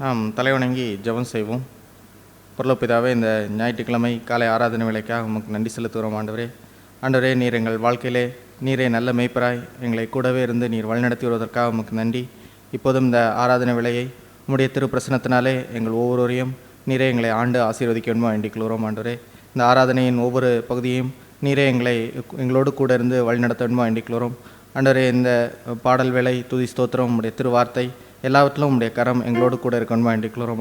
நாம் தலைவணங்கி ஜெபம் செய்வோம். பரலோகபிதாவே, இந்த ஞாயிற்றுக்கிழமை காலை ஆராதனை வேளைக்காக உமக்கு நன்றி செலுத்துகிறோம். ஆண்டவரே, நீர் எங்கள் வாழ்க்கையிலே நீரே நல்ல மேய்ப்பராய் எங்களை கூடவே இருந்து நீர் வழிநடத்தி வருவதற்காக உமக்கு நன்றி. இப்போதும் இந்த ஆராதனை வேளையை உம்முடைய திருப்பிரசனத்தினாலே எங்கள் ஒவ்வொருவரையும் நீரே எங்களை ஆண்டு ஆசீர்வதிக்க வேண்டுமா வேண்டிக்கொள்கிறோம். ஆண்டவரே, இந்த ஆராதனையின் ஒவ்வொரு பகுதியையும் நீரே எங்களோடு கூட இருந்து வழிநடத்த வேண்டுமா வேண்டிக்கொள்கிறோம். ஆண்டவரே, இந்த பாடல் வேலை, துதி ஸ்தோத்திரம், உம்முடைய திருவார்த்தை எல்லாவற்றிலும் உம்முடைய கரம் எங்களோடு கூட இருக்கணுமா வேண்டிக்கொள்கிறோம்.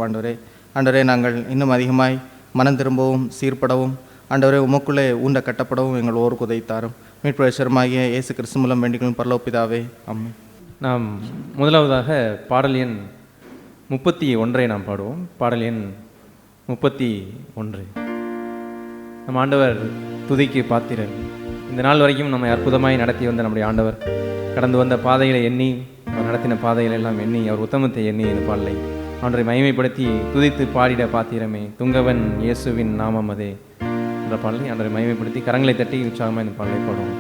ஆண்டவரே, நாங்கள் இன்னும் அதிகமாய் மனம் திரும்பவும் சீர்படவும் ஆண்டவரே உமக்குள்ளே ஊண்ட கட்டப்படவும் எங்கள் ஓருக்கு உதவித்தாரும். மீட்புரமாகிய இயேசு கிறிஸ்து மூலம் வேண்டிக்கொள்ளும் பரலோகபிதாவே, ஆமென். நாம் முதலாவதாக பாடல் எண் 31 நாம் பாடுவோம். பாடல் எண் 31. நம் ஆண்டவர் துதிக்கு பாத்திரர். இந்த நாள் வரைக்கும் நம்மை அற்புதமாய் நடத்தி வந்த நம்முடைய ஆண்டவர் கடந்து வந்த பாதைகளை எண்ணி, அவர் நடத்தின பாதைகளை எல்லாம் எண்ணி, அவர் உத்தமத்தை எண்ணி இந்த பாடலை ஆண்டவரை மகிமைப்படுத்தி துதித்து பாடிட பாத்திரமே துங்கவன் இயேசுவின் நாமம் அதே என்ற பாடலை ஆண்டவரை மகிமைப்படுத்தி கரங்களை தட்டி உற்சாகமாக இந்த பாடலை பாடுவோம்.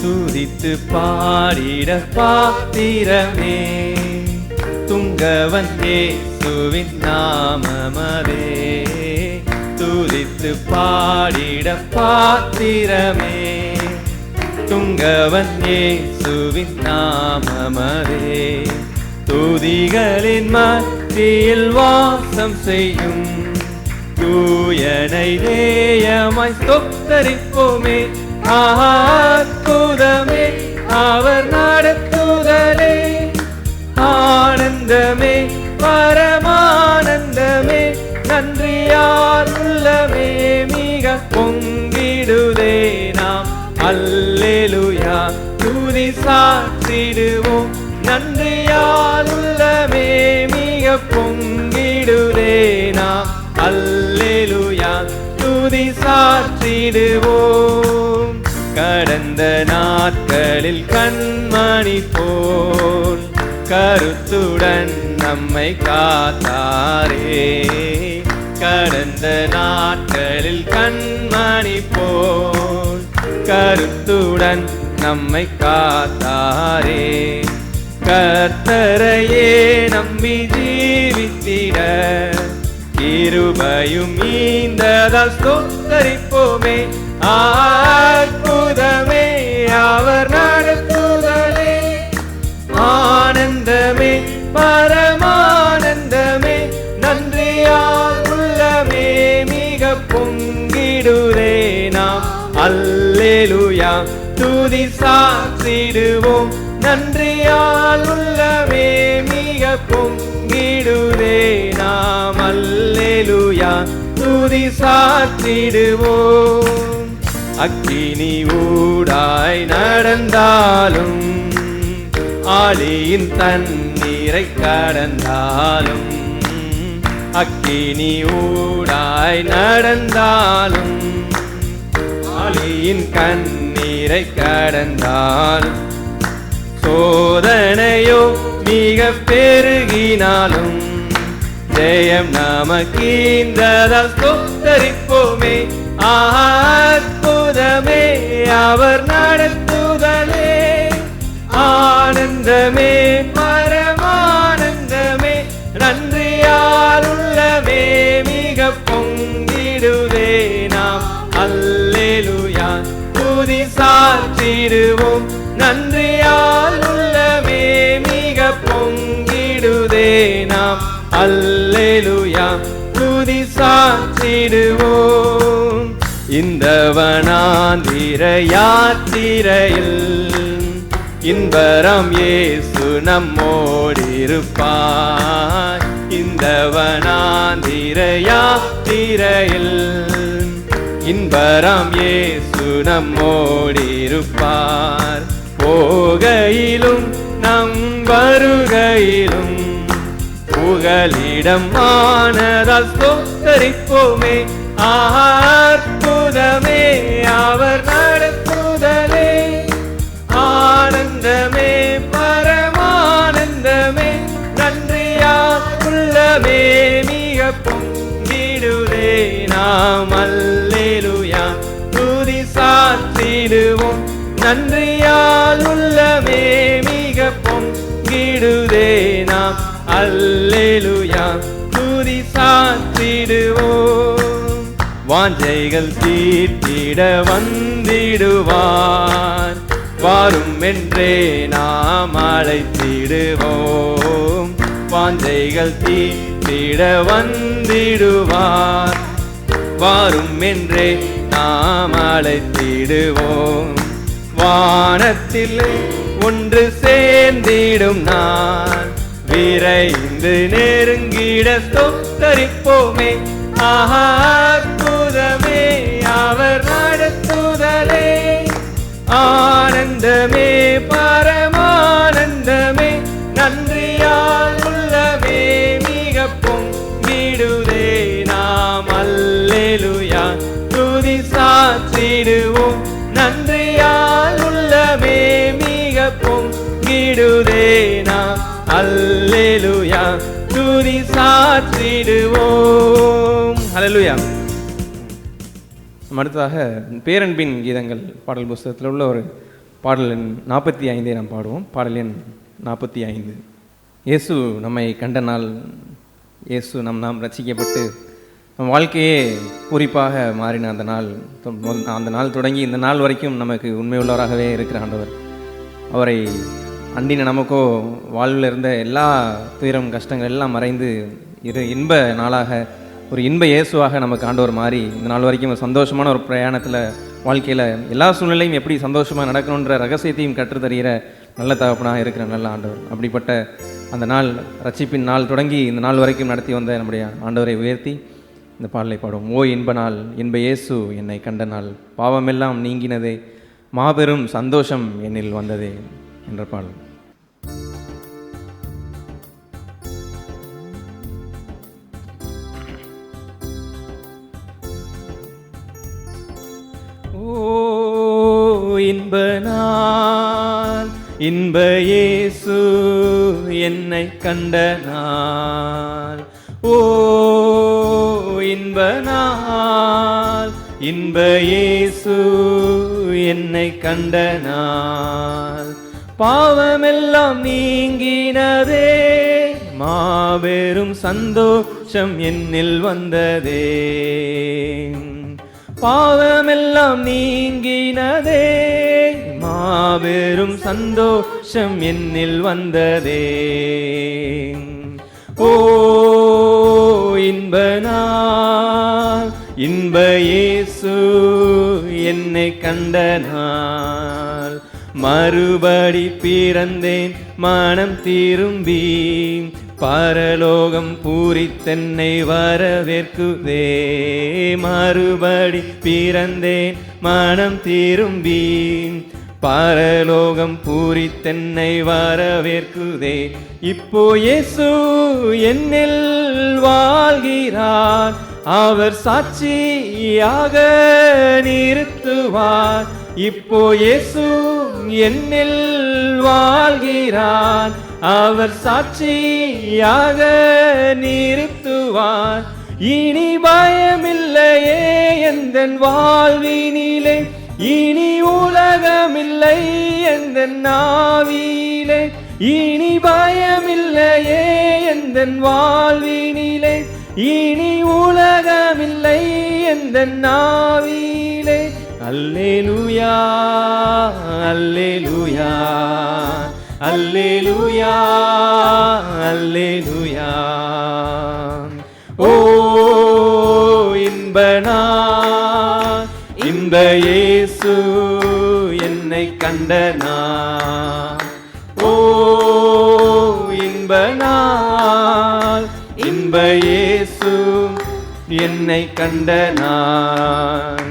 துதித்து பாடிட பாத்திரமே துங்கவன் இயேசுவின் நாமமதே. துதித்து பாடிட பாத்திரமே துங்கவன் இயேசுவின் நாமமதே. துதிகளின் மத்தியில் வாசம் செய்யும் தூயனை நேயமாய் ஸ்தோத்தரிப்போமே. அற்புதமே அவர் நடத்துதலே, ஆனந்தமே பரமானந்தமே, நன்றியால் உள்ளமே மிக பொங்கிடுதே. நாம் அல்லேலூயா துதி சாற்றிடுவோம். நன்றியால் உள்ளமே மிக பொங்கிடுதே. நாம் அல்லேலூயா துதி சாற்றிடுவோம். கடந்த நாட்களில் கண்மணி போல் கருத்துடன் நம்மை காத்தாரே. கடந்த நாட்களில் கண்மணி போல் கருத்துடன் நம்மை காத்தாரே. கர்த்தரையே நம்பி ஜீவித்திட கிருபையும் ஈந்ததால் ஸ்தோத்தரிப்போமே. அற்புதமே அவர் நடத்துதலே, ஆனந்தமே பரமானந்தமே, நன்றியால் உள்ளமே மிக பொங்கிடுதே. நாம் அல்லேலூயா துதி சாற்றிடுவோம். நன்றியால் உள்ளமே மிக பொங்கிடுதே. நாம் அல்லேலூயா துதி சாற்றிடுவோம். அக்கினி ஊடாய் நடந்தாலும் ஆழியின் தண்ணீரை கடந்தாலும், அக்கினி ஊடாய் நடந்தாலும் ஆழியின் கண்ணீரை கடந்தாலும், சோதனையோ மிக பெருகினாலும் ஜெயம் நமக்கீந்ததால் ஸ்தோத்தரிப்போமே. அற்புதமே அவர் நடத்துதலே, ஆனந்தமே பரமானந்தமே, நன்றியால் உள்ளமே மிக பொங்கிடுதே. நாம் அல்லேலூயா துதி சாற்றிடுவோம். நன்றியால் உள்ளமே மிக பொங்கிடுதே. நாம் அல்லேலூயா துதி சாற்றிடுவோம். இந்த வனாந்திர யாத்திரையில் இன்பரம் இயேசு நம்மோடிருப்பார். இந்த வனாந்திர யாத்திரையில் இன்பரம் இயேசு நம்மோடிருப்பார். போகையிலும் நம் வருகையிலும் புகலிடம் ஆனதால் ஸ்தோத்தரிப்போமே. அற்புதமே அவர் நடத்துதலே, ஆனந்தமே பரமானந்தமே, நன்றியா உள்ளமே மிக பொங்கிடு நாம் அல்லேலூயா துதி சாற்றிடுவோம். நன்றியால் உள்ளமே மிக பொங்கிடுதே நாம் அல்லேலூயா துதி சாற்றிடுவோம். வாஞ்சைகள் தீர்த்திட வந்திடுவார், வாரும் என்றே நாம் அழைத்திடுவோம். வாஞ்சைகள் தீர்த்திட வந்திடுவார், வாரும் என்றே நாம் அழைத்திடுவோம். வானத்தில் ஒன்று சேர்ந்திடும் நான் விரைந்து நெருங்கிட ஸ்தோத்தரிப்போமே. அற்புதமே அவர் நடத்துதலே, ஆனந்தமே பரமானந்தமே. நன்றியால் உள்ளமே மிக பொங்கிடுதே நாம் அல்லேலூயா துதி சாற்றிடுவோம். நன்றியால் உள்ளமே மிக பொங்கிடுதே நாம் அல்லேலூயா துதி சாற்றிடுவோம். அல்லேலூயா. அடுத்ததாக பேரன்பின் கீதங்கள் பாடல் புஸ்தகத்தில் உள்ள ஒரு பாடல் எண் 45 நாம் பாடுவோம். பாடல் எண் 45. இயேசு நம்மை கண்ட நாள், இயேசு நாம் ரட்சிக்கப்பட்டு நம் வாழ்க்கையே குறிப்பாக மாறின அந்த நாள் தொடங்கி இந்த நாள் வரைக்கும் நமக்கு உண்மையுள்ளவராகவே இருக்கிற ஆண்டவர். அவரை அண்டின நமக்கோ வாழ்வில் இருந்த எல்லா துயரம் கஷ்டங்கள் எல்லாம் மறைந்து இன்ப நாளாக ஒரு இன்ப இயேசுவாக நமக்கு ஆண்டவர் மாறி இந்த நாள் வரைக்கும் சந்தோஷமான ஒரு பிரயாணத்தில் வாழ்க்கையில் எல்லா சூழ்நிலையும் எப்படி சந்தோஷமாக நடக்கணுன்ற ரகசியத்தையும் கற்றுத்தருகிற நல்ல தகப்பனாக இருக்கிற நல்ல ஆண்டவர். அப்படிப்பட்ட அந்த நாள் ரட்சிப்பின் நாள் தொடங்கி இந்த நாள் வரைக்கும் நடத்தி வந்த நம்முடைய ஆண்டவரை உயர்த்தி இந்த பாடலை பாடுவோம். ஓ இன்ப நாள், இன்ப இயேசு என்னை கண்ட நாள், பாவமெல்லாம் நீங்கினதே, மாபெரும் சந்தோஷம் என்னில் வந்ததே என்ற பாடல். ஓ இன்ப நாள், இன்ப இயேசு என்னை கண்ட நாள். ஓ இன்ப நாள், இன்ப இயேசு என்னை கண்ட நாள், பாவமெல்லாம் நீங்கினதே, மாபெரும் சந்தோஷம் என்னில் வந்ததே. பாவமெல்லாம் நீங்கினதே, மாபெரும் சந்தோஷம் என்னில் வந்ததே. ஓ இன்ப நாள், இன்ப இயேசு என்னை கண்ட நாள், மறுபடி பிறந்தேன் மனம் திரும்பி, பரலோகம் பூரித்தென்னை வரவேற்குதே. மறுபடி பிறந்தேன் மனம் திரும்பி, பரலோகம் பூரித்தென்னை வரவேற்குதே. இப்போ இயேசு என்னில் வாழ்கிறார், அவர் சாட்சியாக நிறுத்துவார். இப்போ இயேசு என்னில் வாழ்கிறார், அவர் சாட்சியாக நிறுத்துவார். இனி பயமில்லையே எந்தன் வாழ்வினிலே, இனி உலகமில்லை எந்தன் நாவிலே. இனி பயமில்லையே எந்தன் வாழ்வினிலே, இனி உலகமில்லை எந்தன் நாவிலே. அல்லேலூயா அல்லேலூயா அல்லேலூயா அல்லேலூயா. ஓ இன்ப நாள், இன்ப இயேசு என்னை கண்ட நாள். ஓ இன்ப நாள், இன்ப இயேசு என்னை கண்ட நாள்,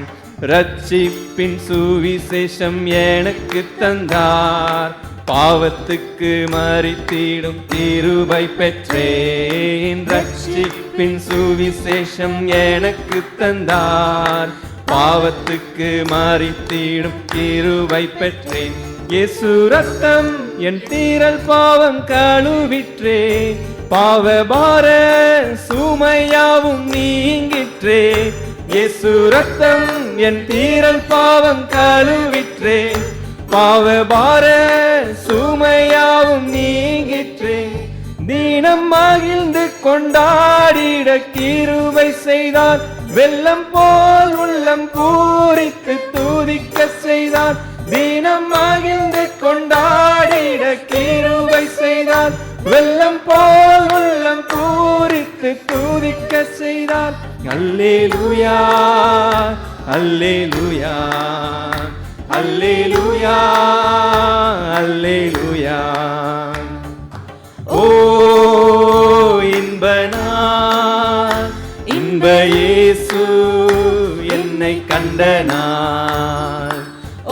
ரட்சிப்பின் சுவிசேஷம் எனக்கு தந்தார், பாவத்துக்கு மரித்திடும் கிருபை பெற்றேன். ரட்சிப்பின் சுவிசேஷம் எனக்கு தந்தார், பாவத்துக்கு மரித்திடும் கிருபை பெற்றேன். இயேசு ரத்தம் என் தீரல் பாவம் கழுவிற்றே, பாவ பார சுமையாவும் நீங்கிற்றே. இயேசு ரத்தம் என் தீரல் பாவம் கழுவிற்றே, பாவ பார சுமையாவும் நீங்கிற்றே. தீனம் மகிழ்ந்து கொண்டாடிட கிருபை செய்தார், வெள்ளம் போல் உள்ளம் பூரித்து துதிக்க செய்தார். தீனம் மகிழ்ந்து கொண்டாடிட கிருபை செய்தார், வெள்ளம் போல் உள்ளம் பூரித்து துதிக்க செய்தார். அல்லேலூயா அல்லேலூயா அல்லேலூயா அல்லேலூயா. ஓ இன்ப நாள், இன்ப இயேசு என்னை கண்ட நாள்.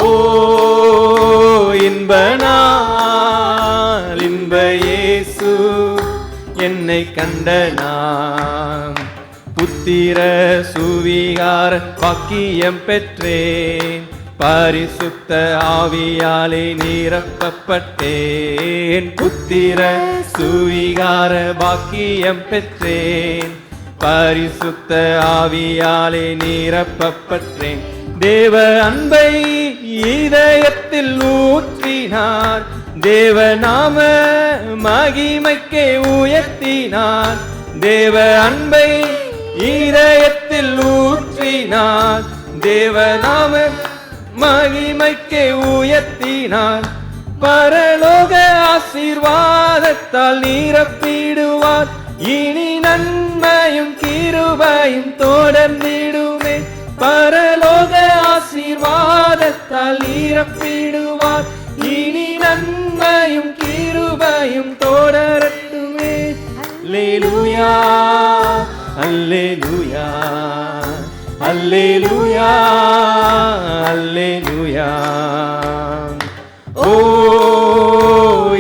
ஓ இன்ப நாள், இன்ப இயேசு என்னை கண்ட நாள். புத்திர சுவிகார பாக்கியம் பெற்றேன், பரிசுத்த ஆவியாலே நிரப்பப்பட்டேன். புத்திர சுவிகார பாக்கியம் பெற்றேன், பரிசுத்த ஆவியாலே நிரப்பப்பட்டேன். தேவ அன்பை இதயத்தில் ஊற்றினார், தேவ நாம மகிமைக்கே உயர்த்தினார். தேவ அன்பை இதயத்தில் ஊற்றினார், தேவ நாம மகிமைக்கே உயர்த்தினார். பரலோக ஆசீர்வாதத்தால் நிரப்பிடுவார், இனி நன்மையும் கிருபையும் தொடர்ந்திடுமே. பரலோக ஆசீர்வாதத்தால் நிரப்பிடுவார், இனி நன்மையும் கிருபையும் தொடரட்டுமே. அல்லேலூயா அல்லேலூயா அல்லேலூயா அல்லேலூயா. ஓ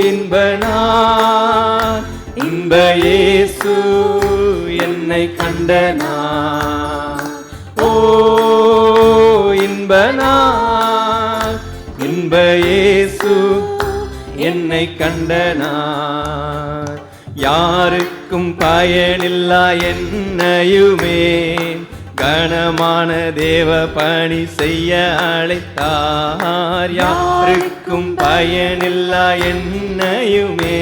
இன்ப நாள், இன்ப இயேசு என்னை கண்ட நாள். ஓ இன்ப நாள், இன்ப இயேசு என்னை கண்ட நாள். யாருக்கும் பயனில்லா என்னையுமே கனமான தேவ பணி செய்ய அழைத்தார். யாருக்கும் பயனில்லா என்னையுமே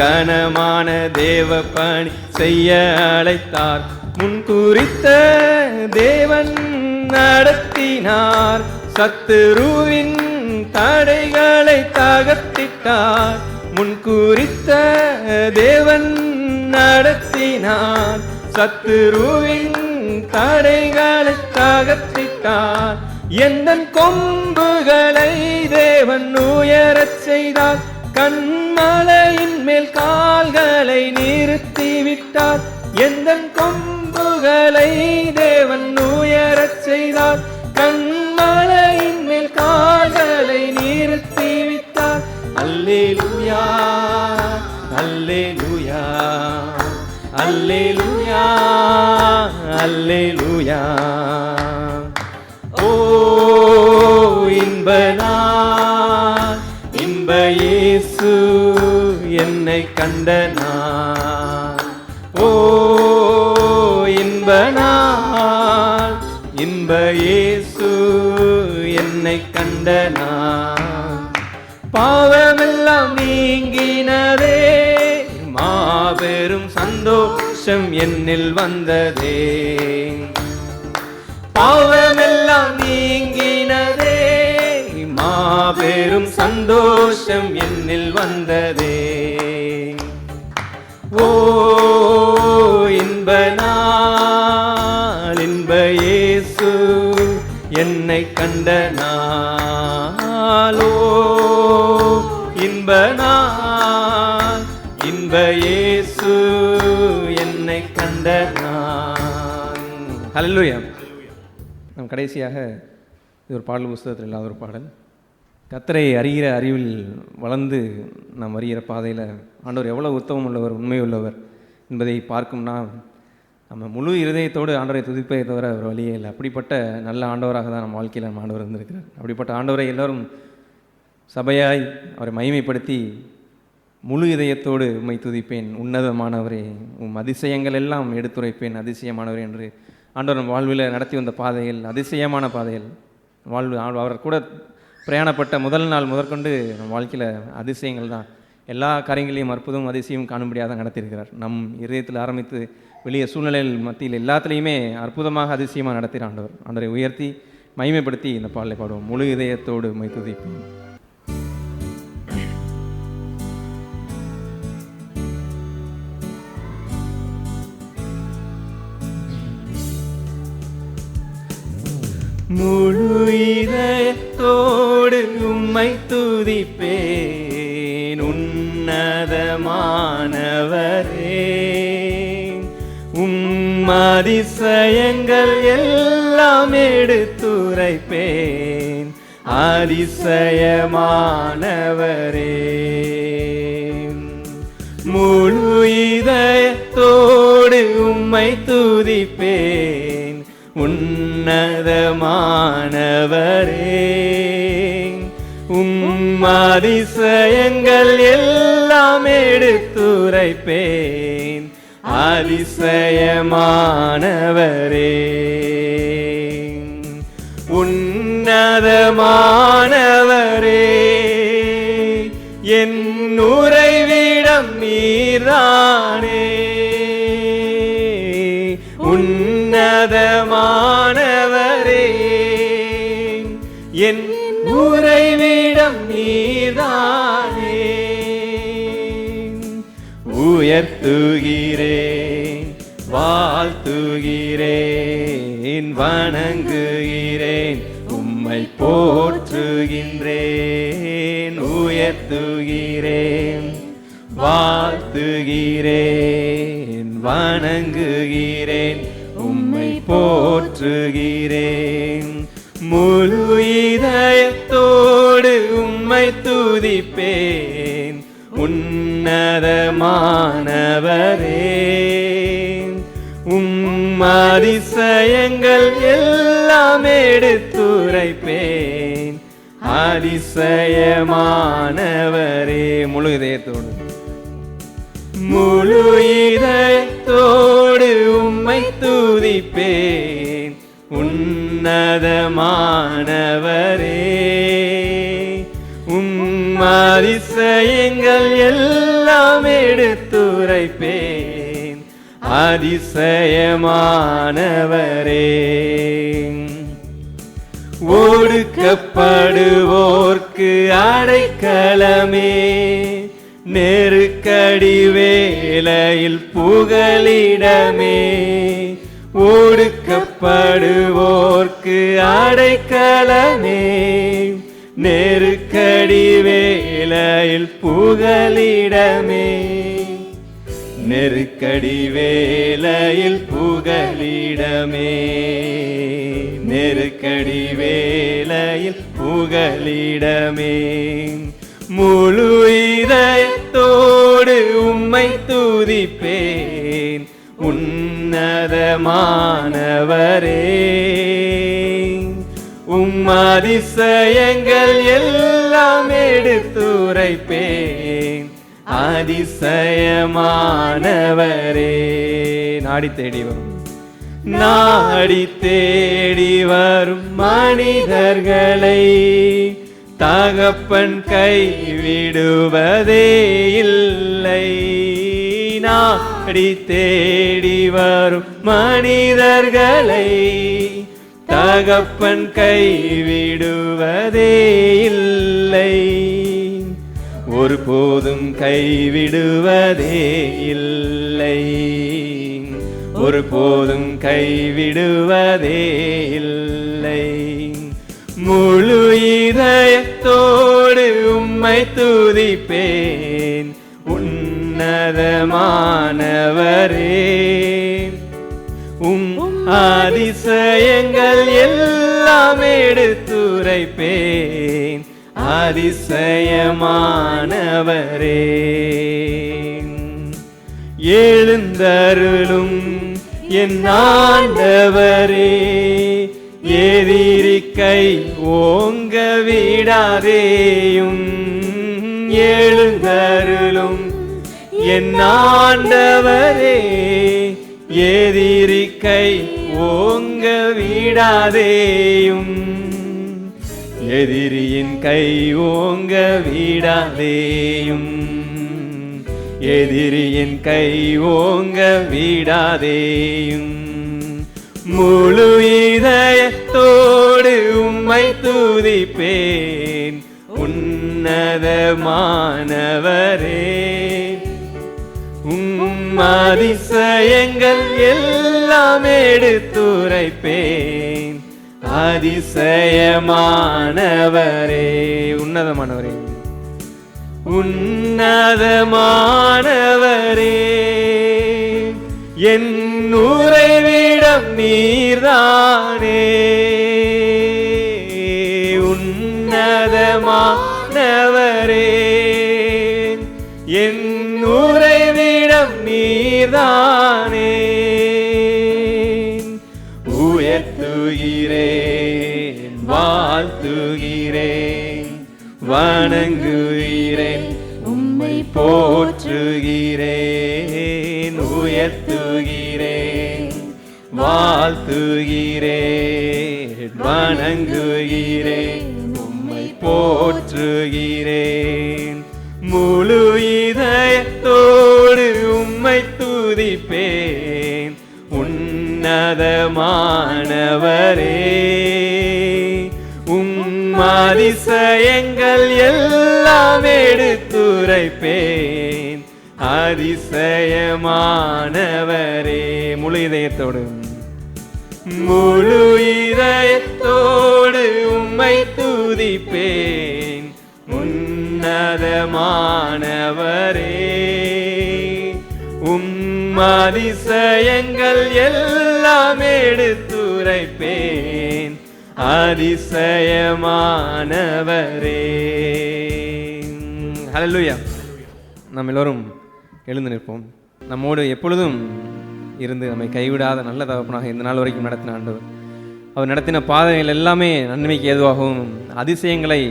கனமான தேவ பணி செய்ய அழைத்தார். முன்குறித்த தேவன் நடத்தினார், சத்துருவின் தடைகளை தகர்த்திட்டார். முன்குறித்த தேவன் நடத்தினார், சத்துருவின் தடைகளை தகர்த்திட்டார். எந்தன் கொம்புகளை தேவன் உயரச் செய்தார், கண்மலையின் மேல் கால்களை நிறுத்திவிட்டார். எந்தன் கொம்புகளை தேவன் உயரச் செய்தார், கண்மலையின் மேல் கால்களை நிறுத்திவிட்டார். அல்லேலூயா அல்லேலூயா அல்லேலூயா அல்லேலூயா. ஓ இன்ப நாள், இன்ப இயேசு என்னை கண்ட நாள். ஓ இன்ப நாள், இன்ப இயேசு என்னை கண்ட நாள். பாவமெல்லாம் நீங்கினதே, மாபெரும் சந்தோஷம் என்னில் வந்ததே. பாவமெல்லாம் நீங்கினதே, மாபெரும் சந்தோஷம் என்னில் வந்ததே. ஓ இன்ப நாள், இன்ப இயேசு என்னை கண்ட நாள். ஓ இன்ப நாள், இன்ப இயேசு என்னை கண்ட நாள். ஹல்லேலூயா. நம் கடைசியாக இது ஒரு பாடல் புஸ்தகத்தில் இல்லாத ஒரு பாடல். கர்த்தரை அறிகிற அறிவில் வளர்ந்து நாம் அறிகிற பாதையில் ஆண்டவர் எவ்வளோ உத்தமம் உள்ளவர், உண்மை உள்ளவர் என்பதை பார்க்கும்னா நம்ம முழு இருதயத்தோடு ஆண்டவரை துதிப்பதை தவிர ஒரு வழியே இல்லை. அப்படிப்பட்ட நல்ல ஆண்டவராக தான் நம்ம வாழ்க்கையில் நம்ம ஆண்டவர் இருந்திருக்கிறார். அப்படிப்பட்ட ஆண்டவரை எல்லோரும் சபையாய் அவரை மகிமைப்படுத்தி முழு இதயத்தோடு உம்மை துதிப்பேன், உன்னதமானவரே, உம் அதிசயங்கள் எல்லாம் எடுத்துரைப்பேன், அதிசயமானவரே என்று ஆண்டவர் நம் வாழ்வில் நடத்தி வந்த பாதைகள், அதிசயமான பாதைகள், அவர் கூட பிரயாணப்பட்ட முதல் நாள் முதற்கொண்டு நம் வாழ்க்கையில் அதிசயங்கள் தான். எல்லா காரியங்களையும் அற்புதம் அதிசயம் காணும்படியாக தான் நடத்தியிருக்கிறார். நம் இதயத்தில் ஆரம்பித்து வெளியே சூழ்நிலைகள் மத்தியில் எல்லாத்துலேயுமே அற்புதமாக அதிசயமாக நடத்துகிற ஆண்டவரை உயர்த்தி மகிமைப்படுத்தி இந்த பாடலை பாடுவோம். முழு இதயத்தோடு உம்மை துதிப்பேன். முழு இதயத்தோடு உம்மை துதிப்பேன், உன்னதமானவரே. அதிசயங்கள் எல்லாம் எடுத்துரைப்பேன், அதிசயமானவரே. முழு இதயத்தோடு உம்மை துதிப்பேன், உன்னதமானவரே. அதிசயங்கள் எல்லாம் எடுத்துரைப்பேன், அதிசயமானவரே. உன்னதமானவரே, என் உறைவிடம் நீர்தானே. உன்னதமானவரே, என் உறைவிடம் நீர்தானே. உயர்த்துகிறேன், வாழ்த்துகிறேன், வணங்குகிறேன், உம்மை போற்றுகின்றேன். உயர்த்துகிறேன், வாழ்த்துகிறேன், வணங்குகிறேன், உம்மை போற்றுகிறேன். முழு இதயத்தோடு உம்மை துதிப்பேன், உன்னதமானவரே. அதிசயங்கள் எல்லாம் எடுத்துரைப்பேன், அதிசயமானவரே. முழு இதயத்தோடு முழு இதயத்தோடு உம்மை துதிப்பேன், உன்னதமானவரே. அதிசயங்கள் எல்லாம் எடுத்துரைப்பேன், அதிசயமானவரே. ஒடுக்கப்படுவோர்க்கு அடைக்கலமே, நெருக்கடி வேளையில் புகலிடமே. ஒடுக்கப்படுவோர்க்கு அடைக்கலமே, நெருக்கடி வேளையில் புகலிடமே. நெருக்கடி வேளையில் புகலிடமே, நெருக்கடி வேளையில் புகலிடமே. முழு இதயத்தோடு உம்மை துதிப்பேன், உன்னதமானவரே. அதிசயங்கள் எல்லாம் எடுத்துரைப்பேன், அதிசயமானவரே. நாடி தேடி வரும், நாடி தேடி வரும் மனிதர்களை தகப்பன் கைவிடுவதே இல்லை. நாடி தேடி வரும் மனிதர்களை தகப்பன் கைவிடுவதே இல்லை. ஒருபோதும் கைவிடுவதே இல்லை, ஒருபோதும் கைவிடுவதே இல்லை. முழு இதயத்தோடு உம்மை துதிப்பேன், உன்னதமானவரே. அதிசயங்கள் எல்லாம் எடுத்துரைப்பேன், அதிசயமானவரே. எழுந்தருளும் என் ஆண்டவரே, எதிரி கை ஓங்க விடாதேயும். எழுந்தருளும் என் ஆண்டவரே, எதிரி கை ஓங்க விடாதேயும், எதிரியின் கை ஓங்க விடாதேயும், எதிரியின் கை ஓங்க விடாதேயும். முழு இதயத்தோடு உம்மை துதிப்பேன் உன்னதமானவரே. அதிசயங்கள் எல்லாம் எடுத்துரைப்பேன் அதிசயமானவரே. உன்னதமானவரே, உன்னதமானவரே, என் உறைவிடம் நீர்தானே. உன்னதமானவரே, என் உறைவிடம் நீர்தானே. உயர்த்துகிறேன், வாழ்த்துகிறேன், வணங்குகிறேன், உம்மை போற்றுகிறேன். உயர்த்துகிறேன், வாழ்த்துகிறேன், வணங்குகிறேன், உம்மை போற்றுகிறேன். முழு இதயத்தோடு உம்மை துதிப்பேன் உன்னதமானவரே. அதிசயங்கள் எல்லாம் எடுத்துரைப்பேன் அதிசயமானவரே. முழு இதயத்தோடு, முழு இதயத்தோடு உம்மை துதிப்பேன் உன்னதமானவரே. அதிசயங்கள் எல்லாம் எடுத்துரைப்பேன் அதிசயமானவரே. ஹல்லேலூயா. நாம் எல்லோரும் எழுந்து நிற்போம். நம்மோடு எப்பொழுதும் இருந்து நம்மை கைவிடாத நல்ல தகப்பனாக இந்த நாள் வரைக்கும் நடத்தின ஆண்டவர், அவர் நடத்தின பாதைகள் எல்லாமே நன்மைக்கு ஏதுவாகவும், அதிசயங்களை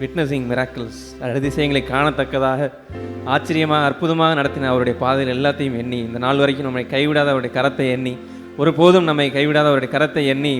விட்னஸிங் மிராக்கிள்ஸ், அதிசயங்களை காணத்தக்கதாக ஆச்சரியமாக அற்புதமாக நடத்தின அவருடைய பாதைகள் எல்லாத்தையும் எண்ணி, இந்த நாள் வரைக்கும் நம்மை கைவிடாத அவருடைய கரத்தை எண்ணி, ஒருபோதும் நம்மை கைவிடாத அவருடைய கரத்தை எண்ணி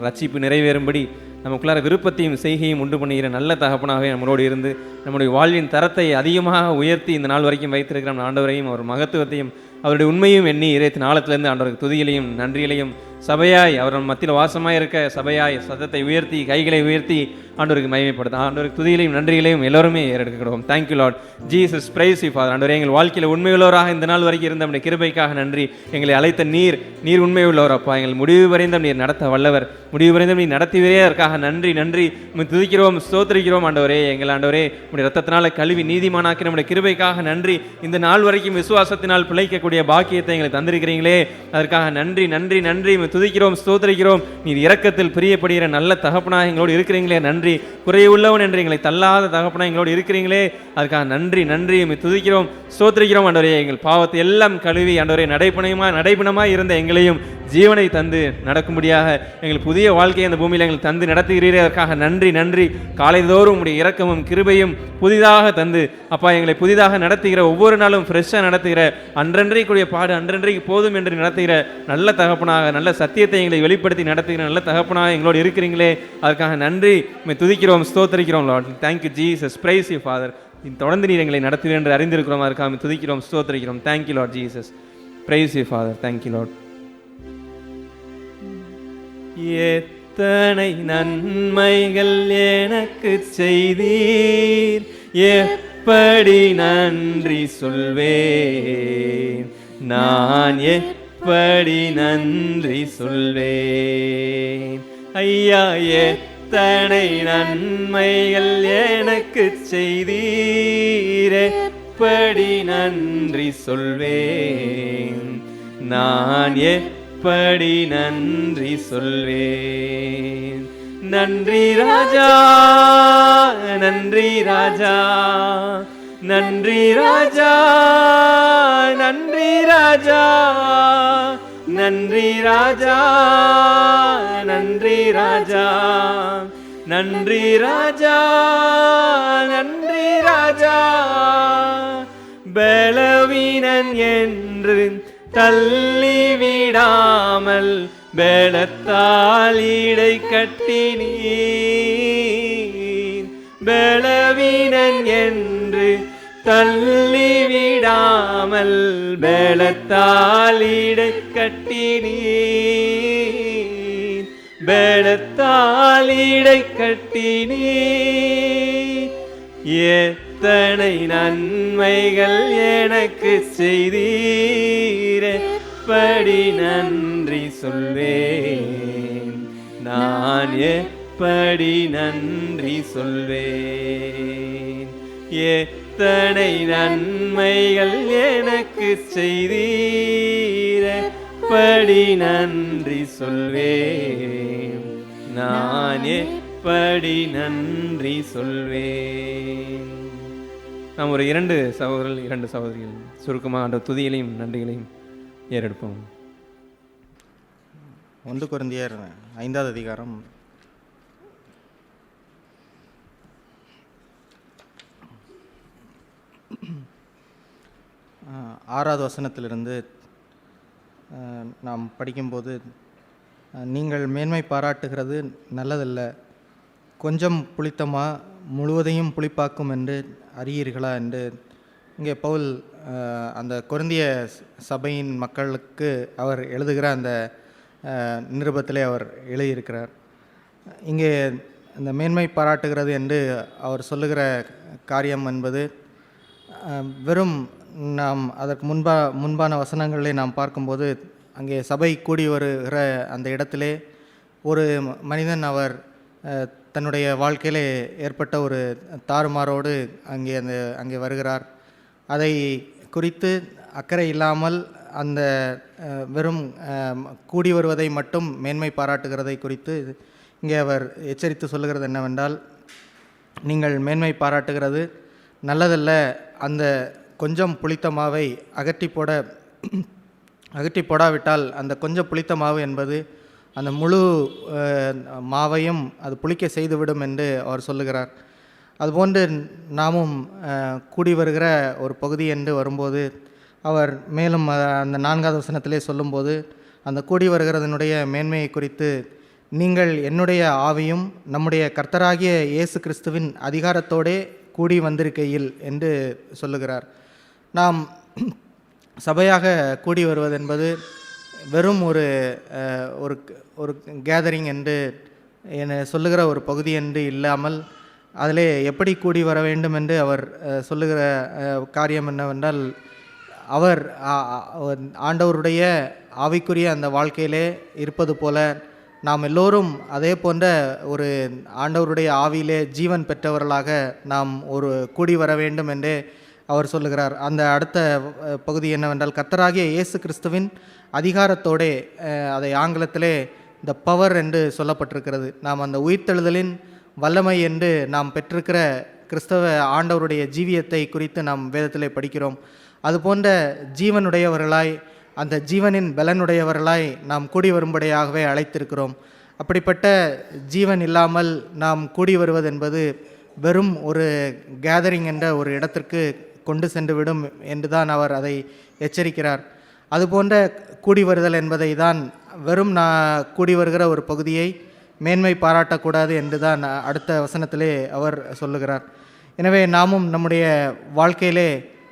ரட்சிப்பு நிறைவேறும்படி நமக்குள்ளார விருப்பத்தையும் செய்கையும் உண்டு பண்ணுகிற நல்ல தகப்பனாகவே நம்மளோடு இருந்து நம்முடைய வாழ்வின் தரத்தை அதிகமாக உயர்த்தி இந்த நாள் வரைக்கும் வைத்திருக்கிற ஆண்டவரையும் அவர் மகத்துவத்தையும் அவருடைய உண்மையும் எண்ணி இறைத்தின் ஆழத்திலிருந்து ஆண்டவருக்கு துதிகளையும் நன்றிகளையும் சபையாய் அவர் மத்தியில் வாசமாய் இருக்க சபையாய் சத்தத்தை உயர்த்தி கைகளை உயர்த்தி ஆண்டவருக்கு மகிமைப்படுத்த ஆண்டவருக்கு துதிகளையும் நன்றிகளையும் எல்லோருமே ஏறெடுக்கிறோம். Thank you Lord Jesus, praise you father. ஆண்டவரே, எங்கள் வாழ்க்கையில் உண்மையுள்ளவராக இந்த நாள் வரைக்கும் இருந்த நம்முடைய கிருபைக்காக நன்றி. எங்களை அழைத்த நீர் உண்மையுள்ளவர் அப்பா. எங்கள் முடிவு வரைந்தும் நீர் நடத்த வல்லவர், முடிவு வரைந்தும் நீர் நடத்திவரே அதற்காக நன்றி நன்றி துதிக்கிறோம், ஸ்தோத்திரிக்கிறோம். ஆண்டவரே, எங்கள் ஆண்டவரே, உடைய ரத்தத்தினால கழுவி நீதிமானாக்கி நம்முடைய கிருபைக்காக நன்றி. இந்த நாள் வரைக்கும் விசுவாசத்தினால் பிழைக்கக்கூடிய பாக்கியத்தை எங்களை தந்திருக்கிறீங்களே, அதற்காக நன்றி நன்றி நன்றி துதிக்கிறோம், ஸ்தோத்திரிக்கிறோம். நீர் இரக்கத்தில் பிரியப்படுகிற நல்ல தகப்பனாக எங்களோடு இருக்கிறீங்களே நன்றி. குறைவுள்ளவன் என்று எங்களை தள்ளாத தகப்பனாக எங்களோடு இருக்கிறீங்களே, அதுக்காக நன்றி நன்றி துதிக்கிறோம், ஸ்தோத்திரிக்கிறோம். ஆண்டவரே, எங்கள் பாவத்தை எல்லாம் கழுவி ஆண்டவரே நடைபணமாய் இருந்த எங்களையும் ஜீவனை தந்து நடக்கும்படியாக எங்கள் புதிய வாழ்க்கையை அந்த பூமியில் எங்கள் தந்து நடத்துகிறீரே, அதற்காக நன்றி நன்றி. காலைதோறும் உடைய இரக்கமும் கிருபையும் புதிதாக தந்து அப்பா எங்களை புதிதாக நடத்துகிற, ஒவ்வொரு நாளும் ஃப்ரெஷ்ஷாக நடத்துகிற, அன்றன்றைக்குரிய பாடு அன்றன்றைக்கு போதும் என்று நடத்துகிற நல்ல தகப்பனாக, நல்ல சத்தியத்தை எங்களை வெளிப்படுத்தி நடத்துகிற நல்ல தகப்பனாக எங்களோடு இருக்கிறீங்களே, அதற்காக நன்றி துதிக்கிறோம், ஸ்தோத்திரிக்கிறோம். Lord, thank you Jesus, praise you father. தொடர்ந்து நீர் எங்களை நடத்துவீர் என்று அறிந்திருக்கிறோம், அதற்காக துதிக்கிறோம், ஸ்தோத்திரிக்கிறோம். Thank you Lord Jesus, praise you father. Thank you Lord. எத்தனை நன்மைகள் எனக்கு செய்தீர், எப்படி நன்றி சொல்வேன், நான் எப்படி நன்றி சொல்வேன். ஐயா, எத்தனை நன்மைகள் எனக்கு செய்தீர், எப்படி நன்றி சொல்வேன், நான் எப்படி நன்றி சொல்வேன். நன்றி ராஜா, நன்றி ராஜா, நன்றி ராஜா, நன்றி ராஜா, நன்றி ராஜா, நன்றி ராஜா, நன்றி ராஜா, நன்றி ராஜா. பலவீனன் என்று தள்ளிவிடாமல் பலத்தால் இடை கட்டினீர். பலவீனன் என்று தள்ளிவிடாமல் பலத்தால் இடை கட்டினீர். பலத்தால் இடை கட்டினீர். எத்தனை நன்மைகள் எனக்கு செய்தீர், எப்படி நன்றி சொல்வேன், நான் எப்படி நன்றி சொல்வேன். எத்தனை நன்மைகள் எனக்கு செய்தீர், எப்படி நன்றி சொல்வேன், நான் எப்படி நன்றி சொல்வேன். நாம் ஒரு 2 சகோதரர்கள் 2 சகோதரிகள் சுருக்கமாக அந்த துதிகளையும் நன்றிகளையும் ஏறெடுப்போம். 1 கொரிந்தியர் 5வது அதிகாரம் 6வது வசனத்திலிருந்து நாம் படிக்கும்போது, நீங்கள் மேன்மை பாராட்டுகிறது நல்லதல்ல, கொஞ்சம் புளித்தமா முழுவதையும் புளிப்பாக்கும் என்று அறியீர்களா என்று இங்கே பவுல் அந்த கொரிந்திய சபையின் மக்களுக்கு அவர் எழுதுகிற அந்த நிருபத்திலே அவர் எழுதியிருக்கிறார். இங்கே இந்த மேன்மை பாராட்டுகிறது என்று அவர் சொல்லுகிற காரியம் என்பது வெறும் நாம் அதற்கு முன்பான வசனங்களிலே நாம் பார்க்கும்போது அங்கே சபை கூடி வருகிற அந்த இடத்திலே ஒரு மனிதன் அவர் தன்னுடைய வாழ்க்கையிலே ஏற்பட்ட ஒரு தாறுமாறோடு அங்கே வருகிறார். அதை குறித்து அக்கறை இல்லாமல் அந்த வெறும் கூடி வருவதை மட்டும் மேன்மை பாராட்டுகிறதை குறித்து இங்கே அவர் எச்சரித்து சொல்லுகிறது என்னவென்றால், நீங்கள் மேன்மை பாராட்டுகிறது நல்லதல்ல, அந்த கொஞ்சம் புளித்த மாவை அகற்றி போடாவிட்டால் அந்த கொஞ்சம் புளித்த மாவு என்பது அந்த முழு மாவையும் அது புளிக்க செய்துவிடும் என்று அவர் சொல்லுகிறார். அதுபோன்று நாமும் கூடி வருகிற ஒரு பகுதி என்று வரும்போது அவர் மேலும் அந்த 4வது வசனத்திலே சொல்லும்போது, அந்த கூடி வருகிறதனுடைய மேன்மையை குறித்து, நீங்கள் என்னுடைய ஆவியும் நம்முடைய கர்த்தராகிய இயேசு கிறிஸ்துவின் அதிகாரத்தோடே கூடி வந்திருக்கையில் என்று சொல்லுகிறார். நாம் சபையாக கூடி வருவது என்பது வெறும் ஒரு கேதரிங் என்று சொல்லுகிற ஒரு பகுதி என்று இல்லாமல், அதிலே எப்படி கூடி வர வேண்டும் என்று அவர் சொல்லுகிற காரியம் என்னவென்றால், அவர் ஆண்டவருடைய ஆவிக்குரிய அந்த வாழ்க்கையிலே இருப்பது போல நாம் எல்லோரும் அதே போன்ற ஒரு ஆண்டவருடைய ஆவியிலே ஜீவன் பெற்றவர்களாக நாம் ஒரு கூடி வர வேண்டும் என்று அவர் சொல்லுகிறார். அந்த அடுத்த பகுதி என்னவென்றால், கர்த்தராகிய இயேசு கிறிஸ்துவின் அதிகாரத்தோடே, அதை ஆங்கிலத்திலே த பவர் என்று சொல்லப்பட்டிருக்கிறது. நாம் அந்த உயிர்த்தெழுதலின் வல்லமை என்று நாம் பெற்றிருக்கிற கிறிஸ்தவ ஆண்டவருடைய ஜீவியத்தை குறித்து நாம் வேதத்திலே படிக்கிறோம். அதுபோன்ற ஜீவனுடையவர்களாய், அந்த ஜீவனின் பலனுடையவர்களாய் நாம் கூடி வரும்படியாகவே அழைத்திருக்கிறோம். அப்படிப்பட்ட ஜீவன் இல்லாமல் நாம் கூடி வருவது என்பது வெறும் ஒரு கேதரிங் என்ற ஒரு இடத்திற்கு கொண்டு சென்று விடும் என்று தான் அவர் அதை எச்சரிக்கிறார். அதுபோன்ற கூடி வருதல் என்பதை தான் வெறும் கூடி வருகிற ஒரு பகுதியை மேன்மை பாராட்டக்கூடாது என்று தான் அடுத்த வசனத்திலே அவர் சொல்லுகிறார். எனவே நாமும் நம்முடைய வாழ்க்கையிலே,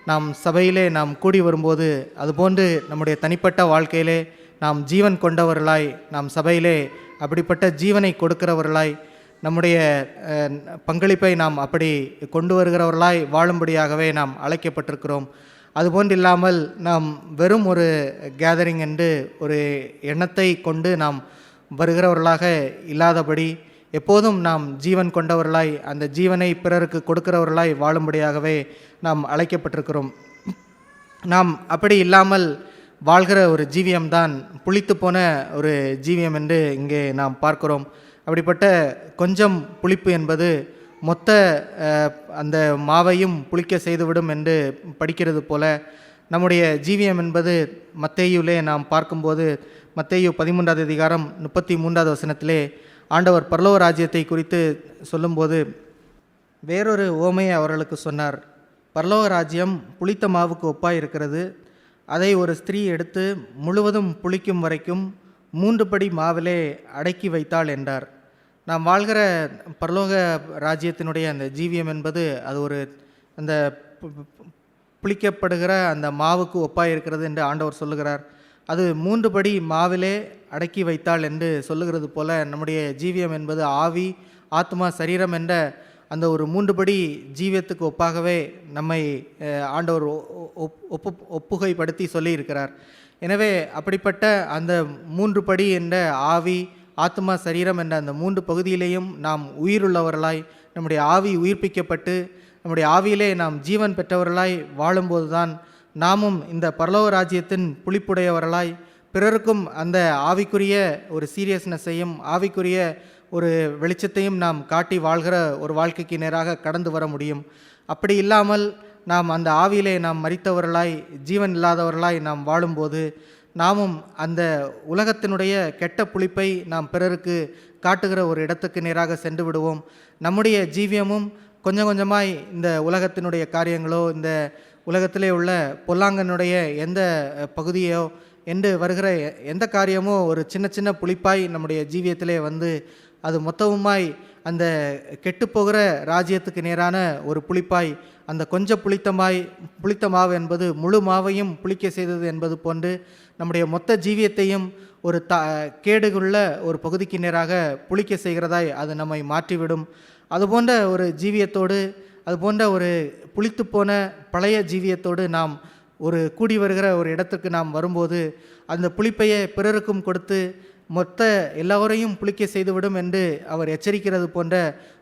நாம் சபையிலே நாம் கூடி வரும்போது, அதுபோன்று நம்முடைய தனிப்பட்ட வாழ்க்கையிலே நாம் ஜீவன் கொண்டவர்களாய், நாம் சபையிலே அப்படிப்பட்ட ஜீவனை கொடுக்கிறவர்களாய், நம்முடைய பங்களிப்பை நாம் அப்படி கொண்டு வருகிறவர்களாய் வாழும்படியாகவே நாம் அழைக்கப்பட்டிருக்கிறோம். அதுபோன்று இல்லாமல் நாம் வெறும் ஒரு கேதரிங் என்று ஒரு எண்ணத்தை கொண்டு நாம் வருகிறவர்களாக இல்லாதபடி, எப்போதும் நாம் ஜீவன் கொண்டவர்களாய், அந்த ஜீவனை பிறருக்கு கொடுக்கிறவர்களாய் வாழும்படியாகவே நாம் அழைக்கப்பட்டிருக்கிறோம். நாம் அப்படி இல்லாமல் வாழ்கிற ஒரு ஜீவியம்தான் புளித்து போன ஒரு ஜீவியம் என்று இங்கே நாம் பார்க்கிறோம். அப்படிப்பட்ட கொஞ்சம் புளிப்பு என்பது மொத்த அந்த மாவையும் புளிக்க செய்துவிடும் என்று படிக்கிறது போல, நம்முடைய ஜீவியம் என்பது மத்தேயுவிலே நாம் பார்க்கும்போது, மத்தேயு 13வது அதிகாரம் 33வது வசனத்திலே ஆண்டவர் பரலோக ராஜ்யத்தை குறித்து சொல்லும்போது வேறொரு உவமையை அவர்களுக்கு சொன்னார். பரலோக ராஜ்யம் புளித்த மாவுக்கு ஒப்பாய் இருக்கிறது. அதை ஒரு ஸ்திரீ எடுத்து முழுவதும் புளிக்கும் வரைக்கும் 3 படி மாவிலே அடக்கி வைத்தாள் என்றார். நாம் வாழ்கிற பரலோக ராஜ்யத்தினுடைய அந்த ஜீவியம் என்பது அது ஒரு அந்த புளிக்கப்படுகிற அந்த மாவுக்கு ஒப்பாய் இருக்கிறது என்று ஆண்டவர் சொல்லுகிறார். அது 3 படி மாவிலே அடக்கி வைத்தாள் என்று சொல்லுகிறது போல நம்முடைய ஜீவியம் என்பது ஆவி, ஆத்மா, சரீரம் என்ற அந்த ஒரு 3 படி ஜீவியத்துக்கு ஒப்பாகவே நம்மை ஆண்டவர் ஒப்புகைப்படுத்தி சொல்லியிருக்கிறார். எனவே அப்படிப்பட்ட அந்த 3 படி என்ற ஆவி, ஆத்மா, சரீரம் என்ற அந்த 3 பகுதியிலேயும் நாம் உயிருள்ளவர்களாய், நம்முடைய ஆவி உயிர்ப்பிக்கப்பட்டு நம்முடைய ஆவியிலே நாம் ஜீவன் பெற்றவர்களாய் வாழும்போது தான் நாமும் இந்த பரலோக ராஜ்யத்தின் புளிப்புடையவர்களாய் பிறருக்கும் அந்த ஆவிக்குரிய ஒரு சீரியஸ்னஸையும் ஆவிக்குரிய ஒரு வெளிச்சத்தையும் நாம் காட்டி வாழ்கிற ஒரு வாழ்க்கைக்கு நேராக கடந்து வர முடியும். அப்படி இல்லாமல் நாம் அந்த ஆவியிலே நாம் மரித்தவர்களாய் ஜீவன் இல்லாதவர்களாய் நாம் வாழும்போது நாமும் அந்த உலகத்தினுடைய கெட்ட புளிப்பை நாம் பிறருக்கு காட்டுகிற ஒரு இடத்துக்கு நேராக சென்று விடுவோம். நம்முடைய ஜீவியமும் கொஞ்சம் கொஞ்சமாய் இந்த உலகத்தினுடைய காரியங்களோ, இந்த உலகத்திலே உள்ள பொல்லாங்கனுடைய எந்த பகுதியோ என்று வருகிற எந்த காரியமோ ஒரு சின்ன சின்ன புளிப்பாய் நம்முடைய ஜீவியத்திலே வந்து அது மொத்தமுமாய் அந்த கெட்டுப்போகிற ராஜ்யத்துக்கு நேரான ஒரு புளிப்பாய், அந்த கொஞ்சம் புளித்த மாவு என்பது முழு மாவையும் புளிக்க செய்தது என்பது போன்று நம்முடைய மொத்த ஜீவியத்தையும் ஒரு கேடுகுள்ள ஒரு பகுதிக்கு நேராக புளிக்க செய்கிறதாய் அது நம்மை மாற்றிவிடும். அதுபோன்ற ஒரு ஜீவியத்தோடு, அதுபோன்ற ஒரு புளித்து போன பழைய ஜீவியத்தோடு நாம் ஒரு கூடி வருகிற ஒரு இடத்துக்கு நாம் வரும்போது அந்த புளிப்பையை பிறருக்கும் கொடுத்து மொத்த எல்லோரையும் புளிக்க செய்துவிடும் என்று அவர் எச்சரிக்கிறது போன்ற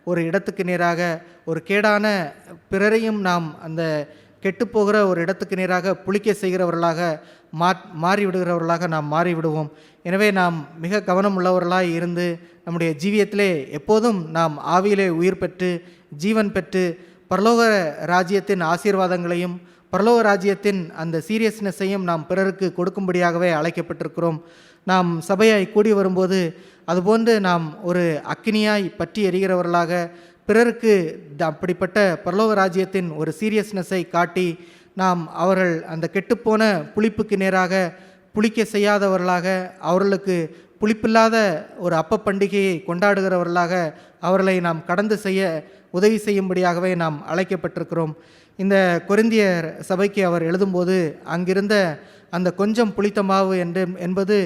ஒரு இடத்துக்கு நேராக, ஒரு கேடான பிறரையும் நாம் அந்த கெட்டுப்போகிற ஒரு இடத்துக்கு நேராக புளிக்க செய்கிறவர்களாக மாறிவிடுகிறவர்களாக நாம் மாறிவிடுவோம். எனவே நாம் மிக கவனம் உள்ளவர்களாய் இருந்து நம்முடைய ஜீவியத்திலே எப்போதும் நாம் ஆவியிலே உயிர் பெற்று ஜீவன் பெற்று பரலோக ராஜ்யத்தின் ஆசீர்வாதங்களையும் பரலோக ராஜ்யத்தின் அந்த சீரியஸ்னஸையும் நாம் பிறருக்கு கொடுக்கும்படியாகவே அழைக்கப்பட்டிருக்கிறோம். நாம் சபையாய் கூடி வரும்போது அதுபோன்று நாம் ஒரு அக்கினியாய் பற்றி எரிகிறவர்களாக பிறருக்கு அப்படிப்பட்ட பரலோக ராஜ்யத்தின் ஒரு சீரியஸ்னஸை காட்டி நாம் அவர்கள் அந்த கெட்டுப்போன புளிப்புக்கு நேராக புளிக்க செய்யாதவர்களாக, அவர்களுக்கு புளிப்பில்லாத ஒரு அப்ப பண்டிகையை கொண்டாடுகிறவர்களாக அவர்களை நாம் கடந்து செய்ய உதவி செய்யும்படியாகவே நாம் அழைக்கப்பட்டிருக்கிறோம். இந்த கொரிந்தியர் சபைக்கு அவர் எழுதும்போது அங்கிருந்த அந்த கொஞ்சம் புளித்த மாவு என்பது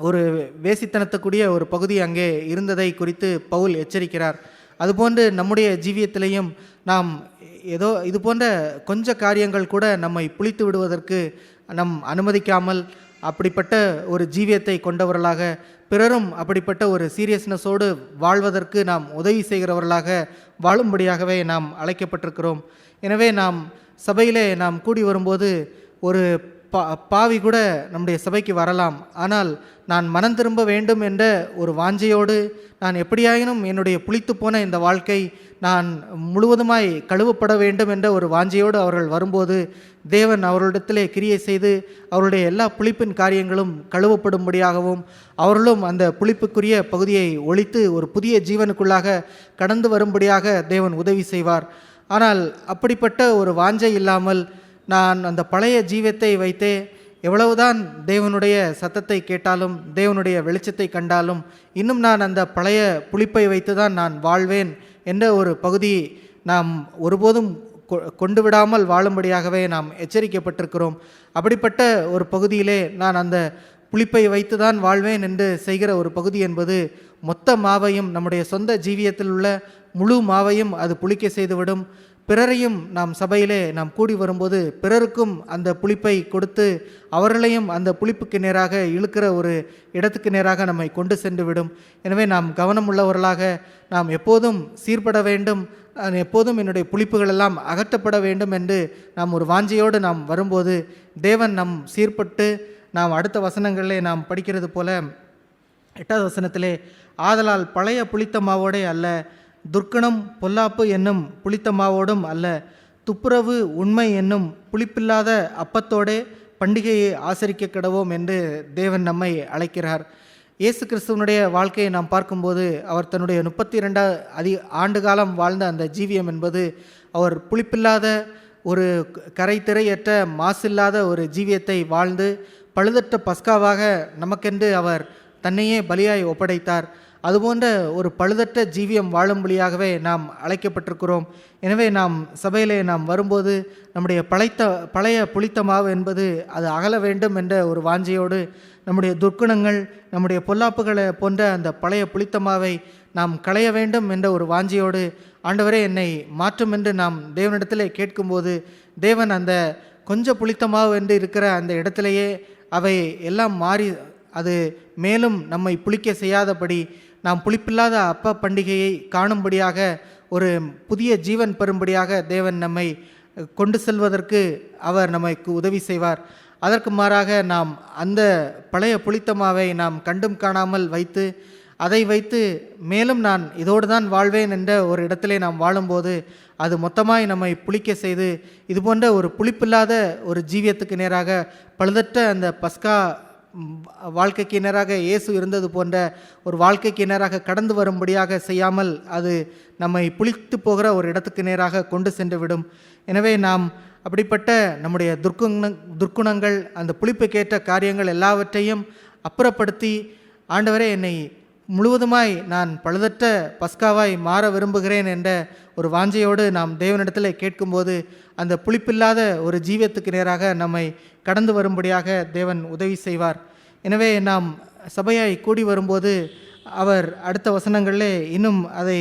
ஒரு வேசித்தனத்துக்குரிய ஒரு பகுதி அங்கே இருந்ததை குறித்து பவுல் எச்சரிக்கிறார். அதுபோன்று நம்முடைய ஜீவியத்திலையும் நாம் ஏதோ இது போன்ற கொஞ்ச காரியங்கள் கூட நம்மை புளித்து விடுவதற்கு நம் அனுமதிக்காமல் அப்படிப்பட்ட ஒரு ஜீவியத்தை கொண்டவர்களாக பிறரும் அப்படிப்பட்ட ஒரு சீரியஸ்னஸோடு வாழ்வதற்கு நாம் உதவி செய்கிறவர்களாக வாழும்படியாகவே நாம் அழைக்கப்பட்டிருக்கிறோம். எனவே நாம் சபையிலே நாம் கூடி வரும்போது ஒரு பாவி கூட நம்முடைய சபைக்கு வரலாம். ஆனால் நான் மனம் திரும்ப வேண்டும் என்ற ஒரு வாஞ்சையோடு நான் எப்படியாயினும் என்னுடைய புளித்து போன இந்த வாழ்க்கை நான் முழுவதுமாய் கழுவப்பட வேண்டும் என்ற ஒரு வாஞ்சையோடு அவர்கள் வரும்போது தேவன் அவர்களிடத்திலே கிரியை செய்து அவருடைய எல்லா புளிப்பின் காரியங்களும் கழுவப்படும்படியாகவும் அவர்களும் அந்த புளிப்புக்குரிய பகுதியை ஒழித்து ஒரு புதிய ஜீவனுக்குள்ளாக கடந்து வரும்படியாக தேவன் உதவி செய்வார். ஆனால் அப்படிப்பட்ட ஒரு வாஞ்சை இல்லாமல் நான் அந்த பழைய ஜீவத்தை வைத்தே எவ்வளவுதான் தேவனுடைய சத்தத்தை கேட்டாலும் தேவனுடைய வெளிச்சத்தை கண்டாலும் இன்னும் நான் அந்த பழைய புளிப்பை வைத்து தான் நான் வாழ்வேன் என்ற ஒரு பகுதி நாம் ஒருபோதும் கொண்டு விடாமல் வாழும்படியாகவே நாம் எச்சரிக்கப்பட்டிருக்கிறோம். அப்படிப்பட்ட ஒரு பகுதியிலே நான் அந்த புளிப்பை வைத்து தான் வாழ்வேன் என்று செய்கிற ஒரு பகுதி என்பது மொத்த மாவையும் நம்முடைய சொந்த ஜீவியத்தில் உள்ள முழு மாவையும் அது புளிக்க செய்துவிடும். பிறரையும் நாம் சபையிலே நாம் கூடி வரும்போது பிறருக்கும் அந்த புளிப்பை கொடுத்து அவர்களையும் அந்த புளிப்புக்கு நேராக இழுக்கிற ஒரு இடத்துக்கு நேராக நம்மை கொண்டு சென்று விடும். எனவே நாம் கவனம் உள்ளவர்களாக நாம் எப்போதும் சீர்பட வேண்டும், எப்போதும் என்னுடைய புளிப்புகள் எல்லாம் அகற்றப்பட வேண்டும் என்று நாம் ஒரு வாஞ்சையோடு நாம் வரும்போது தேவன் நம் சீர்பட்டு நாம் அடுத்த வசனங்களிலே நாம் படிக்கிறது போல 8வது வசனத்திலே, ஆதலால் பழைய புளித்த மாவோடே அல்ல, துர்க்கணம் பொல்லாப்பு என்னும் புளித்த மாவோடும் அல்ல, துப்புரவு உண்மை என்னும் புளிப்பில்லாத அப்பத்தோடே பண்டிகையை ஆசரிக்க கிடவோம் என்று தேவன் நம்மை அழைக்கிறார். இயேசு கிறிஸ்துவனுடைய வாழ்க்கையை நாம் பார்க்கும்போது அவர் தன்னுடைய 32 ஆண்டு காலம் வாழ்ந்த அந்த ஜீவியம் என்பது அவர் புளிப்பில்லாத ஒரு கரை திரையற்ற மாசில்லாத ஒரு ஜீவியத்தை வாழ்ந்து பழுதற்ற பஸ்காவாக நமக்கென்று அவர் தன்னையே பலியாய் ஒப்படைத்தார். அதுபோன்ற ஒரு பழுதற்ற ஜீவியம் வாழும்படியாகவே நாம் அழைக்கப்பட்டிருக்கிறோம். எனவே நாம் சபையிலே நாம் வரும்போது நம்முடைய பழைய புளித்த மாவு என்பது அது அகல வேண்டும் என்ற ஒரு வாஞ்சையோடு, நம்முடைய துர்க்குணங்கள், நம்முடைய பொல்லாப்புகளை போன்ற அந்த பழைய புளித்த மாவை நாம் களைய வேண்டும் என்ற ஒரு வாஞ்சையோடு, ஆண்டவரே என்னை மாற்றும் என்று நாம் தேவனிடத்திலே கேட்கும்போது, தேவன் அந்த கொஞ்சம் புளித்த மாவு என்று இருக்கிற அந்த இடத்திலேயே அவை எல்லாம் மாறி அது மேலும் நம்மை புளிக்க செய்யாதபடி நாம் புளிப்பில்லாத அப்ப பண்டிகையை காணும்படியாக ஒரு புதிய ஜீவன் பெறும்படியாக தேவன் நம்மை கொண்டு செல்வதற்கு அவர் நமக்கு உதவி செய்வார். அதற்கு மாறாக நாம் அந்த பழைய புளித்தமாவை நாம் கண்டும் காணாமல் வைத்து அதை வைத்து மேலும் நான் இதோடு தான் வாழ்வேன் என்ற ஒரு இடத்திலே நாம் வாழும்போது அது மொத்தமாய் நம்மை புளிக்க செய்து இதுபோன்ற ஒரு புளிப்பில்லாத ஒரு ஜீவியத்துக்கு நேராக பழுதற்ற அந்த பஸ்கா வாழ்க்கைக்கு நேராக இயேசு இருந்தது போன்ற ஒரு வாழ்க்கைக்கு நேராக கடந்து வரும்படியாக செய்யாமல் அது நம்மை புளித்து போகிற ஒரு இடத்துக்கு நேராக கொண்டு சென்று விடும். எனவே நாம் அப்படிப்பட்ட நம்முடைய துர்க்குணங்கள், அந்த புளிப்புக்கேற்ற காரியங்கள் எல்லாவற்றையும் அப்புறப்படுத்தி, ஆண்டவரே என்னை முழுவதுமாய் நான் பழுதற்ற பஸ்காவாய் மாற விரும்புகிறேன் என்ற ஒரு வாஞ்சையோடு நாம் தேவனிடத்தில் கேட்கும்போது அந்த புளிப்பில்லாத ஒரு ஜீவியத்துக்கு நேராக நம்மை கடந்து வரும்படியாக தேவன் உதவி செய்வார். எனவே நாம் சபையாய் கூடி வரும்போது அவர் அடுத்த வசனங்களிலே இன்னும் அதை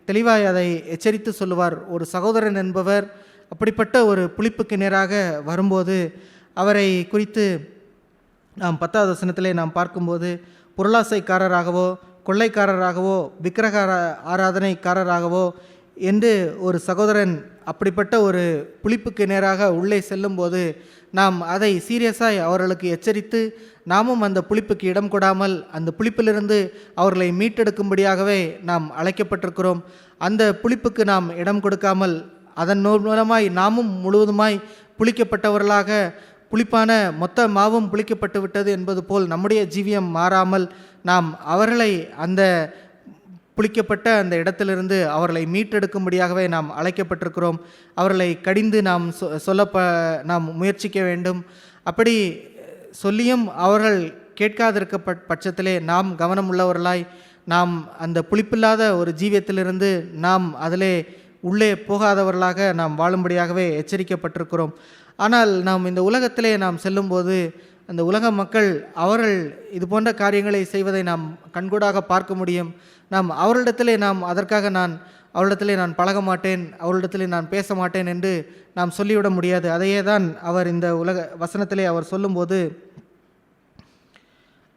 தெளிவாய் அதை எச்சரித்து சொல்லுவார். ஒரு சகோதரன் என்பவர் அப்படிப்பட்ட ஒரு புளிப்புக்கு நேராக வரும்போது அவரை குறித்து நாம் 10வது வசனத்திலே நாம் பார்க்கும்போது, பொருளாசைக்காரராகவோ கொள்ளைக்காரராகவோ விக்கிரக ஆராதனைக்காரராகவோ என்று ஒரு சகோதரன் அப்படிப்பட்ட ஒரு புளிப்புக்கு நேராக உள்ளே செல்லும்போது நாம் அதை சீரியஸாய் அவர்களுக்கு எச்சரித்து நாமும் அந்த புளிப்புக்கு இடம் கொடாமல் அந்த புளிப்பிலிருந்து அவர்களை மீட்டெடுக்கும்படியாகவே நாம் அழைக்கப்பட்டிருக்கிறோம். அந்த புளிப்புக்கு நாம் இடம் கொடுக்காமல் அதன் மூலமாய் நாமும் முழுவதுமாய் புளிக்கப்பட்டவர்களாக, புளிப்பான மொத்த மாவும் புளிக்கப்பட்டு விட்டது என்பது போல் நம்முடைய ஜீவியம் மாறாமல் நாம் அவர்களை அந்த புளிக்கப்பட்ட அந்த இடத்திலிருந்து அவர்களை மீட்டெடுக்கும்படியாகவே நாம் அழைக்கப்பட்டிருக்கிறோம். அவர்களை கடிந்து நாம் நாம் முயற்சிக்க வேண்டும். அப்படி சொல்லியும் அவர்கள் கேட்காதிருக்க பட்சத்திலே நாம் கவனம் உள்ளவர்களாய் நாம் அந்த புளிப்பில்லாத ஒரு ஜீவியத்திலிருந்து நாம் அதிலே உள்ளே போகாதவர்களாக நாம் வாழும்படியாகவே எச்சரிக்கப்பட்டிருக்கிறோம். ஆனால் நாம் இந்த உலகத்திலே நாம் செல்லும்போது அந்த உலக மக்கள் அவர்கள் இது போன்ற காரியங்களை செய்வதை நாம் கண்கூடாக பார்க்க முடியும். நாம் அவர்களிடத்திலே நாம் அதற்காக அவரிடத்திலே நான் பழக மாட்டேன், அவரிடத்திலே நான் பேச மாட்டேன் என்று நாம் சொல்லிவிட முடியாது. அதையே தான் அவர் இந்த வசனத்திலே அவர் சொல்லும்போது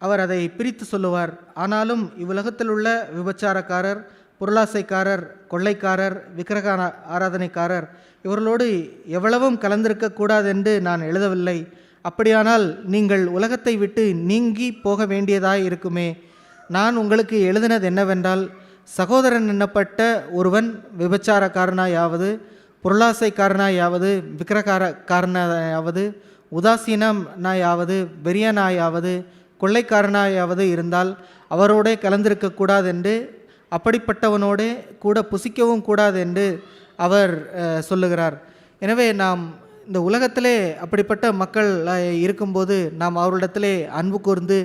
அவர் அதை பிரித்து சொல்லுவார். ஆனாலும் இவ்வுலகத்தில் உள்ள விபச்சாரக்காரர், பொருளாசைக்காரர், கொள்ளைக்காரர், விக்கிரக ஆராதனைக்காரர் இவர்களோடு எவ்வளவும் கலந்திருக்கக்கூடாது என்று நான் எழுதவில்லை. அப்படியானால் நீங்கள் உலகத்தை விட்டு நீங்கி போக வேண்டியதாய் இருக்குமே. நான் உங்களுக்கு எழுதினது என்னவென்றால், சகோதரன் எண்ணப்பட்ட ஒருவன் விபச்சாரக்காரனாயாவது, பொருளாசைக்காரனாயாவது, விக்கிரகாரனாயாவது, உதாசீனாயாவது, வெறியனாயாவது, கொள்ளைக்காரனாயாவது இருந்தால் அவரோடே கலந்திருக்கக்கூடாது என்று, அப்படிப்பட்டவனோடே கூட புசிக்கவும் கூடாது என்று அவர் சொல்லுகிறார். எனவே நாம் இந்த உலகத்திலே அப்படிப்பட்ட மக்கள் இருக்கும்போது நாம் அவர்களிடத்திலே அன்பு கூர்ந்து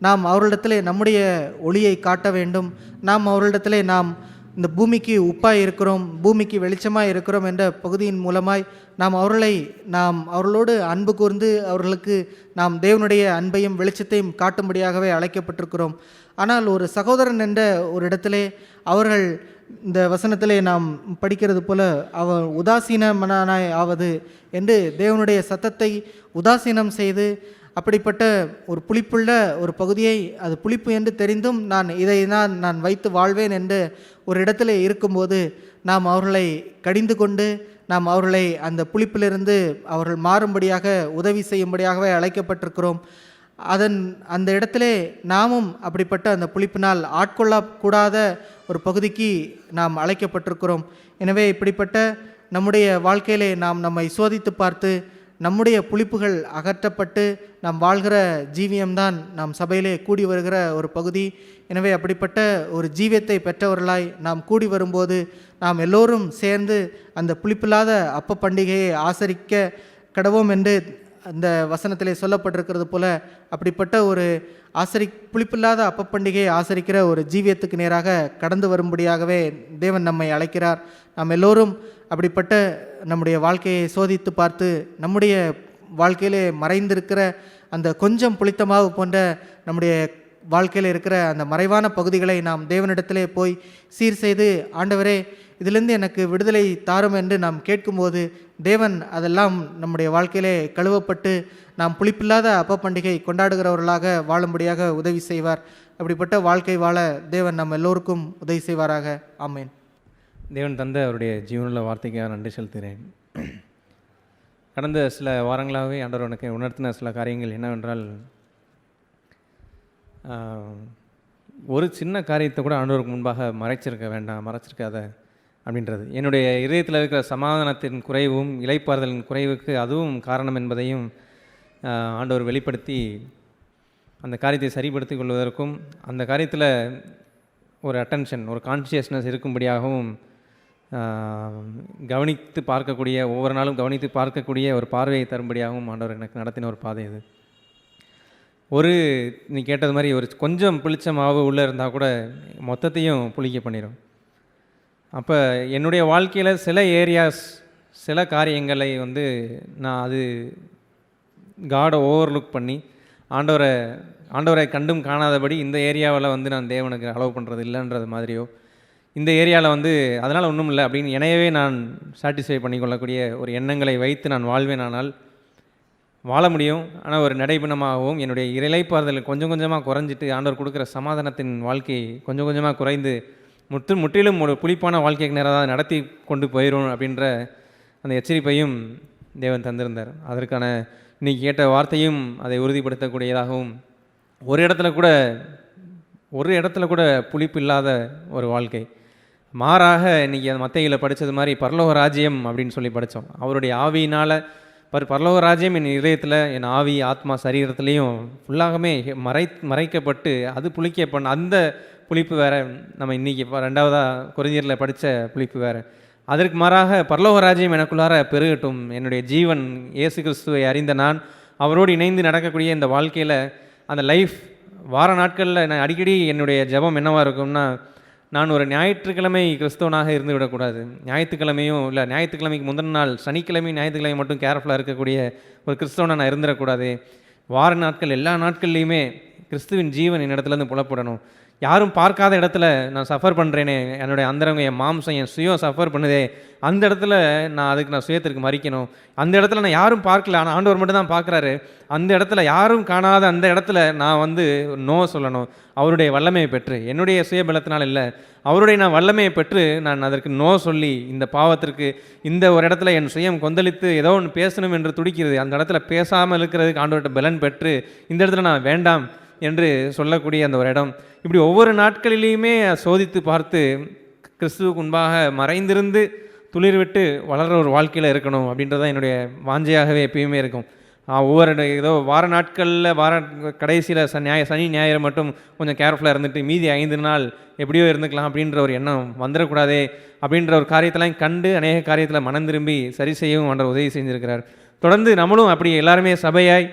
நாம் அவர்களிடத்திலே நம்முடைய ஒளியை காட்ட வேண்டும். நாம் அவர்களிடத்திலே நாம் இந்த பூமிக்கு உப்பாய் இருக்கிறோம், பூமிக்கு வெளிச்சமாக இருக்கிறோம் என்ற பகுதியின் மூலமாய் நாம் அவர்களோடு அன்பு கூர்ந்து அவர்களுக்கு நாம் தேவனுடைய அன்பையும் வெளிச்சத்தையும் காட்டும்படியாகவே அழைக்கப்பட்டிருக்கிறோம். ஆனால் ஒரு சகோதரன் என்ற ஒரு இடத்திலே அவர்கள் இந்த வசனத்திலே நாம் படிக்கிறது போல அவன் உதாசீனமனாய் ஆவது என்று தேவனுடைய சத்தத்தை உதாசீனம் செய்து அப்படிப்பட்ட ஒரு புளிப்புள்ள ஒரு பகுதியை அது புளிப்பு என்று தெரிந்தும் இதை நான் வைத்து வாழ்வேன் என்று ஒரு இடத்துல இருக்கும்போது நாம் அவர்களை கடிந்து கொண்டு நாம் அவர்களை அந்த புளிப்பிலிருந்து அவர்கள் மாறும்படியாக உதவி செய்யும்படியாகவே அழைக்கப்பட்டிருக்கிறோம். அந்த இடத்திலே நாமும் அப்படிப்பட்ட அந்த புளிப்பினால் ஆட்கொள்ளக்கூடாத ஒரு பகுதிக்கு நாம் அழைக்கப்பட்டிருக்கிறோம். எனவே இப்படிப்பட்ட நம்முடைய வாழ்க்கையிலே நாம் நம்மை சோதித்து பார்த்து நம்முடைய புளிப்புகள் அகற்றப்பட்டு நாம் வாழ்கிற ஜீவியம்தான் நாம் சபையிலே கூடி வருகிற ஒரு பகுதி. எனவே அப்படிப்பட்ட ஒரு ஜீவியத்தை பெற்றவர்களாய் நாம் கூடி வரும்போது நாம் எல்லோரும் சேர்ந்து அந்த புளிப்பில்லாத அப்ப பண்டிகையை ஆசரிக்க கடவோம் என்று அந்த வசனத்திலே சொல்லப்பட்டிருக்கிறது போல, அப்படிப்பட்ட ஒரு புளிப்பில்லாத அப்ப பண்டிகையை ஆசரிக்கிற ஒரு ஜீவியத்துக்கு நேராக கடந்து வரும்படியாகவே தேவன் நம்மை அழைக்கிறார். நாம் எல்லோரும் அப்படிப்பட்ட நம்முடைய வாழ்க்கையை சோதித்து பார்த்து நம்முடைய வாழ்க்கையிலே மறைந்திருக்கிற அந்த கொஞ்சம் புளித்த மாவு போன்ற நம்முடைய வாழ்க்கையில் இருக்கிற அந்த மறைவான பகுதிகளை நாம் தேவனிடத்திலே போய் சீர் செய்து, ஆண்டவரே இதிலிருந்து எனக்கு விடுதலை தாரும் என்று நாம் கேட்கும்போது தேவன் அதெல்லாம் நம்முடைய வாழ்க்கையிலே கழுவப்பட்டு நாம் புளிப்பில்லாத அப்ப பண்டிகை கொண்டாடுகிறவர்களாக வாழும்படியாக உதவி செய்வார். அப்படிப்பட்ட வாழ்க்கை வாழ தேவன் நம்ம எல்லோருக்கும் உதவி செய்வாராக. ஆமேன். தேவன் தந்த அவருடைய ஜீவனுள்ள வார்த்தைக்காக நன்றி செலுத்துகிறேன். கடந்த சில வாரங்களாகவே ஆண்டவர் எனக்கு உணர்த்தின சில காரியங்கள் என்னவென்றால், ஒரு சின்ன காரியத்தை கூட ஆண்டவருக்கு முன்பாக மறைச்சிருக்காத அப்படின்றது. என்னுடைய இதயத்தில் இருக்கிற சமாதானத்தின் குறைவும் இளைப்பாறுதலின் குறைவுக்கு அதுவும் காரணம் என்பதையும் ஆண்டவர் வெளிப்படுத்தி அந்த காரியத்தை சரிப்படுத்தி கொள்வதற்கும் அந்த காரியத்தில் ஒரு அட்டென்ஷன், ஒரு கான்ஷியஸ்னஸ் இருக்கும்படியாகவும் கவனித்து பார்க்கக்கூடிய, ஒவ்வொரு நாளும் கவனித்து பார்க்கக்கூடிய ஒரு பார்வையை தரும்படியாகவும் ஆண்டவர் எனக்கு நடத்தின ஒரு பாதை இது. நீ கேட்டது மாதிரி ஒரு கொஞ்சம் புளிச்ச மாவு உள்ளே இருந்தால் கூட மொத்தத்தையும் புளிக்க பண்ணிடும். அப்போ என்னுடைய வாழ்க்கையில் சில ஏரியாஸ், சில காரியங்களை நான் அது காடை ஓவர்லுக் பண்ணி ஆண்டவரை கண்டும் காணாதபடி இந்த ஏரியாவில் நான் தேவனுக்கு அலோவ் பண்ணுறது இல்லைன்றது மாதிரியோ, இந்த ஏரியாவில் அதனால் ஒன்றும் இல்லை அப்படின்னு என்னையவே நான் சாட்டிஸ்ஃபை பண்ணிக்கொள்ளக்கூடிய ஒரு எண்ணங்களை வைத்து நான் வாழ்வேனானால் வாழ முடியும். ஆனால் ஒரு நடைபெணமாகவும் என்னுடைய இளைப்பாறுதல் கொஞ்சம் கொஞ்சமாக குறைஞ்சிட்டு ஆண்டவர் கொடுக்குற சமாதானத்தின் வாழ்க்கை கொஞ்சம் கொஞ்சமாக குறைந்து முற்றிலும் ஒரு புளிப்பான வாழ்க்கைக்கு நேராக நடத்தி கொண்டு போயிடும் அப்படின்ற அந்த எச்சரிப்பையும் தேவன் தந்திருந்தார். அதற்கான இன்றைக்கி கேட்ட வார்த்தையும் அதை உறுதிப்படுத்தக்கூடியதாகவும், ஒரு இடத்துல கூட புளிப்பு இல்லாத ஒரு வாழ்க்கை, மாறாக இன்றைக்கி அந்த மத்தேயுவில் படித்தது மாதிரி பரலோக ராஜ்யம் அப்படின்னு சொல்லி படித்தோம். அவருடைய ஆவியினால் பரலோக ராஜ்யம் என் இதயத்தில், என் ஆவி, ஆத்மா, சரீரத்துலேயும் ஃபுல்லாகவே மறைக்கப்பட்டு அது புளிக்க அந்த புளிப்பு வேறு. நம்ம இன்றைக்கி 2ஆவதாக கொரிந்தியரில் படித்த புளிப்பு வேறு. அதற்கு மாறாக பரலோக ராஜ்யம் எனக்குள்ளார பெருகட்டும். என்னுடைய ஜீவன் இயேசு கிறிஸ்துவை அறிந்த நான் அவரோடு இணைந்து நடக்கக்கூடிய இந்த வாழ்க்கையில் அந்த லைஃப் வார நாட்களில் நான் அடிக்கடி என்னுடைய ஜெபம் என்னவாக இருக்கும்னா, நான் ஒரு ஞாயிற்றுக்கிழமை கிறிஸ்தவனாக இருந்து விடக்கூடாது. ஞாயிற்றுக்கிழமைக்கு முந்தின நாள் சனிக்கிழமை ஞாயிற்றுக்கிழமை மட்டும் கேர்ஃபுல்லாக இருக்கக்கூடிய ஒரு கிறிஸ்தவனாக நான் இருந்துடக்கூடாது. வார நாட்கள் எல்லா நாட்கள்லையுமே கிறிஸ்துவின் ஜீவன் என்னிடத்துலேருந்து புலப்படணும். யாரும் பார்க்காத இடத்துல நான் சஃபர் பண்ணுறேனே, என்னுடைய அந்தரங்க, என் மாம்சம், என் சுயம் சஃபர் பண்ணுதே, அந்த இடத்துல நான் சுயத்திற்கு மறிக்கணும். அந்த இடத்துல நான் யாரும் பார்க்கல, ஆனால் ஆண்டவர் மட்டும் தான் பார்க்குறாரு. அந்த இடத்துல யாரும் காணாத அந்த இடத்துல நான் நோ சொல்லணும். அவருடைய வல்லமையை பெற்று, என்னுடைய சுயபலத்தினால் இல்லை, அவருடைய நான் வல்லமையை பெற்று நான் அதற்கு நோ சொல்லி, இந்த பாவத்திற்கு இந்த ஒரு இடத்துல என் சுயம் கொந்தளித்து ஏதோ ஒன்று பேசணும் என்று துடிக்கிறது, அந்த இடத்துல பேசாமல் இருக்கிறதுக்கு ஆண்டவர்கிட்ட பலன் பெற்று இந்த இடத்துல நான் வேண்டாம் என்று சொல்லக்கூடிய அந்த ஒரு இடம். இப்படி ஒவ்வொரு நாட்களிலையுமே சோதித்து பார்த்து கிறிஸ்துவுக்கு முன்பாக மறைந்திருந்து துளிர் விட்டு வளர்கிற ஒரு வாழ்க்கையில் இருக்கணும் அப்படின்றது தான் என்னுடைய வாஞ்சையாகவே எப்பயுமே இருக்கும். ஒவ்வொரு ஏதோ வார நாட்களில் கடைசியில் சனி ஞாயிறு மட்டும் கொஞ்சம் கேர்ஃபுல்லாக இருந்துட்டு மீதி 5 நாள் எப்படியோ இருந்துக்கலாம் அப்படின்ற ஒரு எண்ணம் வந்துடக்கூடாதே அப்படின்ற ஒரு காரியத்தெல்லாம் கண்டு அநேக காரியத்தில் மனம் திரும்பி சரி செய்யவும் ஆண்டவர் உதவி செஞ்சுருக்கிறார். தொடர்ந்து நம்மளும் அப்படி எல்லாருமே சபையாய்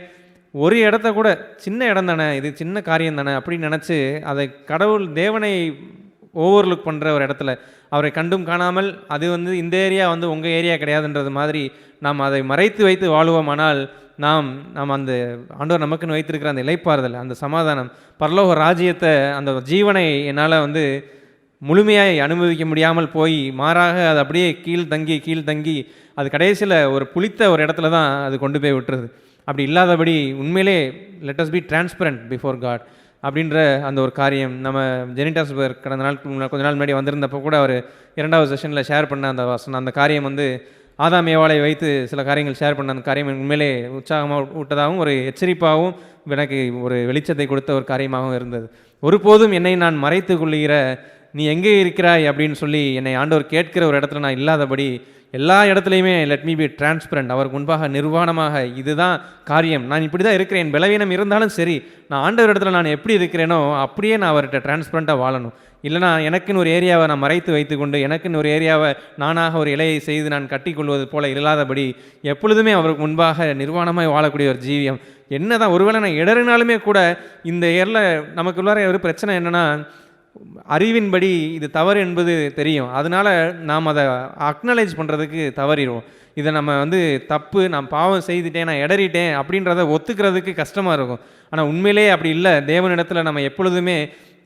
ஒரு இடத்த கூட, சின்ன இடம் தானே, இது சின்ன காரியம் தானே அப்படின்னு நினச்சி அதை கடவுள் தேவனை ஓவர்லுக் பண்ணுற ஒரு இடத்துல அவரை கண்டும் காணாமல், அது இந்த ஏரியா உங்கள் ஏரியா கிடையாதுன்றது மாதிரி நாம் அதை மறைத்து வைத்து வாழ்வோமானால் நாம் அந்த ஆண்டவர் நமக்குன்னு வைத்திருக்கிற அந்த இளைப்பாறுதல், அந்த சமாதானம், பரலோக ராஜ்யத்தை, அந்த ஜீவனை என்னால் முழுமையாக அனுபவிக்க முடியாமல் போய் மாறாக அது அப்படியே கீழ் தங்கி அது கடைசியில் ஒரு புளித்த ஒரு இடத்துல தான் அது கொண்டு போய் விட்டுருது. அப்படி இல்லாதபடி உண்மையிலே let us be transparent before God அப்படின்ற அந்த ஒரு காரியம் நம்ம ஜெனிடாஸ் கடந்த கொஞ்ச நாள் முன்னாடி வந்திருந்தப்போ கூட அவர் 2வது செஷனில் ஷேர் பண்ண அந்த காரியம் ஆதாம் ஏவாளை வைத்து சில காரியங்கள் ஷேர் பண்ண அந்த காரியம் உண்மையிலே உற்சாகமாக விட்டதாகவும் ஒரு எச்சரிப்பாகவும் எனக்கு ஒரு வெளிச்சத்தை கொடுத்த ஒரு காரியமாகவும் இருந்தது. ஒருபோதும் என்னை நான் மறைத்து கொள்ளுகிற நீ எங்கே இருக்கிறாய் அப்படின்னு சொல்லி என்னை ஆண்டவர் கேட்கிற ஒரு இடத்துல நான் இல்லாதபடி எல்லா இடத்துலையுமே லெட் மீ பி டிரான்ஸ்பரண்ட், அவருக்கு முன்பாக நிர்வாணமாக இதுதான் காரியம், நான் இப்படி தான் இருக்கிறேன், பலவீனம் இருந்தாலும் சரி நான் ஆண்டவர் இடத்துல நான் எப்படி இருக்கிறேனோ அப்படியே நான் அவர்கிட்ட டிரான்ஸ்பரண்ட்டாக வாழணும். இல்லைனா எனக்குன்னு ஒரு ஏரியாவை நான் மறைத்து வைத்துக்கொண்டு எனக்குன்னு ஒரு ஏரியாவை நானாக ஒரு இலையை செய்து நான் கட்டிக்கொள்வது போல இல்லாதபடி எப்பொழுதுமே அவருக்கு முன்பாக நிர்வாணமாய் வாழக்கூடிய ஒரு ஜீவியம். என்னதான் ஒருவேளை நான் இடறினாலுமே கூட இந்த ஏரில் நமக்குள்ளார ஒரு பிரச்சனை என்னென்னா, அறிவின்படி இது தவறு என்பது தெரியும், அதனால் நாம் அதை அக்னாலேஜ் பண்ணுறதுக்கு தவறிடுவோம். இதை நம்ம தப்பு, நான் பாவம் செய்துட்டேன், நான் இடறிட்டேன் அப்படின்றத ஒத்துக்கிறதுக்கு கஷ்டமாக இருக்கும். ஆனால் உண்மையிலேயே அப்படி இல்லை. தேவனிடத்தில் நம்ம எப்பொழுதுமே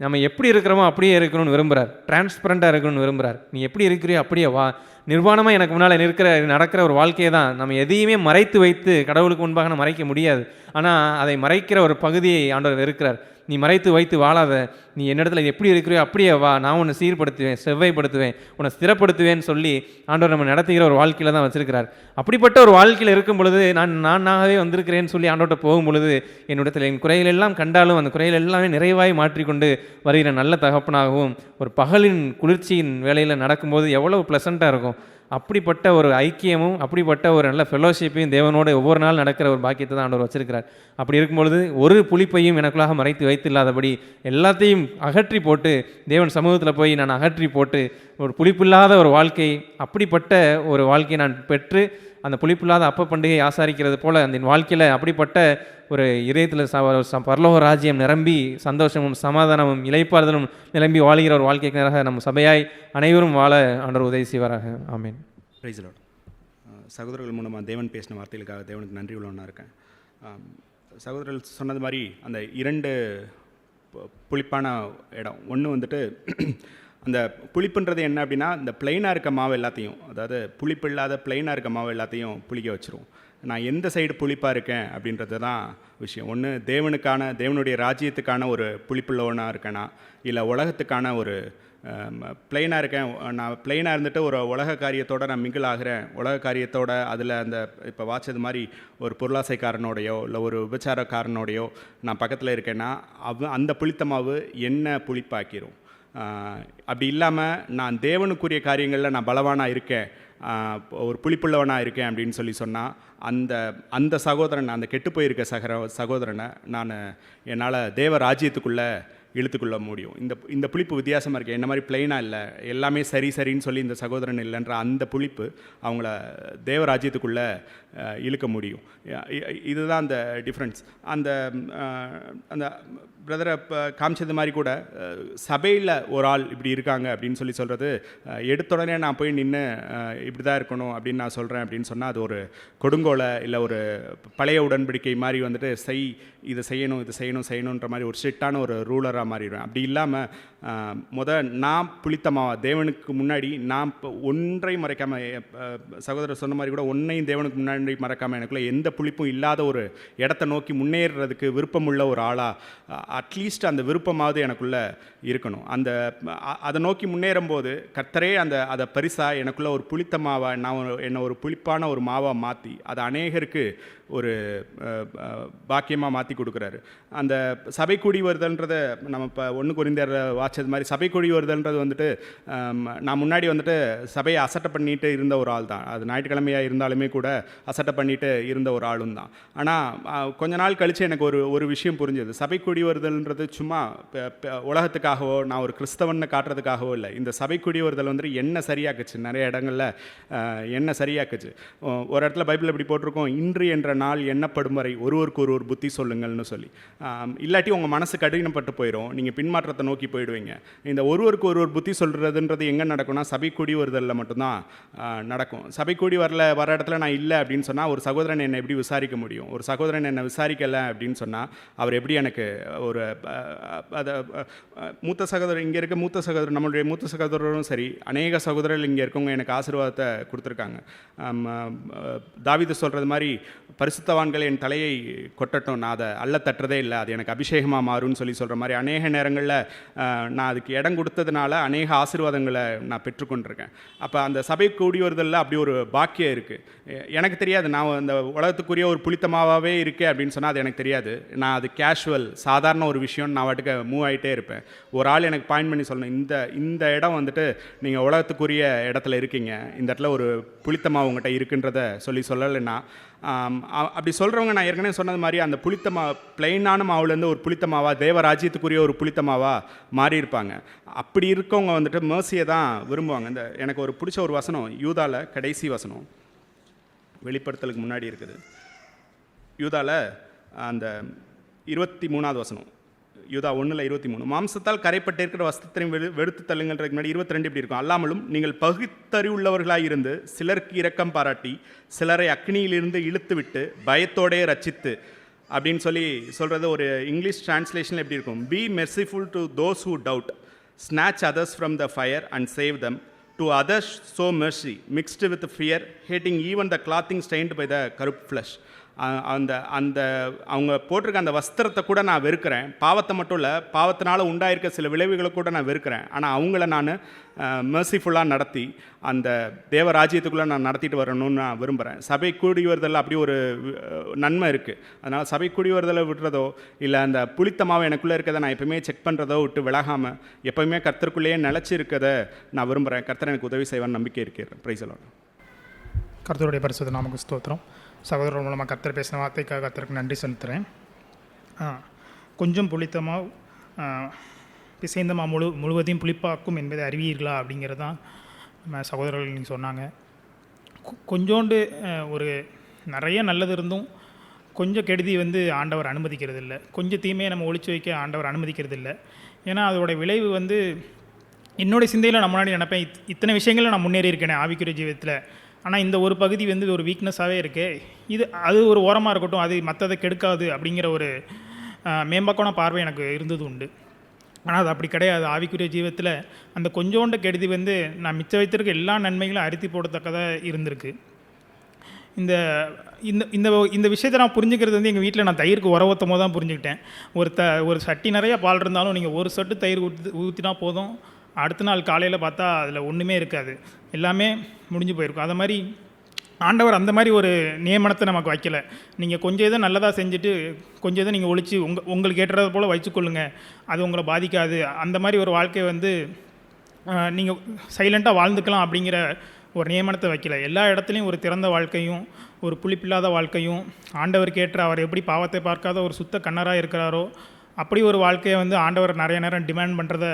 நம்ம எப்படி இருக்கிறோமோ அப்படியே இருக்கணும்னு விரும்புகிறார், டிரான்ஸ்பரண்ட்டாக இருக்கணும்னு விரும்புகிறார். நீ எப்படி இருக்கிறியோ அப்படியே வா, நிர்வாணமாக எனக்கு முன்னால் நடக்கிற ஒரு வாழ்க்கையை தான். நம்ம எதையுமே மறைத்து வைத்து கடவுளுக்கு முன்பாக நம்ம மறைக்க முடியாது. ஆனால் அதை மறைக்கிற ஒரு பகுதியை ஆண்டவர் இருக்கிறார். நீ மறைத்து வைத்து வாழாத, நீ என்னிடத்துல எப்படி இருக்கிறியோ அப்படியே வா, நான் உன்னை சீர்படுத்துவேன், செவ்வாய்ப்படுத்துவேன், உன்னை ஸ்திரப்படுத்துவேன்னு சொல்லி ஆண்டவர் நம்ம நடத்துகிற ஒரு வாழ்க்கையில் தான் வச்சிருக்கிறார். அப்படிப்பட்ட ஒரு வாழ்க்கையில் இருக்கும் பொழுது நானாகவே வந்திருக்கிறேன்னு சொல்லி ஆண்டவர்கிட்ட போகும் பொழுது என்னிடத்தில் என் குறைகள் எல்லாம் கண்டாலும் அந்த குறைகள் எல்லாமே நிறைவாய் மாற்றிக்கொண்டு வருகிற நல்ல தகப்பனாகவும் ஒரு பகலின் குளிர்ச்சியின் வேலையில் நடக்கும்போது எவ்வளவு ப்ளசண்ட்டாக இருக்கும். அப்படிப்பட்ட ஒரு ஐக்கியமும் அப்படிப்பட்ட ஒரு நல்ல ஃபெலோஷிப்பையும் தேவனோடு ஒவ்வொரு நாள் நடக்கிற ஒரு பாக்கியத்தை தான் ஆண்டவர் வச்சிருக்கிறார். அப்படி இருக்கும்பொழுது ஒரு புளிப்பையும் எனக்குள்ளாக மறைத்து வைத்தில்லாதபடி எல்லாத்தையும் அகற்றி போட்டு தேவன் சமூகத்தில் போய் நான் அகற்றி போட்டு ஒரு புளிப்பில்லாத ஒரு வாழ்க்கை, அப்படிப்பட்ட ஒரு வாழ்க்கையை நான் பெற்று அந்த புளிப்பில்லாத அப்ப பண்டிகை ஆசாரிக்கிறது போல் அந்த வாழ்க்கையில் அப்படிப்பட்ட ஒரு இதயத்தில் பரலோக ராஜ்யம் நிரம்பி சந்தோஷமும் சமாதானமும் இளைப்பாறுதலும் நிரம்பி வாழ்கிற ஒரு வாழ்க்கைக்காக நம்ம சபையாய் அனைவரும் வாழ ஆண்டவர் உதவி செய்வாராக. ஆமீன். Praise the Lord. சகோதரர்கள் மூலமாக தேவன் பேசின வார்த்தைகளுக்காக தேவனுக்கு நன்றி உள்ளவனாக இருக்கேன். சகோதரர்கள் சொன்னது மாதிரி அந்த 2 புளிப்பான இடம், ஒன்று அந்த புளிப்புன்றது என்ன அப்படின்னா, இந்த பிளெயினாக இருக்க மாவு எல்லாத்தையும், அதாவது புளிப்பு இல்லாத பிளெயினாக இருக்க மாவு எல்லாத்தையும் புளிக்க வச்சிரும். நான் எந்த சைடு புளிப்பாக இருக்கேன் அப்படின்றது தான் விஷயம். ஒன்று தேவனுடைய ராஜ்யத்துக்கான ஒரு புளிப்புள்ளவனாக இருக்கேனா, இல்லை உலகத்துக்கான ஒரு பிளெயினாக இருக்கேன். நான் பிளெயினாக இருந்துட்டு ஒரு உலக காரியத்தோடு நான் மிங்கிள் ஆகிறேன், உலக காரியத்தோடு அதில் அந்த இப்போ வாட்சது மாதிரி ஒரு பொருளாசைக்காரனோடையோ இல்லை ஒரு விபச்சாரக்காரனோடையோ நான் பக்கத்தில் இருக்கேன்னா அந்த புளித்த மாவு என்ன புளிப்பாக்கிரும். அப்படி இல்லாமல் நான் தேவனுக்குரிய காரியங்களில் நான் பலவானாக இருக்கேன், ஒரு புளிப்புள்ளவனாக இருக்கேன் அப்படின்னு சொன்னால் அந்த சகோதரன், அந்த கெட்டு போயிருக்க சகோதரனை என்னால் தேவ ராஜ்யத்துக்குள்ளே இழுத்துக்கொள்ள முடியும். இந்த புளிப்பு வித்தியாசமாக இருக்குது. என்ன மாதிரி பிளெயினாக இல்லை, எல்லாமே சரின்னு சொல்லி இந்த சகோதரன் இல்லைன்ற அந்த புளிப்பு அவங்கள தேவராஜ்யத்துக்குள்ளே இழுக்க முடியும். இதுதான் அந்த டிஃப்ரென்ஸ். அந்த பிரதரை காமிச்சது மாதிரி கூட சபையில் ஒரு ஆள் இப்படி இருக்காங்க அப்படின்னு சொல்கிறது எடுத்த உடனே நான் போய் நின்று இப்படி தான் இருக்கணும் அப்படின்னு நான் சொல்கிறேன் அப்படின்னு சொன்னால் அது ஒரு கொடுங்கோலை இல்லை ஒரு பழைய உடன்படிக்கை மாதிரி இதை செய்யணுன்ற மாதிரி ஒரு ஸ்ட்ரிக்டான ஒரு ரூலராக மாறிடுவேன். அப்படி இல்லாமல் நான் புளித்தமாவா தேவனுக்கு முன்னாடி நான் ஒன்றை மறைக்காமல், சகோதரர் சொன்ன மாதிரி கூட ஒன்றையும் தேவனுக்கு முன்னாடி மறைக்காமல் எனக்குள்ள எந்த புளிப்பும் இல்லாத ஒரு இடத்த நோக்கி முன்னேறதுக்கு விருப்பமுள்ள ஒரு ஆளாக அட்லீஸ்ட் அந்த விருப்பமாவது எனக்குள்ளே இருக்கணும். அதை நோக்கி முன்னேறும் போது கர்த்தரே அதை பரிசாக எனக்குள்ளே ஒரு புளித்த மாவாக என்னை ஒரு புளிப்பான ஒரு மாவாக மாற்றி அதை அநேகருக்கு ஒரு பாக்கியமாக மாற்றி கொடுக்குறாரு. அந்த சபை கூடி வருதல்ன்றதை நம்ம இப்போ 1 கொரிந்தியர் வாட்சது மாதிரி சபை கூடி வருதல்ன்றது நான் முன்னாடி சபையை அசட்டை பண்ணிட்டு இருந்த ஒரு ஆள் தான். அது ஞாயிற்றுக்கிழமையாக இருந்தாலுமே கூட அசட்டை பண்ணிட்டு இருந்த ஒரு ஆளும் தான். ஆனால் கொஞ்ச நாள் கழித்து எனக்கு ஒரு விஷயம் புரிஞ்சது. சபை கூடி வருதல்ன்றது சும்மா உலகத்துக்காகவோ நான் ஒரு கிறிஸ்தவனை காட்டுறதுக்காகவோ இல்லை. இந்த சபை கூடி வருதல் என்ன சரியாக்குச்சு, நிறைய இடங்களில் என்ன சரியாக்குச்சு. ஒரு இடத்துல பைபிள் எப்படி போட்டிருக்கோம், இன்று என்ற நாள் எண்ணப்படும் வரை ஒருவருக்கு ஒருவர் புத்தி சொல்லுங்கள்னு சொல்லி. இல்லாட்டி உங்கள் மனசு கடினப்பட்டு போயிடும், நீங்கள் பின்மாற்றத்தை நோக்கி போயிடுவீங்க. இந்த ஒருவருக்கு ஒருவர் புத்தி சொல்கிறதுன்றது எங்கே நடக்கும்னா சபை கூடி வருதலில் மட்டும்தான் நடக்கும். சபை கூடி வர இடத்துல நான் இல்லை அப்படின்னு சொன்னால் ஒரு சகோதரன் என்னை எப்படி விசாரிக்க முடியும்? ஒரு சகோதரன் என்னை விசாரிக்கலை அப்படின்னு சொன்னால் அவர் எப்படி எனக்கு ஒரு அதை மூத்த சகோதரர் இங்கே இருக்க மூத்த சகோதரர், நம்மளுடைய மூத்த சகோதரரும் சரி, அநேக சகோதரர்கள் இங்கே இருக்கவங்க எனக்கு ஆசீர்வாதத்தை கொடுத்துருக்காங்க. தாவீது சொல்கிறது மாதிரி பரிசுத்தவான்கள் என் தலையை கொட்டட்டும், நான் அதை அல்ல தட்டுறதே இல்லை, அது எனக்கு அபிஷேகமாக மாறும்னு சொல்கிற மாதிரி அநேக நேரங்களில் நான் அதுக்கு இடம் கொடுத்ததுனால அநேக ஆசீர்வாதங்களை நான் பெற்றுக்கொண்டிருக்கேன். அப்போ அந்த சபை கூடி வருதலில் அப்படி ஒரு பாக்கியம் இருக்குது. எனக்கு தெரியாது நான் அந்த உலகத்துக்குரிய ஒரு புளித்தமாகவே இருக்கேன் அப்படின்னு சொன்னால் அது எனக்கு தெரியாது. நான் அது கேஷுவல் சாதாரண ஒரு விஷயம், நான் வாட்டுக்கு மூவ் ஆகிட்டே இருப்பேன். ஒரு ஆள் எனக்கு பாயிண்ட் பண்ணி சொல்லணும், இந்த இடம் வந்துட்டு நீங்கள் உலகத்துக்குரிய இடத்துல இருக்கீங்க, இந்த இடத்துல ஒரு புளித்தமாவு உங்கள்கிட்ட இருக்குன்றத சொல்லலைன்னா அப்படி சொல்கிறவங்க நான் ஏற்கனவே சொன்னது மாதிரி அந்த பிளெயினான மாவுலேருந்து ஒரு புளித்தமாவா தேவராஜ்யத்துக்குரிய ஒரு புளித்தமாவா மாறி இருப்பாங்க. அப்படி இருக்கவங்க வந்துட்டு மேர்சியை தான் விரும்புவாங்க. இந்த எனக்கு ஒரு பிடிச்ச ஒரு வசனம் யூதால கடைசி வசனம் வெளிப்படுத்தலுக்கு முன்னாடி இருக்குது. யூதால அந்த 23வது வசனம், யூதா 1:23, மாம்சத்தால் கரைப்பட்டிருக்கிற வஸ்திரத்தையும் வெறுத்து தள்ளுங்கள்ன்றதுக்கு முன்னாடி 22 இப்படி இருக்கும். அல்லாமலும் நீங்கள் பகுத்தறிவுள்ளவர்களாக இருந்து சிலருக்கு இரக்கம் பாராட்டி சிலரை அக்னியிலிருந்து இழுத்து விட்டு பயத்தோடே ரட்சித்து அப்படின்னு சொல்கிறது ஒரு இங்கிலீஷ் டிரான்ஸ்லேஷனில் எப்படி இருக்கும்? Be merciful to those who doubt, snatch others from the fire and save them, to others show mercy mixed with fear, hating even the clothing stained by the corrupt flesh. அந்த அவங்க போட்டிருக்க அந்த வஸ்திரத்தை கூட நான் வெறுக்கிறேன். பாவத்தை மட்டும் இல்லை, பாவத்தினால உண்டாயிருக்க சில விளைவுகளை கூட நான் வெறுக்கிறேன். ஆனால் அவங்கள நான் மெர்சிஃபுல்லாக நடத்தி அந்த தேவராஜ்யத்துக்குள்ளே நான் நடத்திட்டு வரணும்னு நான் விரும்புகிறேன். சபை கூடி வருதலில் அப்படி ஒரு நன்மை இருக்குது. அதனால் சபை கூடி வருதலை விட்டுறதோ இல்லை அந்த புளித்தமாவை எனக்குள்ளே இருக்கிறத நான் எப்போயுமே செக் பண்ணுறதோ விட்டு விலகாமல் எப்போயுமே கர்த்தருக்குள்ளேயே நிலச்சி இருக்கதை நான் விரும்புகிறேன். கர்த்தர் எனக்கு உதவி செய்வான்னு நம்பிக்கை இருக்கிறேன். Praise the Lord. கர்த்தருடைய பரிசுத்த நாமத்துக்கு ஸ்தோத்திரம். சகோதரர் மூலமாக கர்த்தர் பேசின வார்த்தைக்காக கர்த்தருக்கு நன்றி செலுத்துகிறேன். கொஞ்சம் புளித்தமாக பிசைந்தமா முழுவதையும் புளிப்பாக்கும் என்பதை அறிவீர்களா அப்படிங்கிறது தான் நம்ம சகோதரர்கள் நீங்கள் சொன்னாங்க. கொஞ்சோண்டு ஒரு நிறைய நல்லது இருந்தும் கொஞ்சம் கெடுதி ஆண்டவர் அனுமதிக்கிறது இல்லை. கொஞ்சம் தீமையை நம்ம ஒழிச்சு வைக்க ஆண்டவர் அனுமதிக்கிறது இல்லை. ஏன்னா அதோடைய விளைவு என்னுடைய சிந்தையில் நான் முன்னாடி நினைப்பேன், இத்தனை விஷயங்களில் நான் முன்னேறி இருக்கேனே ஆவிக்குரிய ஜீவிதத்தில், ஆனால் இந்த ஒரு பகுதி ஒரு வீக்னஸாகவே இருக்குது, அது ஒரு ஓரமாக இருக்கட்டும், அது மற்றதை கெடுக்காது அப்படிங்கிற ஒரு மேம்பாக்கான பார்வை எனக்கு இருந்தது உண்டு. ஆனால் அது அப்படி கிடையாது. ஆவிக்குரிய ஜீவத்தில் அந்த கொஞ்சோண்ட கெடுதி நான் மிச்சம் வைத்திருக்க எல்லா நன்மைகளும் அறுத்தி போடத்தக்கதாக இருந்திருக்கு. இந்த இந்த இந்த விஷயத்தை நான் புரிஞ்சுக்கிறது எங்கள் வீட்டில் நான் தயிருக்கு உரவத்தமோ தான் புரிஞ்சுக்கிட்டேன். ஒரு சட்டி நிறையா பால் இருந்தாலும் நீங்கள் ஒரு சொட்டு தயிர் ஊற்றினா போதும், அடுத்த நாள் காலையில் பார்த்தா அதில் ஒன்றுமே இருக்காது, எல்லாமே முடிஞ்சு போயிருக்கும். அது மாதிரி ஆண்டவர் அந்த மாதிரி ஒரு நியமனத்தை நமக்கு வைக்கலை. நீங்கள் கொஞ்சம் இதை நல்லதாக செஞ்சுட்டு கொஞ்சம் இதை நீங்கள் ஒழிச்சு உங்களுக்கு ஏற்றது போல் வச்சுக்கொள்ளுங்க, அது உங்களை பாதிக்காது. அந்த மாதிரி ஒரு வாழ்க்கையை நீங்கள் சைலண்ட்டாக வாழ்ந்துக்கலாம் அப்படிங்கிற ஒரு நியமனத்தை வைக்கல. எல்லா இடத்துலையும் ஒரு திறந்த வாழ்க்கையும் ஒரு புளிப்பில்லாத வாழ்க்கையும் ஆண்டவருக்கு ஏற்ற அவர் எப்படி பாவத்தை பார்க்காத ஒரு சுத்த கண்ணராக இருக்கிறாரோ அப்படி ஒரு வாழ்க்கையை ஆண்டவர் நிறைய நேரம் டிமாண்ட் பண்ணுறத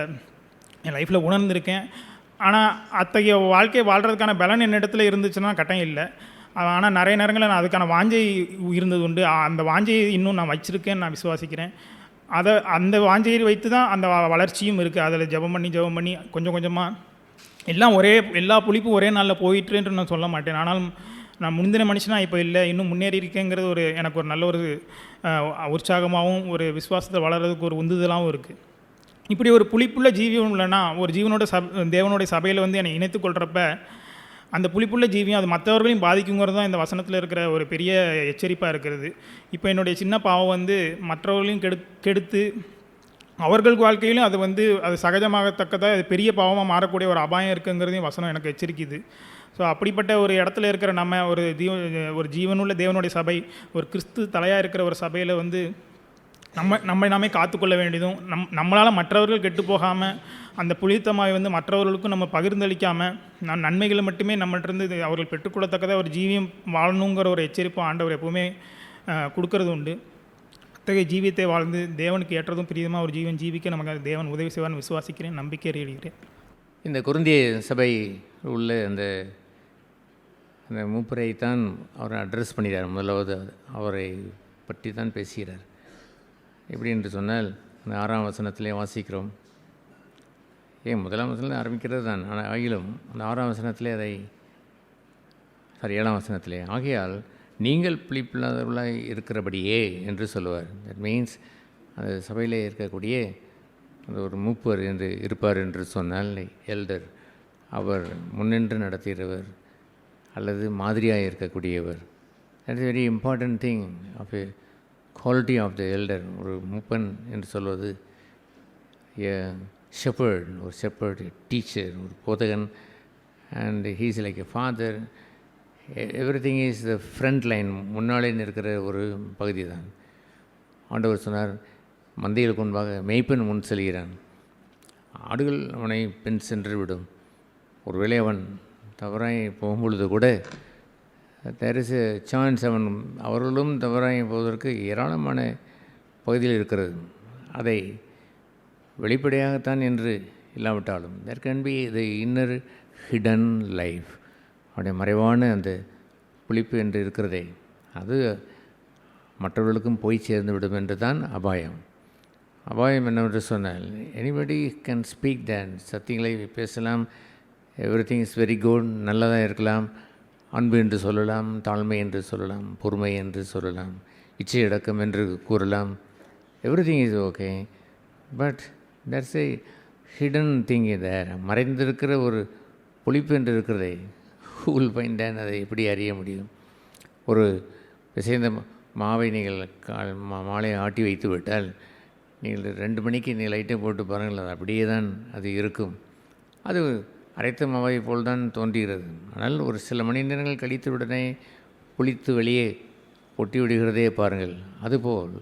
என் லைஃப்பில் உணர்ந்திருக்கேன். ஆனால் அத்தகைய வாழ்க்கையை வாழ்கிறதுக்கான பலன் என்னிடத்துல இருந்துச்சுன்னா கட்டாயம் இல்லை. ஆனால் நிறைய நேரங்களில் நான் அதுக்கான வாஞ்சை இருந்தது உண்டு. அந்த வாஞ்சையை இன்னும் நான் வச்சுருக்கேன்னு நான் விசுவாசிக்கிறேன். அந்த வாஞ்சையை வைத்து தான் அந்த வளர்ச்சியும் இருக்குது. அதில் ஜெபம் பண்ணி கொஞ்சம் கொஞ்சமாக எல்லா புளிப்பும் ஒரே நாளில் போயிட்டுன்னு நான் சொல்ல மாட்டேன். ஆனால் நான் முந்தின மனுஷனாக இப்போ இல்லை, இன்னும் முன்னேறி இருக்கேங்கிறது எனக்கு ஒரு நல்ல ஒரு உற்சாகமாகவும் ஒரு விசுவாசத்தை வளர்கிறதுக்கு ஒரு உந்துதலாகவும் இருக்குது. இப்படி ஒரு புளிப்புள்ள ஜீவியம் இல்லைன்னா ஒரு ஜீவனோட தேவனுடைய சபையில் என்னை இணைத்து கொள்கிறப்ப அந்த புளிப்புள்ள ஜீவியம் அது மற்றவர்களையும் பாதிக்குங்கிறது தான் இந்த வசனத்தில் இருக்கிற ஒரு பெரிய எச்சரிப்பாக இருக்கிறது. இப்போ என்னுடைய சின்ன பாவம் மற்றவர்களையும் கெடுத்து அவர்கள் வாழ்க்கையிலும் அது சகஜமாகத்தக்கதாக அது பெரிய பாவமாக மாறக்கூடிய ஒரு அபாயம் இருக்குங்கிறதையும் வசனம் எனக்கு எச்சரிக்குது. ஸோ அப்படிப்பட்ட ஒரு இடத்துல இருக்கிற நம்ம ஒரு ஜீவனுள்ள தேவனுடைய சபை, ஒரு கிறிஸ்து தலையாக இருக்கிற ஒரு சபையில் நம்மை நாமே காத்துக்கொள்ள வேண்டியதும் நம்மளால் மற்றவர்கள் கெட்டு போகாமல் அந்த புளித்தமாய் மற்றவர்களுக்கும் நம்ம பகிர்ந்தளிக்காமல் நன்மைகளை மட்டுமே நம்மகிட்டருந்து அவர்கள் பெற்றுக்கொள்ளத்தக்கதாக ஒரு ஜீவியம் வாழணுங்கிற ஒரு எச்சரிப்பு ஆண்டவர் எப்போவுமே கொடுக்கறது உண்டு. அத்தகைய ஜீவியத்தை வாழ்ந்து தேவனுக்கு ஏற்றதும் பிரியமாக ஒரு ஜீவன் ஜீவிக்க நமக்கு தேவன் உதவி செய்வான்னு விசுவாசிக்கிறேன், நம்பிக்கை அறிகிறேன். இந்த கொரிந்திய சபை உள்ள அந்த மூப்பரை தான் அவர் அட்ரஸ் பண்ணிடுறார். முதலாவது அவரை பற்றி தான் பேசுகிறார். எப்படி என்று சொன்னால் அந்த 6ஆம் வசனத்திலே வாசிக்கிறோம். முதலாம் வசனத்தில் ஆரம்பிக்கிறது தான், ஆனால் ஆகிலும் அந்த 6ஆம் வசனத்திலே 7ஆம் வசனத்திலே ஆகையால் நீங்கள் புளிப்பில்லாதவர்களாக இருக்கிறபடியே என்று சொல்லுவார். தட் மீன்ஸ் அந்த சபையிலே இருக்கக்கூடிய அந்த ஒரு மூப்பர் என்று இருப்பார் என்று சொன்னால் எல்டர், அவர் முன்னின்று நடத்துகிறவர் அல்லது மாதிரியாக இருக்கக்கூடியவர். That is very important thing of a quality of the elder. ஒரு மூப்பன் என்று சொல்வது a shepherd, ஒரு shepherd, a teacher, ஒரு போதகன், and he is like a father. Everything is the front line, முன்னாலே நிற்கிற ஒரு பகுதி தான். ஆண்டவர் சொன்னார், மந்தையில் முன்பாக மேய்ப்பன் முன் செல்கிறான், ஆடுகள் அவனை பின் சென்று விடும். ஒருவேளை அவன் தவறாய் போகும்பொழுது கூட தேர் இஸ் எ சான்ஸ், அவர்களும் தவறாய் போவதற்கு ஏராளமான பகுதியில் இருக்கிறது. அதை வெளிப்படையாகத்தான் என்று இல்லாவிட்டாலும் there can be the inner hidden life, அவருடைய மறைவான அந்த புளிப்பு என்று இருக்கிறதே, அது மற்றவர்களுக்கும் போய் சேர்ந்து விடும் என்று தான் அபாயம். அபாயம் என்னவென்று சொன்னால், எனிபடி கேன் ஸ்பீக் தேன், சத்தியங்களை பேசலாம், every thing is very good, நல்லதாக இருக்கலாம், அன்பு என்று சொல்லலாம், தாழ்மை என்று சொல்லலாம், பொறுமை என்று சொல்லலாம், இச்சை அடக்கம் என்று கூறலாம், everything is okay. But that's a hidden thing there, மறைந்திருக்கிற ஒரு புளிப்பு என்று இருக்கிறதே, ஹூ வில் ஃபைண்ட் தேன், அதை எப்படி அறிய முடியும்? ஒரு பிசைந்த மாவை நீங்கள் மாலை ஆட்டி வைத்து விட்டால் நீங்கள் 2 மணிக்கு நீங்கள் லைட்டை போட்டு பாருங்கள், அது அப்படியே தான் அது இருக்கும். அது அரைத்த மாவை போல் தான் தோன்றுகிறது. ஆனால் ஒரு சில மணி நேரங்கள் கழித்த உடனே புளித்து வெளியே கொட்டி விடுகிறதே பாருங்கள். அதுபோல்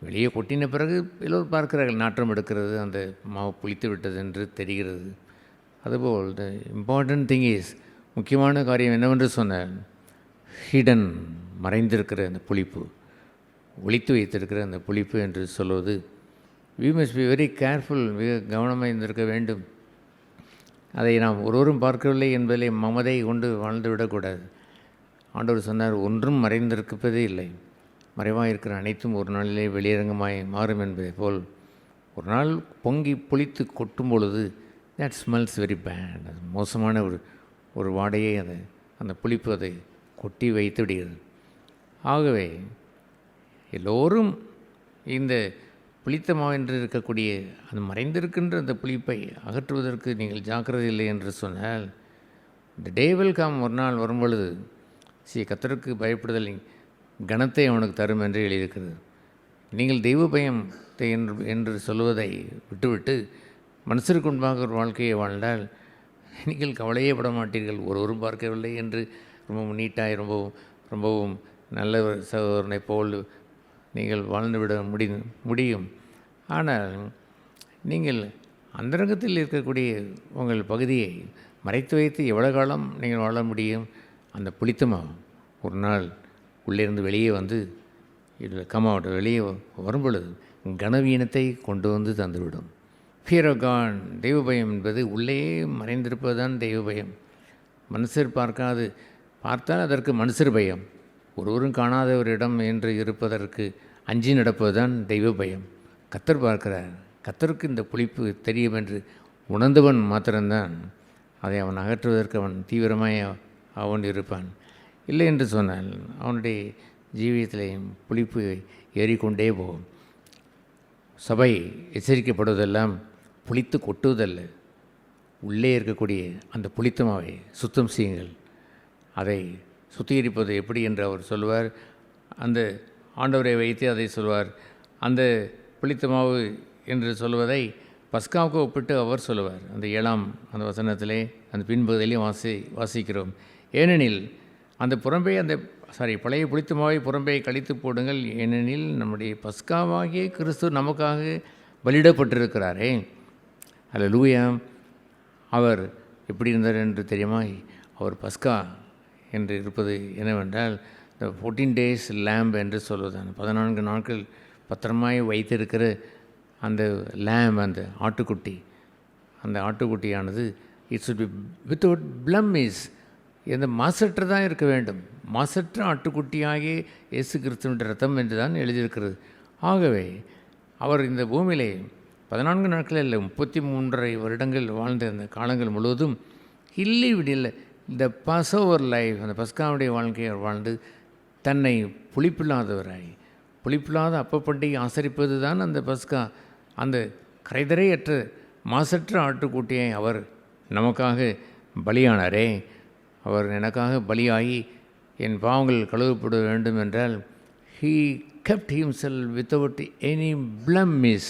வெளியே கொட்டின பிறகு எல்லோரும் பார்க்கிறார்கள், நாற்றம் எடுக்கிறது, அந்த மாவு புளித்து விட்டது என்று தெரிகிறது. அதுபோல் த இம்பார்ட்டன்ட் திங் இஸ், முக்கியமான காரியம் என்னவென்று சொன்னால், ஹிடன், மறைந்திருக்கிற அந்த புளிப்பு, ஒளித்து வைத்திருக்கிற அந்த புளிப்பு என்று சொல்வது. We must be very careful, மிக கவனமாக இருந்திருக்க வேண்டும். அதை நாம் ஒருவரும் பார்க்கவில்லை என்பதிலே மமதை கொண்டு வாழ்ந்து விடக்கூடாது. ஆண்டவர் சொன்னார், ஒன்றும் மறைந்திருப்பதே இல்லை, மறைவாக இருக்கிற அனைத்தும் ஒரு நாளிலே வெளியரங்கமாய் மாறும் என்பதை போல், ஒரு நாள் பொங்கி புளித்து கொட்டும் பொழுது தட் ஸ்மெல்ஸ் வெரி பேட், அது மோசமான ஒரு வாடையை அந்த புளிப்பு அதை கொட்டி வைத்து விடுகிறது. ஆகவே எல்லோரும் இந்த புளித்த மாவென்று இருக்கக்கூடிய அந்த மறைந்திருக்கின்ற அந்த புளிப்பை அகற்றுவதற்கு நீங்கள் ஜாக்கிரதை இல்லை என்று சொன்னால், இந்த டே வில் கம், ஒரு நாள் வரும்பொழுது கர்த்தருக்கு பயப்படுதல் கனத்தை அவனுக்கு தரும் என்று எழுதியிருக்கிறது. நீங்கள் தெய்வ பயத்தை என்று சொல்வதை விட்டுவிட்டு மனுஷருக்கு முன்பாக ஒரு வாழ்க்கையை வாழ்ந்தால் நீங்கள் கவலையே பட மாட்டீர்கள். ஒருவரும் பார்க்கவில்லை என்று ரொம்பவும் நீட்டாய் ரொம்பவும் நல்ல ஒரு சகோதரனை போல் நீங்கள் வாழ்ந்துவிட முடியும். ஆனால் நீங்கள் அந்தரங்கத்தில் இருக்கக்கூடிய உங்கள் பகுதியை மறைத்து வைத்து எவ்வளோ காலம் நீங்கள் வாழ முடியும்? அந்த புளித்தமாக ஒரு நாள் உள்ளிருந்து வெளியே வந்து இதில் கமாவட்ட வெளியே வரும்பொழுது கனவீனத்தை கொண்டு வந்து தந்துவிடும். ஃபியர் ஆஃப் காட், தெய்வ பயம் என்பது உள்ளே மறைந்திருப்பது தான் தெய்வ பயம். மனுஷர் பார்த்தால் அதற்கு மனுஷர் பயம். ஒருவரும் காணாத ஒரு இடம் என்று இருப்பதற்கு அஞ்சி நடப்பது தான் தெய்வ பயம். கர்த்தர் பார்க்கிறார். கர்த்தருக்கு இந்த புளிப்பு தெரியும் என்று உணர்ந்தவன் மாத்திரம்தான் அதை அவன் அகற்றுவதற்கு அவன் தீவிரமாய் அவன் இருப்பான். இல்லை என்று சொன்னால் அவனுடைய ஜீவியத்திலேயும் புளிப்பு ஏறிக்கொண்டே போகும். சபை எச்சரிக்கப்படுவதெல்லாம் புளித்து கொட்டுவதல்ல, உள்ளே இருக்கக்கூடிய அந்த புளித்தமாவை சுத்தம் செய்யுங்கள். அதை சுத்திகரிப்பது எப்படி என்று அவர் சொல்வார். அந்த ஆண்டவரை வைத்து அதை சொல்வார். அந்த புளித்த மாவு என்று சொல்வதை பஸ்காவுக்கு ஒப்பிட்டு அவர் சொல்லுவார். அந்த 7ஆம் அந்த வசனத்திலே அந்த பின்பகுதியிலையும் வாசிக்கிறோம். ஏனெனில் அந்த புறம்பே பழைய புளித்த மாவை புறம்பே கழித்து போடுங்கள், ஏனெனில் நம்முடைய பஸ்காவாகிய கிறிஸ்து நமக்காக பலியிடப்பட்டிருக்கிறாரே. அல்லேலூயா. அவர் எப்படி இருந்தார் என்று தெரியுமா? அவர் பஸ்கா என்று இருப்பது என்னவென்றால், இந்த 14 days லேம்ப் என்று சொல்வதான 14 நாட்கள் பத்திரமாய் வைத்திருக்கிற அந்த லேம்ப், அந்த ஆட்டுக்குட்டி, அந்த ஆட்டுக்குட்டியானது இட் சுட் பி வித்தவுட் பிளம்மிஸ், எந்த மாசற்றதான் இருக்க வேண்டும். மாசற்ற ஆட்டுக்குட்டியாகிய இயேசு கிறிஸ்துவின் ரத்தம் என்று தான் எழுதியிருக்கிறது. ஆகவே அவர் இந்த பூமியிலே 14 நாட்கள் இல்லை, 33.5 வருடங்கள் வாழ்ந்த அந்த காலங்கள் முழுவதும் இல்லை விடில்லை இந்த பாஸ்ஓவர் லைஃப், அந்த பஸ்காவுடைய வாழ்க்கையை வாழ்ந்து தன்னை புளிப்பில்லாத அப்ப பண்டிகை ஆசரிப்பது தான் அந்த பஸ்கா. அந்த கரைதரையற்ற மாசற்ற ஆட்டுக்குட்டியை அவர் நமக்காக பலியானாரே. அவர் எனக்காக பலியாகி என் பாவங்கள் கழுவப்பட வேண்டும் என்றால் he kept himself without any blemish.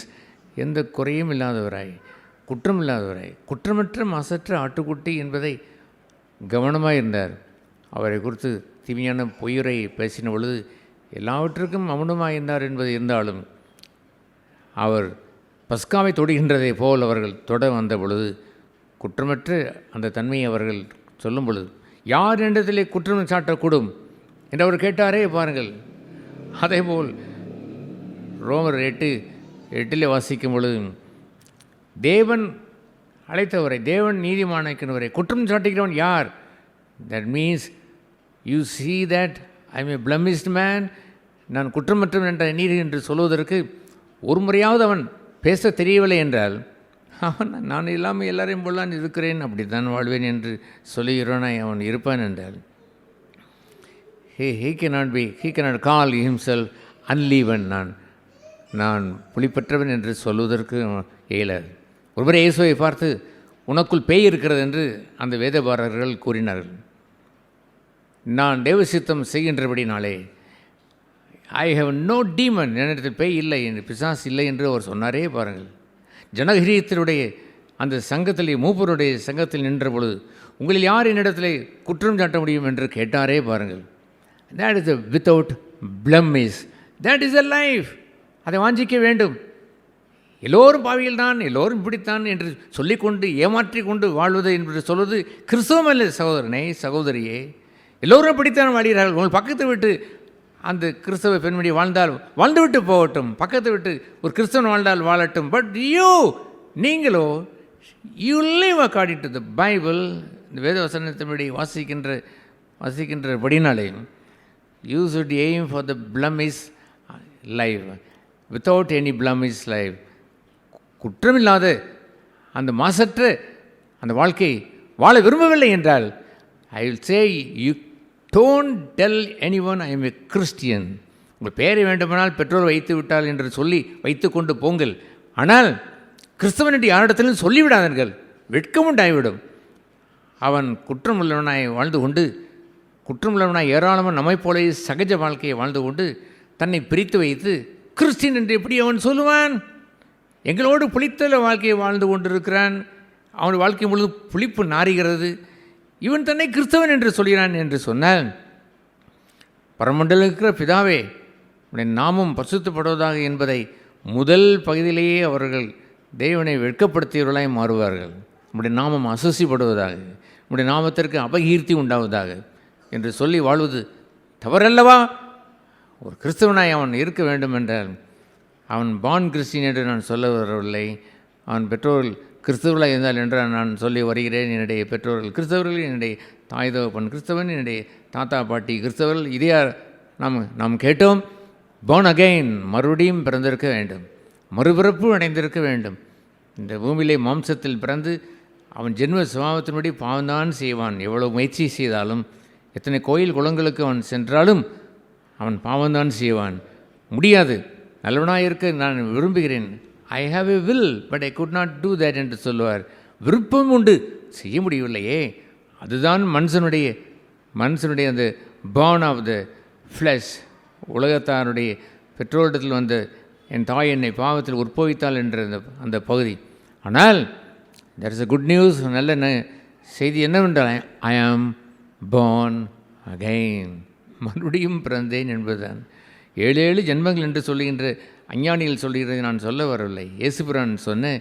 எந்த குறையும் இல்லாதவராய், குற்றம் இல்லாதவராய், குற்றமற்ற மாசற்ற ஆட்டுக்குட்டி என்பதை கவனமாக இருந்தார். அவரை குறித்து தீமையான பொய்யுரை பேசின பொழுது எல்லாவற்றுக்கும் மௌனமாக இருந்தார் என்பது இருந்தாலும், அவர் பஸ்காவை தொடுகின்றதை போல் அவர்கள் தொட வந்த பொழுது குற்றமற்ற அந்த தன்மையை அவர்கள் சொல்லும் பொழுது, யார் இடத்திலே குற்றம் சாட்டக்கூடும் என்று அவர் கேட்டாரே பாருங்கள். அதேபோல் ரோமர் 8:8 வாசிக்கும் பொழுது, தேவன் அழைத்தவரை, தேவன் நீதிமானாக்கினவரை குற்றம் சாட்டுகிறவன் யார்? That means you see that I am a blemished man, நான் குற்றமற்றவன் என்ற நீர் என்று சொல்வதற்கு ஒரு முறையாவது அவன் பேச தெரியவில்லை என்றால், அவன் நான் இல்லாமல் எல்லாரையும் போல் இருக்கிறேன், அப்படி தான் வாழ்வேன் என்று சொல்லுகிறவனாய் அவன் இருப்பான் என்றால், he cannot call himself unleavened, நான் புளிப்பற்றவன் என்று சொல்வதற்கு இயலாது. ஒருவரை இயேசுவை பார்த்து, உனக்குள் பேய் இருக்கிறது என்று அந்த வேதபாரர்கள் கூறினார்கள். நான் தேவசித்தம் செய்கின்றபடினாலே, ஐ ஹவ் நோ டீமன், என்னிடத்தில் பேய் இல்லை என்று, பிசாஸ் இல்லை என்று அவர் சொன்னாரே பாருங்கள். ஜனகிரியத்தினுடைய அந்த சங்கத்திலே, மூப்பருடைய சங்கத்தில் நின்ற பொழுது, உங்களில் யார் என்னிடத்தில் குற்றம் சாட்ட முடியும் என்று கேட்டாரே பாருங்கள். that is a without blemish, that is a life. அதை வாஞ்சிக்க வேண்டும். எல்லோரும் பாவிகள் தான், எல்லோரும் இப்படித்தான் என்று சொல்லிக்கொண்டு ஏமாற்றி கொண்டு வாழ்வது என்று சொல்வது கிறிஸ்தவம் அல்ல சகோதரனே, சகோதரியே. எல்லோரும் இப்படித்தான் வாழ்கிறார்கள். உங்கள் பக்கத்தை விட்டு அந்த கிறிஸ்தவ பெண்மணி வாழ்ந்தால் வாழ்ந்து விட்டு போகட்டும், பக்கத்தை விட்டு ஒரு கிறிஸ்தவன் வாழ்ந்தால் வாழட்டும். பட் நீங்களோ you live according to the Bible. இந்த வேத வசனத்தின்படி வாசிக்கின்றபடினாலே, you should aim for the blemish life, without any blemish life. குற்றமில்லாத அந்த மாசற்ற அந்த வாழ்க்கை வாழ விரும்பவில்லை என்றால், I will say, you don't tell anyone I am a Christian. உங்கள் பெயரை வேண்டுமானால் பெற்றோர் வைத்து விட்டால் என்று சொல்லி வைத்து கொண்டு போங்கள். ஆனால் கிறிஸ்தவன் என்று யாரிடத்திலும் சொல்லிவிடாதீர்கள், வெட்கம் உண்டாகிவிடும். அவன் குற்றம் உள்ளவனாய் வாழ்ந்து கொண்டு, குற்றம் உள்ளவனாய் ஏராளமாக நம்மை போல சகஜ வாழ்க்கையை வாழ்ந்து கொண்டு தன்னை பிரித்து வைத்து கிறிஸ்டின் என்று எப்படி அவன் சொல்லுவான்? எங்களோடு புளித்தல வாழ்க்கையை வாழ்ந்து கொண்டிருக்கிறான், அவன் வாழ்க்கை முழுவதும் புளிப்பு நாறுகிறது, இவன் தன்னை கிறிஸ்தவன் என்று சொல்கிறான் என்று சொன்னால், பரமண்டல இருக்கிற பிதாவே உடைய நாமம் பரிசுத்தப்படுவதாக என்பதை முதல் பகுதியிலேயே அவர்கள் தேவனை வெட்கப்படுத்தியவர்களாய் மாறுவார்கள். உடைய நாமம் அசுசிப்படுவதாக, உடைய நாமத்திற்கு அபகீர்த்தி உண்டாவதாக என்று சொல்லி வாழ்வது தவறல்லவா? ஒரு கிறிஸ்தவனாய் அவன் இருக்க வேண்டும் என்றால், அவன் பார்ன் கிறிஸ்டின் என்று நான் சொல்ல வரவில்லை. அவன் பெற்றோர்கள் கிறிஸ்தவர்களாக இருந்தால் என்று நான் சொல்லி வருகிறேன். என்னுடைய பெற்றோர்கள் கிறிஸ்தவர்கள், என்னுடைய தாய் தகப்பன் கிறிஸ்தவன், என்னுடைய தாத்தா பாட்டி கிறிஸ்தவர்கள். இதையா நாம் கேட்டோம்? பார்ன் அகைன், மறுபடியும் பிறந்திருக்க வேண்டும், மறுபிறப்பு அடைந்திருக்க வேண்டும். இந்த பூமியிலே மாம்சத்தில் பிறந்து அவன் ஜென்ம சுபாவத்தின்படி பாவம்தான் செய்வான். எவ்வளோ முயற்சி செய்தாலும், எத்தனை கோயில் குளங்களுக்கு அவன் சென்றாலும் அவன் பாவம்தான் செய்வான். முடியாது, நல்லவனாக இருக்க நான் விரும்புகிறேன், I have a will but I could not do that என்று சொல்லுவார். விருப்பம் உண்டு, செய்ய முடியவில்லையே. அதுதான் மனுஷனுடைய அந்த பார்ன் ஆஃப் த ஃப்ளஷ், உலகத்தாருடைய பெற்றோரிடத்தில் வந்த என் தாய் என்னை பாவத்தில் உற்பவித்தாள் என்ற அந்த பகுதி. ஆனால் there is a good news, நல்ல செய்தி என்னவென்றால், ஐ ஆம் பார்ன் அகைன், மறுபடியும் பிறந்தேன் என்பதுதான். 7 ஜென்மங்கள் என்று சொல்லுகின்ற அஞ்ஞானிகள் சொல்லுகிறதை நான் சொல்ல வரவில்லை. இயேசுபிரான் சொன்ன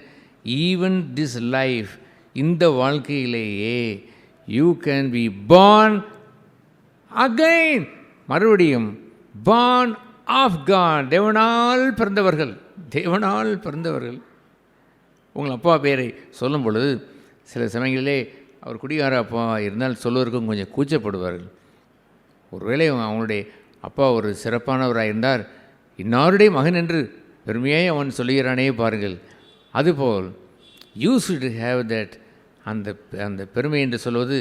ஈவன் திஸ் லைஃப், இந்த வாழ்க்கையிலேயே you can be born again, மறுபடியும் பார்ன் ஆஃப் காட், தேவனால் பிறந்தவர்கள். உங்கள் அப்பா பேரை சொல்லும் பொழுது சில சமயங்களிலே அவர் குடிகார அப்பா இருந்தால் சொல்வதற்கும் கொஞ்சம் கூச்சப்படுவார்கள். ஒருவேளை அவங்களுடைய அப்பா ஒரு சிறப்பானவராக இருந்தார், இன்னாருடைய மகன் என்று பெருமையாய் அவன் சொல்லுகிறானே பாருங்கள். அதுபோல் யூ ஷுட் ஹேவ் தட், அந்த பெருமை என்று சொல்வது,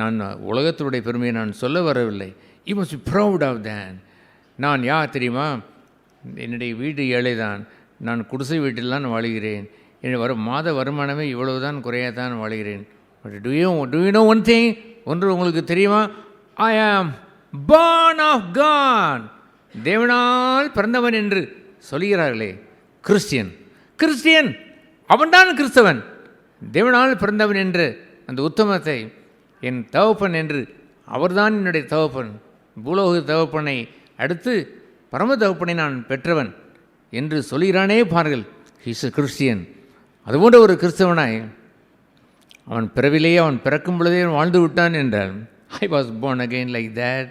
நான் உலகத்தினுடைய பெருமையை நான் சொல்ல வரவில்லை. You must be proud of that. நான் யார் தெரியுமா? என்னுடைய வீடு ஏழை தான், நான் குடிசை வீட்டில் தான் வாழ்கிறேன், என்னுடைய மாத வருமானமே இவ்வளவு தான், குறையாக தான் வாழ்கிறேன். But to you no one thing, ஒன்று உங்களுக்கு தெரியுமா? ஐ ஆம் பார்ன் ஆஃப் காட், தேவனால் பிறந்தவன் என்று சொல்கிறார்களே கிறிஸ்டியன். கிறிஸ்டியன், அவன்தான் கிறிஸ்தவன். தேவனால் பிறந்தவன் என்று அந்த உத்தமத்தை என் தகப்பன் என்று அவர்தான் என்னுடைய தகப்பன், பூலோக தகப்பனை அடுத்து பரம தகப்பனை நான் பெற்றவன் என்று சொல்கிறானே பாருங்கள். He's a Christian. அதுபோன்ற ஒரு கிறிஸ்தவனாய் அவன் பிறவிலேயே அவன் பிறக்கும் பொழுதே வாழ்ந்து விட்டான் என்றால் I was born again like that.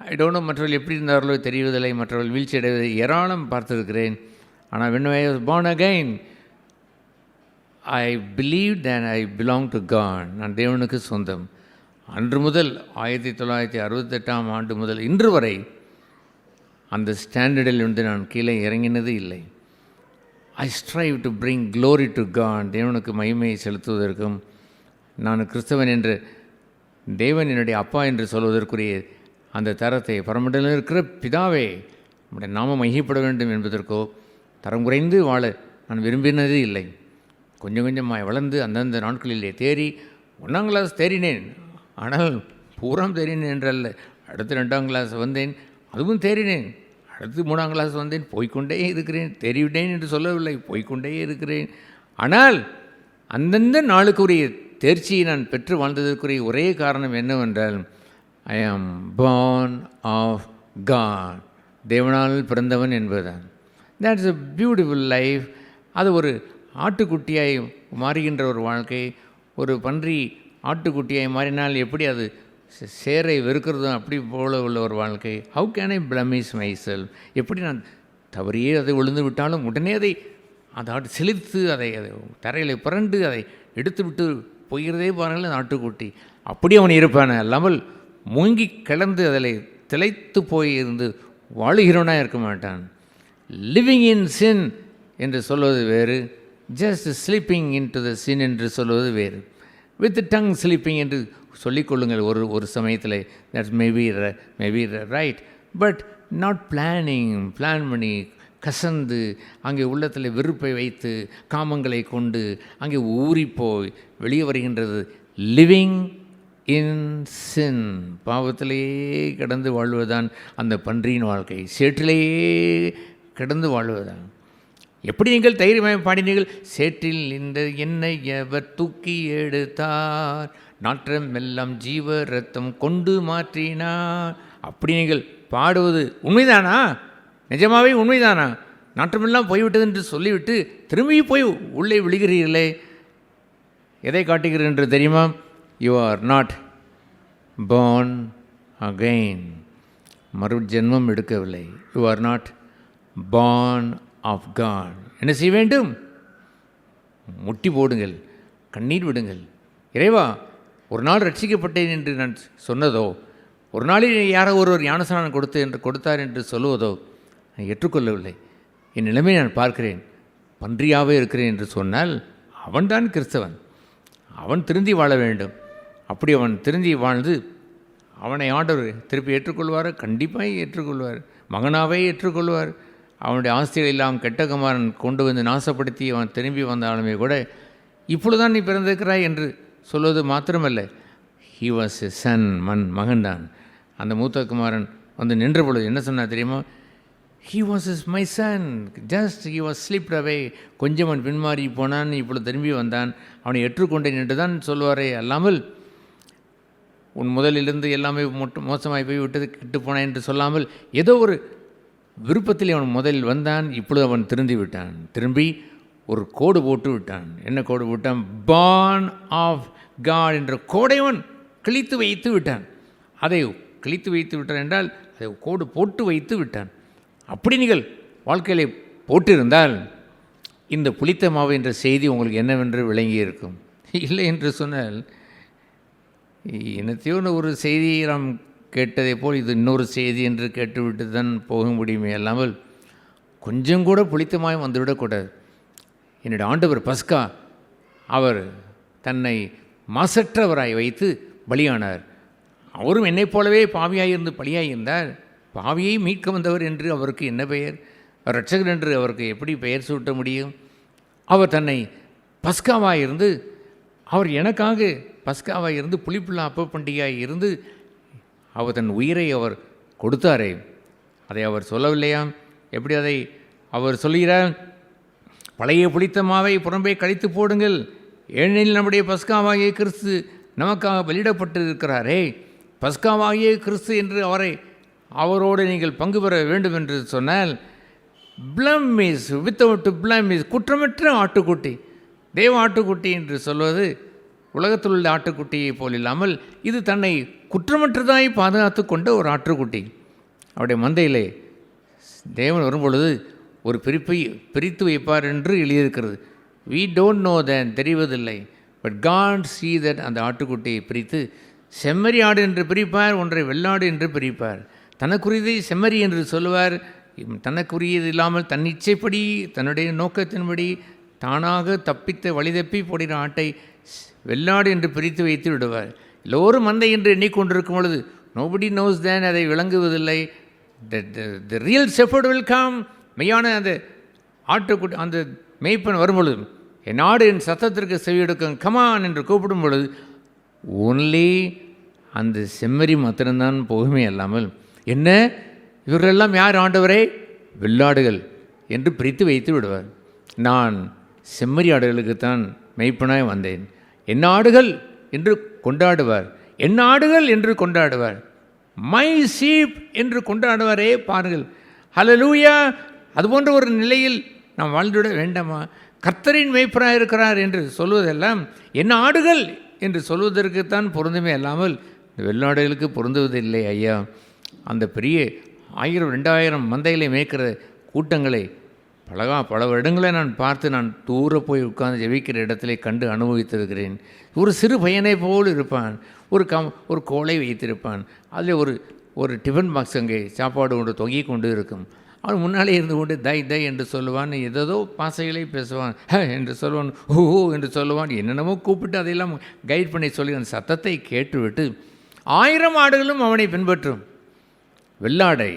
I don't know மற்றவர்கள் எப்படி இருந்தார்களோ தெரிவதில்லை, மற்றவர்கள் வீழ்ச்சி அடைவதை ஏராளம் பார்த்துருக்கிறேன். ஆனால் when I was born again, I believed that I belong to God. நான் தேவனுக்கு சொந்தம். அன்று முதல் 1968 ஆண்டு முதல் இன்று வரை அந்த ஸ்டாண்டர்டில் இருந்து நான் கீழே இறங்கினது இல்லை. I strive to bring glory to God. தேவனுக்கு மகிமையை செலுத்துவதற்கும் நான் கிறிஸ்தவன் என்று தேவன் என்னுடைய அப்பா என்று சொல்வதற்குரிய அந்த தரத்தை பரமண்டலில் இருக்கிற பிதாவே நம்முடைய நாமம் மகிமைப்பட வேண்டும் என்பதற்கோ தரம் குறைந்து வாழ நான் விரும்பினது இல்லை. கொஞ்சம் கொஞ்சமாக வளர்ந்து அந்தந்த நாட்களிலே தேறி 1ஆம் கிளாஸ் தேறினேன், ஆனால் பூராம் தேறினேன் என்றல்ல. அடுத்து 2ஆம் கிளாஸ் வந்தேன், அதுவும் தேறினேன். அடுத்து 3ஆம் கிளாஸ் வந்தேன், போய்கொண்டே இருக்கிறேன். தேறிவிட்டேன் என்று சொல்லவில்லை, போய்கொண்டே இருக்கிறேன். ஆனால் அந்தந்த நாளுக்குரிய தேர்ச்சியை நான் பெற்று வாழ்ந்ததற்குரிய ஒரே காரணம் என்னவென்றால் ஐ ஆம் born ஆஃப் காட், தேவனால் பிறந்தவன் என்பதுதான். That's a beautiful life. அது ஒரு ஆட்டுக்குட்டியாய் மாறுகின்ற ஒரு வாழ்க்கை. ஒரு பன்றி ஆட்டுக்குட்டியாய் மாறினால் எப்படி அது சேரை வெறுக்கிறதும் அப்படி போல உள்ள ஒரு வாழ்க்கை. How can I blemish my self? எப்படி நான் தவறியே அதை விழுந்து விட்டாலும் உடனே அதை ஆட்டு செலுத்து அதை தரையில் புரண்டு அதை எடுத்து விட்டு போகிறதே பாருங்கள் அந்த ஆட்டுக்குட்டி. அப்படி அவன் இருப்பான். அல்லாமல் மூங்கி கிளந்து அதில் திளைத்து போய் இருந்து வாழுகிறவனாக இருக்க மாட்டான். லிவிங் இன் சின் என்று சொல்வது வேறு, just sleeping into the sin என்று சொல்வது வேறு. வித் டங் ஸ்லீப்பிங் என்று சொல்லிக்கொள்ளுங்கள் ஒரு சமயத்தில். That's maybe right, but not plan பண்ணி கசந்து அங்கே உள்ளத்தில் வெறுப்பை வைத்து காமங்களை கொண்டு அங்கே ஊறிப்போய் வெளியே வருகின்றது. லிவிங் இன் சின், பாவத்திலேயே கிடந்து வாழ்வதுதான் அந்த பன்றியின் வாழ்க்கை. சேற்றிலேயே கிடந்து வாழ்வதுதான். எப்படி நீங்கள் தைரியமாக பாடினீர்கள்? சேற்றில் இந்த என்னை எவர் தூக்கி எடுத்தார், நாற்றம் எல்லாம் ஜீவ ரத்தம் கொண்டு மாற்றினார். அப்படி நீங்கள் பாடுவது உண்மைதானா? நிஜமாவே உண்மைதானா? நாற்றமெல்லாம் போய்விட்டது என்று சொல்லிவிட்டு திரும்பி போய் உள்ளே விழுகிறீர்களே, எதை காட்டுகிறீர்கள் என்று தெரியுமா? You are not born again. மறு ஜென்மம் எடுக்கவில்லை. You are not born of God. என்ன செய்ய வேண்டும்? முட்டி போடுங்கள், கண்ணீர் விடுங்கள். இறைவா, ஒரு நாள் ரட்சிக்கப்பட்டேன் என்று நான் சொன்னதோ, ஒரு நாளில் யாரோ ஒருவர் ஞானஸ்நானம் கொடுத்தார் என்று சொல்லுவதோ நான் ஏற்றுக்கொள்ளவில்லை. என் நிலைமை நான் பார்க்கிறேன், பன்றியாகவே இருக்கிறேன் என்று சொன்னால் அவன்தான் கிறிஸ்தவன். அவன் திருந்தி வாழ வேண்டும். அப்படி அவன் திருந்தி வாழ்ந்து அவனை ஆண்டவர் திருப்பி ஏற்றுக்கொள்வார். கண்டிப்பாக ஏற்றுக்கொள்வார். மகனாகவே ஏற்றுக்கொள்வார். அவனுடைய ஆஸ்திகள் எல்லாம் கெட்ட குமாரன் கொண்டு வந்து நாசப்படுத்தி அவன் திரும்பி வந்தாலுமே கூட இப்பொழுதுதான் நீ பிறந்திருக்கிறாய் என்று சொல்வது மாத்திரமல்ல, ஹி வாஸ் எ சன், மகன்தான். அந்த மூத்த குமாரன் வந்து நின்ற பொழுது என்ன சொன்னார் தெரியுமா? He was is my son, just he was slipped away. கொஞ்சம் அவன் பின்மாறி போனான், இப்பொழுது திரும்பி வந்தான், அவனை ஏற்றுக்கொண்டேன் என்று தான் சொல்வாரே அல்லாமல் உன் முதலிலிருந்து எல்லாமே மோசமாகி போய் விட்டது, கிட்டு போனான் என்று சொல்லாமல் ஏதோ ஒரு விருப்பத்தில் அவன் முதலில் வந்தான், இப்பொழுது அவன் திருந்தி விட்டான். திரும்பி ஒரு கோடு போட்டு விட்டான். என்ன கோடு போட்டான்? born ஆஃப் காட் என்ற கோடை அவன் கிழித்து வைத்து விட்டான். அதை கிழித்து வைத்து விட்டான் என்றால் அதை கோடு போட்டு வைத்து விட்டான். அப்படி நீங்கள் வாழ்க்கையிலே போட்டிருந்தால் இந்த புளித்த மாவு என்ற செய்தி உங்களுக்கு என்னவென்று விளங்கியிருக்கும். இல்லை என்று சொன்னால் என்னத்தையோ ஒரு செய்தியை நாம் கேட்டதை போல் இது இன்னொரு செய்தி என்று கேட்டுவிட்டு தான் போக முடியுமே அல்லாமல் கொஞ்சம் கூட புளித்தமாய் வந்துவிடக்கூடாது. என்னுடைய ஆண்டவர் பஸ்கா அவர் தன்னை மாசற்றவராய் வைத்து பலியானார். அவரும் என்னைப் போலவே பாவியாயிருந்து பலியாயிருந்தார். பாவியை மீட்க வந்தவர் என்று அவருக்கு என்ன பெயர்? இரட்சகர் என்று அவருக்கு எப்படி பெயர் சூட்ட முடியும்? அவர் தன்னை பஸ்காவாக இருந்து, அவர் எனக்காக பஸ்காவாக இருந்து, புளிப்புள்ள அப்ப பண்டிகையாக இருந்து அவர் தன் உயிரை அவர் கொடுத்தாரே, அதை அவர் சொல்லவில்லையா? எப்படி அதை அவர் சொல்கிறார்? பழைய புளித்தமாவை புறம்பே கழித்து போடுங்கள், ஏனெனில் நம்முடைய பஸ்காவாகிய கிறிஸ்து நமக்காக பலியிடப்பட்டிருக்கிறாரே. பஸ்காவாகிய கிறிஸ்து என்று அவரோடு நீங்கள் பங்கு பெற வேண்டும் என்று சொன்னால், பிளமிஸ் வித்தவுட் பிளமிஸ், குற்றமற்ற ஆட்டுக்குட்டி, தேவ ஆட்டுக்குட்டி என்று சொல்வது உலகத்தில் உள்ள ஆட்டுக்குட்டியை போல் இல்லாமல் இது தன்னை குற்றமற்றதாய் பாதுகாத்து கொண்ட ஒரு ஆட்டுக்குட்டி. அவருடைய மந்தையிலே தேவன் வரும்பொழுது ஒரு பிரித்து வைப்பார் என்று எழுதியிருக்கிறது. we don't know that, தெரிவதில்லை. பட் God see that அந்த ஆட்டுக்குட்டியை பிரித்து செம்மறி ஆடு என்று பிரிப்பார், ஒன்றை வெள்ளாடு என்று பிரிப்பார். தனக்குரியதை செம்மறி என்று சொல்லுவார், தனக்குரியது இல்லாமல் தன் இச்சைப்படி தன்னுடைய நோக்கத்தின்படி தானாக தப்பித்த வழி தப்பி போடுகிற ஆட்டை வெள்ளாடு என்று பிரித்து வைத்து விடுவார். எல்லோரும் மந்தை என்று எண்ணிக்கொண்டிருக்கும் பொழுது நோபடி நோஸ் தேன், அதை விளங்குவதில்லை. The real shepherd will come. மெய்யான அந்த ஆட்டுக்குட்டி, அந்த மேய்ப்பன் வரும்பொழுது, என் ஆடு என் சத்தத்திற்கு செவியெடுக்கும் கமான் என்று கூப்பிடும் பொழுது ஒன்லி அந்த செம்மறி மாத்திரம்தான் போகுமே அல்லாமல், என்ன இவர்களெல்லாம் யார் ஆண்டவரே? வெள்ளாடுகள் என்று பிரித்து வைத்து விடுவார். நான் செம்மறி ஆடுகளுக்குத்தான் மெய்ப்பனாய் வந்தேன், என் ஆடுகள் என்று கொண்டாடுவார், என் ஆடுகள் என்று கொண்டாடுவார், மை சீப் என்று கொண்டாடுவாரே. பாருங்கள், ஹல்லேலூயா. அதுபோன்ற ஒரு நிலையில் நாம் வாழ்ந்துவிட வேண்டாமா? கர்த்தரின் மேய்ப்பராக இருக்கிறார் என்று சொல்வதெல்லாம் என் ஆடுகள் என்று சொல்வதற்குத்தான் பொருந்துமே அல்லாமல் வெள்ளாடுகளுக்கு பொருந்துவதில்லை ஐயா. அந்த பெரிய 1000-2000 மந்தைகளை மேய்க்கிற கூட்டங்களை பல வருடங்களை நான் பார்த்து, நான் தூர போய் உட்கார்ந்து ஜெபிக்கிற இடத்திலே கண்டு அனுபவித்திருக்கிறேன். ஒரு சிறு பையனை போல் இருப்பான், ஒரு கோலை வைத்திருப்பான், அதில் ஒரு டிஃபன் பாக்ஸ் அங்கே சாப்பாடு கொண்டு தொங்கி கொண்டு இருக்கும். அவன் முன்னாலே இருந்து கொண்டு தை என்று சொல்லுவான், ஏதோ பாசைகளை பேசுவான், என்று சொல்லுவான், ஓ என்று சொல்லுவான், என்னென்னமோ கூப்பிட்டு அதையெல்லாம் கைட் பண்ணி சொல்லி அந்த சத்தத்தை கேட்டுவிட்டு 1000 ஆடுகளும் அவனை பின்பற்றும். வெள்ளாடை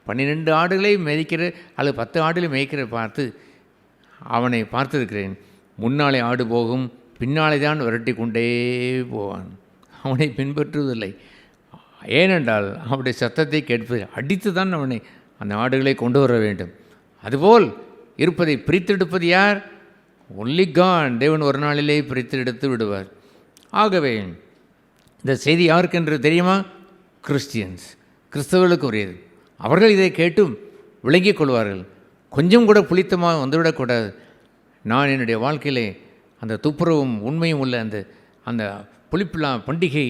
12 ஆடுகளை மேய்க்கிற அல்லது 10 ஆடுகளை மேய்க்கிற பார்த்து அவனை பார்த்துருக்கிறேன். முன்னாலே ஆடு போகும், பின்னாலே தான் விரட்டி கொண்டே போவான், அவனை பின்பற்றுவதில்லை. ஏனென்றால் அவனுடைய சத்தத்தை கேட்பது அடித்து தான் அவனை அந்த ஆடுகளை கொண்டு வர வேண்டும். அதுபோல் இருப்பதை பிரித்தெடுப்பது யார்? Only God. தேவன் ஒரு நாளிலே பிரித்தெடுத்து விடுவார். ஆகவே இந்த செய்தி யாருக்கென்று தெரியுமா? கிறிஸ்டியன்ஸ், கிறிஸ்தவர்களுக்கு உரியது. அவர்கள் இதை கேட்டும் விளங்கிக் கொள்வார்கள். கொஞ்சம் கூட புளித்தமாக வந்துவிடக்கூடாது. நான் என்னுடைய வாழ்க்கையிலே அந்த துப்புரவும் உண்மையும் உள்ள அந்த புளிப்பில்லா பண்டிகை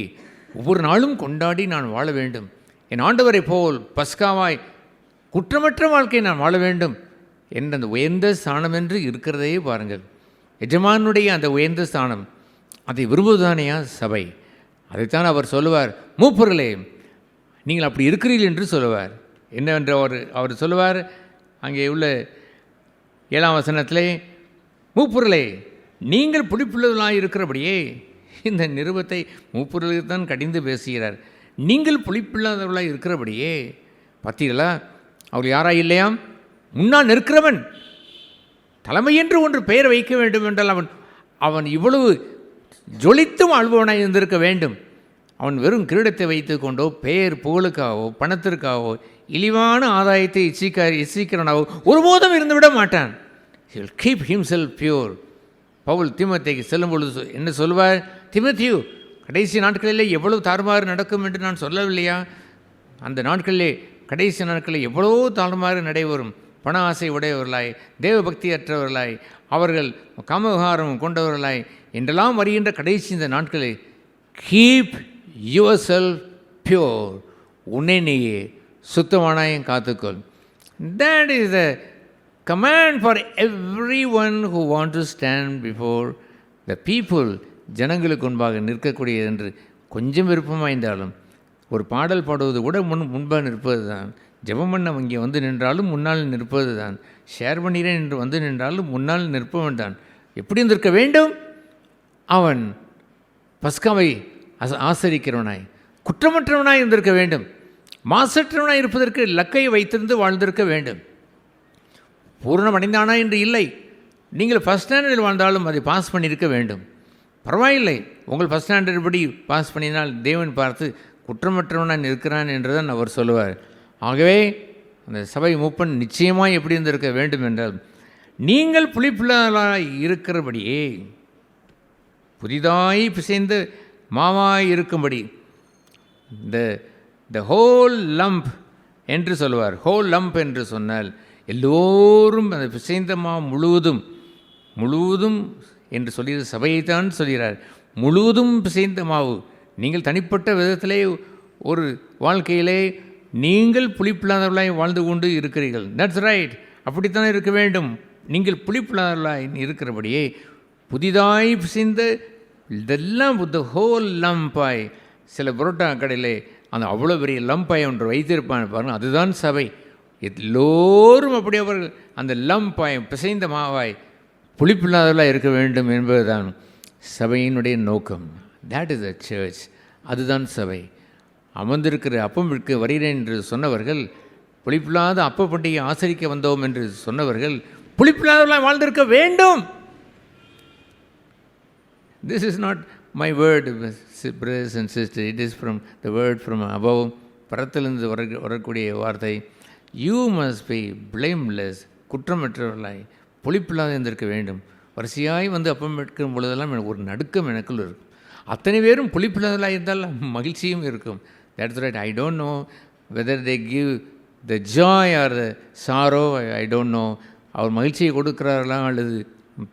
ஒவ்வொரு நாளும் கொண்டாடி நான் வாழ வேண்டும். என் ஆண்டவரை போல் பஸ்காவாய் குற்றமற்ற வாழ்க்கை நான் வாழ வேண்டும் என்ற அந்த உயர்ந்த ஸ்தானம் என்று இருக்கிறதே பாருங்கள். எஜமானுடைய அந்த உயர்ந்த ஸ்தானம், அதை விரும்புவதானையா சபை? அதைத்தான் அவர் சொல்லுவார், மூப்பர்களே நீங்கள் அப்படி இருக்கிறீர்கள் என்று சொல்லுவார். என்னவென்று அவர் சொல்லுவார் அங்கே உள்ள 7ஆம் வசனத்திலே, மூப்பர்களே நீங்கள் புளிப்புள்ளவர்களாக இருக்கிறபடியே. இந்த நிருபத்தை மூப்பர்களுக்கு தான் கடிந்து பேசுகிறார். நீங்கள் புளிப்பில்லாதவர்களாக இருக்கிறபடியே. பார்த்தீர்களா, அவர் யாராக இல்லையாம்? முன்னால் நிற்கிறவன். தலைமை என்று ஒன்று பெயர் வைக்க வேண்டும் என்றால் அவன் இவ்வளவு ஜொலித்தும் ஆள்பவனாக இருந்திருக்க வேண்டும். அவன் வெறும் கிரீடத்தை வைத்து கொண்டோ பெயர் புகழுக்காகவோ பணத்திற்காகவோ இழிவான ஆதாயத்தை இச்சிக்கிறவனாகவோ ஒருபோதும் இருந்துவிட மாட்டான். he will keep himself pure. Pavul தீமோத்தேயுக்கு செல்லும் பொழுது என்ன சொல்வார்? தீமோத்தேயு, கடைசி நாட்களிலே எவ்வளவு தாறுமாறு நடக்கும் என்று நான் சொல்லவில்லையா? அந்த நாட்களிலே, கடைசி நாட்களில் எவ்வளவோ தாறுமாறு நடைபெறும். பண ஆசை உடையவர்களாய், தேவ பக்தியற்றவர்களாய், அவர்கள் காமவிகாரம் கொண்டவர்களாய் என்றெல்லாம் வருகின்ற கடைசி இந்த நாட்களில் கீப் யுவர் செல்ஃப் பியூர். உன்னை நீயே சுத்தமானாயும் காத்துக்கொள். That is the command for everyone who want to stand before the people. ஜனங்களுக்கு முன்பாக நிற்கக்கூடியது என்று கொஞ்சம் விருப்பமாய்ந்தாலும், ஒரு பாடல் பாடுவது கூட முன்பாக நிற்பது தான். ஜெபம் பண்ண இங்கே வந்து நின்றாலும் முன்னால் நிற்பது தான். ஷேர் பண்ணுகிறேன் என்று வந்து நின்றாலும் முன்னால் நிற்பவன் தான். எப்படி இருந்திருக்க வேண்டும்? அவன் பஸ்காவை ஆசரிக்கிறவனாய், குற்றமற்றவனாய் இருந்திருக்க வேண்டும். மாசற்றவனாய் இருப்பதற்கு லக்கையை வைத்திருந்து வாழ்ந்திருக்க வேண்டும். பூரணமடைந்தானா என்று இல்லை. நீங்கள் ஃபஸ்ட் ஸ்டாண்டர்டில் வாழ்ந்தாலும் அதை பாஸ் பண்ணியிருக்க வேண்டும். பரவாயில்லை, உங்கள் ஃபஸ்ட் ஸ்டாண்டர்ட் படி பாஸ் பண்ணினால் தேவன் பார்த்து குற்றமற்றவனாக இருக்கிறான் என்று தான் அவர் சொல்லுவார். ஆகவே அந்த சபை மூப்பன் நிச்சயமாக எப்படி இருந்திருக்க வேண்டும் என்றால், நீங்கள் புளிப்புள்ளவர்களாய் இருக்கிறபடியே புதிதாய் பிசைந்த மாவாய் இருக்கும்படி த ஹோல் லம்ப் என்று சொல்லுவார். ஹோல் லம்ப் என்று சொன்னால் எல்லோரும் அந்த பிசைந்த மாவு முழுவதும் என்று சொல்லிற சபையைத்தான் சொல்கிறார். முழுவதும் பிசைந்த மாவு. நீங்கள் தனிப்பட்ட விதத்திலே ஒரு வாழ்க்கையிலே நீங்கள் புளிப்பில்லாதவர்களாய் வாழ்ந்து கொண்டு இருக்கிறீர்கள். தட்ஸ் ரைட், அப்படித்தான் இருக்க வேண்டும். நீங்கள் புளிப்பில்லாதவர்களாய் இருக்கிறபடியே புதிதாய் பிசைந்த இதெல்லாம் த ஹோல் லம்பாய். சில புரோட்டா கடையில் அந்த அவ்வளோ பெரிய லம்பாய் ஒன்று வைத்திருப்பான் பாருங்கள், அதுதான் சபை. எல்லோரும் அப்படி அவர்கள் அந்த லம்பாய் பிசைந்த மாவாய் புளிப்பில்லாதவர்களாக இருக்க வேண்டும் என்பதுதான் சபையினுடைய நோக்கம். That is the church. அதுதான் சபை. அமர்ந்திருக்கிற அப்பம் விற்க வருகிறேன் என்று சொன்னவர்கள், புளிப்பில்லாத அப்ப பண்டிகை ஆசரிக்க வந்தோம் என்று சொன்னவர்கள் புளிப்பில்லாதவர்களாக வாழ்ந்திருக்க வேண்டும். This is not my word, brothers and sisters. It is from the word from above. பரத்திலிருந்து வரக்கூடிய வார்த்தை. You must be blameless. குற்றமற்றவர்களாய் புளிப்பில்லாத இருந்திருக்க வேண்டும். வரிசையாய் வந்து அப்பம் எடுக்கும் பொழுதெல்லாம் ஒரு நடுக்கம் எனக்குள் இருக்கும். அத்தனை பேரும் புளிப்பில்லாதவர்களாக இருந்தால் மகிழ்ச்சியும் இருக்கும். That's right. I don't know whether they give the joy or the sorrow. I don't know. அவர் மகிழ்ச்சியை கொடுக்கிறார்களா அல்லது